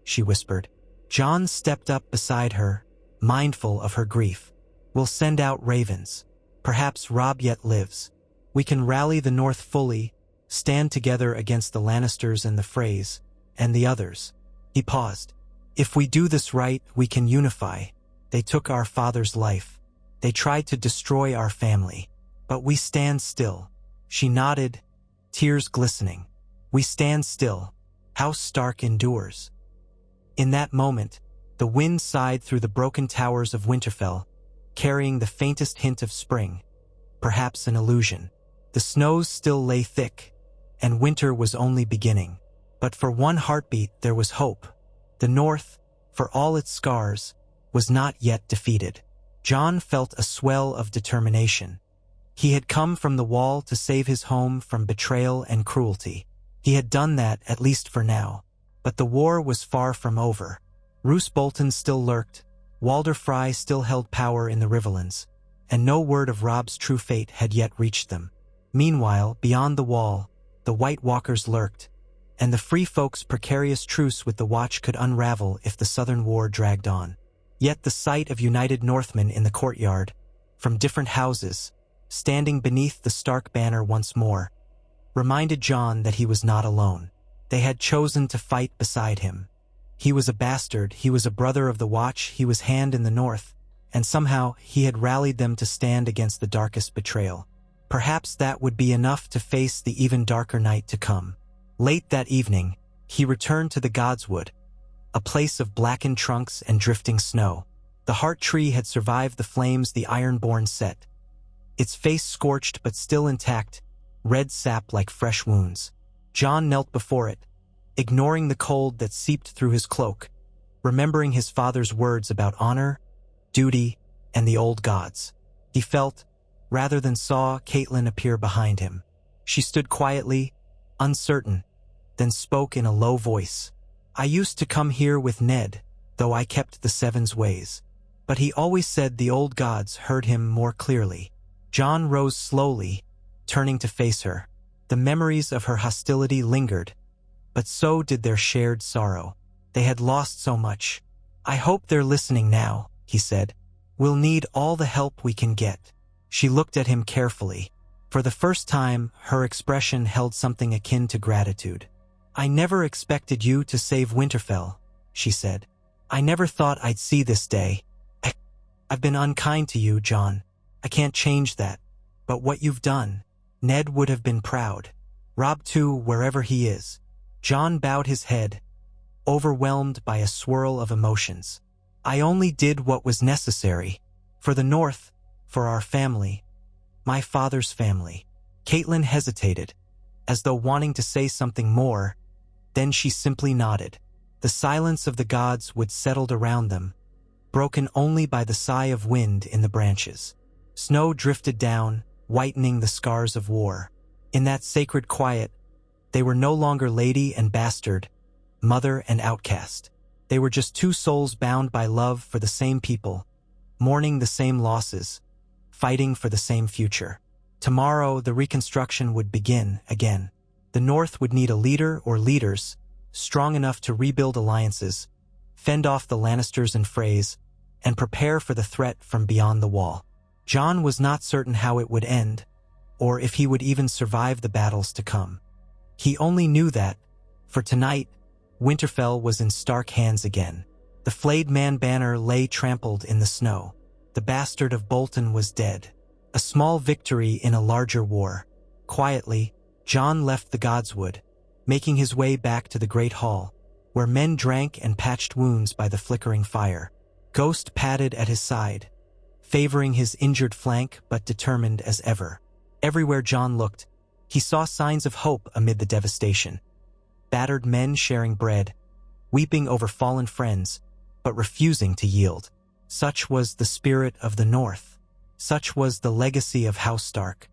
she whispered. Jon stepped up beside her, mindful of her grief. "We'll send out ravens. Perhaps Robb yet lives. We can rally the North fully, stand together against the Lannisters and the Freys, and the others." He paused. "If we do this right, we can unify. They took our father's life. They tried to destroy our family. But we stand still." She nodded, tears glistening. "We stand still. House Stark endures." In that moment, the wind sighed through the broken towers of Winterfell, carrying the faintest hint of spring, perhaps an illusion. The snows still lay thick, and winter was only beginning. But for one heartbeat there was hope. The North, for all its scars, was not yet defeated. Jon felt a swell of determination. He had come from the Wall to save his home from betrayal and cruelty. He had done that, at least for now. But the war was far from over. Roose Bolton still lurked, Walder Frey still held power in the Riverlands, and no word of Robb's true fate had yet reached them. Meanwhile, beyond the Wall, the White Walkers lurked, and the Free Folk's precarious truce with the Watch could unravel if the Southern War dragged on. Yet the sight of united Northmen in the courtyard, from different houses, standing beneath the Stark banner once more, reminded Jon that he was not alone. They had chosen to fight beside him. He was a bastard, he was a brother of the Watch, he was Hand in the North, and somehow he had rallied them to stand against the darkest betrayal. Perhaps that would be enough to face the even darker night to come. Late that evening, he returned to the Godswood, a place of blackened trunks and drifting snow. The heart tree had survived the flames the Ironborn set, its face scorched but still intact, red sap like fresh wounds. Jon knelt before it, ignoring the cold that seeped through his cloak, remembering his father's words about honor, duty, and the old gods. He felt, rather than saw, Catelyn appear behind him. She stood quietly, uncertain, then spoke in a low voice. "I used to come here with Ned, though I kept the Seven's ways. But he always said the old gods heard him more clearly." Jon rose slowly, turning to face her. The memories of her hostility lingered, but so did their shared sorrow. They had lost so much. "I hope they're listening now," he said. "We'll need all the help we can get." She looked at him carefully. For the first time, her expression held something akin to gratitude. "I never expected you to save Winterfell," she said. "I never thought I'd see this day. I've been unkind to you, Jon. I can't change that. But what you've done, Ned would have been proud. Robb too, wherever he is." Jon bowed his head, overwhelmed by a swirl of emotions. "I only did what was necessary. For the North, for our family. My father's family." Catelyn hesitated, as though wanting to say something more, then she simply nodded. The silence of the gods would settled around them, broken only by the sigh of wind in the branches. Snow drifted down, whitening the scars of war. In that sacred quiet, they were no longer lady and bastard, mother and outcast. They were just two souls bound by love for the same people, mourning the same losses, fighting for the same future. Tomorrow, the reconstruction would begin again. The North would need a leader or leaders, strong enough to rebuild alliances, fend off the Lannisters and Freys, and prepare for the threat from beyond the Wall. Jon was not certain how it would end, or if he would even survive the battles to come. He only knew that, for tonight, Winterfell was in Stark hands again. The flayed man banner lay trampled in the snow. The bastard of Bolton was dead. A small victory in a larger war. Quietly, Jon left the Godswood, making his way back to the great hall, where men drank and patched wounds by the flickering fire. Ghost padded at his side, favoring his injured flank but determined as ever. Everywhere John looked, he saw signs of hope amid the devastation. Battered men sharing bread, weeping over fallen friends, but refusing to yield. Such was the spirit of the North. Such was the legacy of House Stark.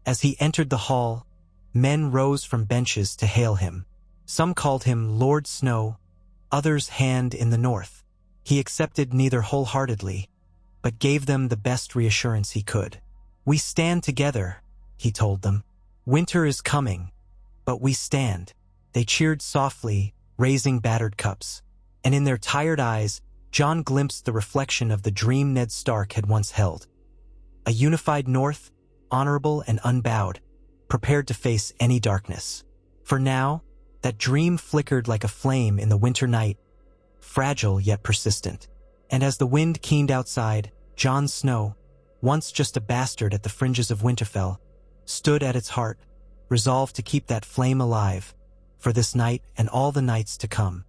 As he entered the hall, men rose from benches to hail him. Some called him Lord Snow, others Hand in the North. He accepted neither wholeheartedly, but gave them the best reassurance he could. "We stand together," he told them. "Winter is coming, but we stand." They cheered softly, raising battered cups, and in their tired eyes, John glimpsed the reflection of the dream Ned Stark had once held. A unified North, honorable and unbowed, prepared to face any darkness. For now, that dream flickered like a flame in the winter night, fragile yet persistent. And as the wind keened outside, Jon Snow, once just a bastard at the fringes of Winterfell, stood at its heart, resolved to keep that flame alive, for this night and all the nights to come.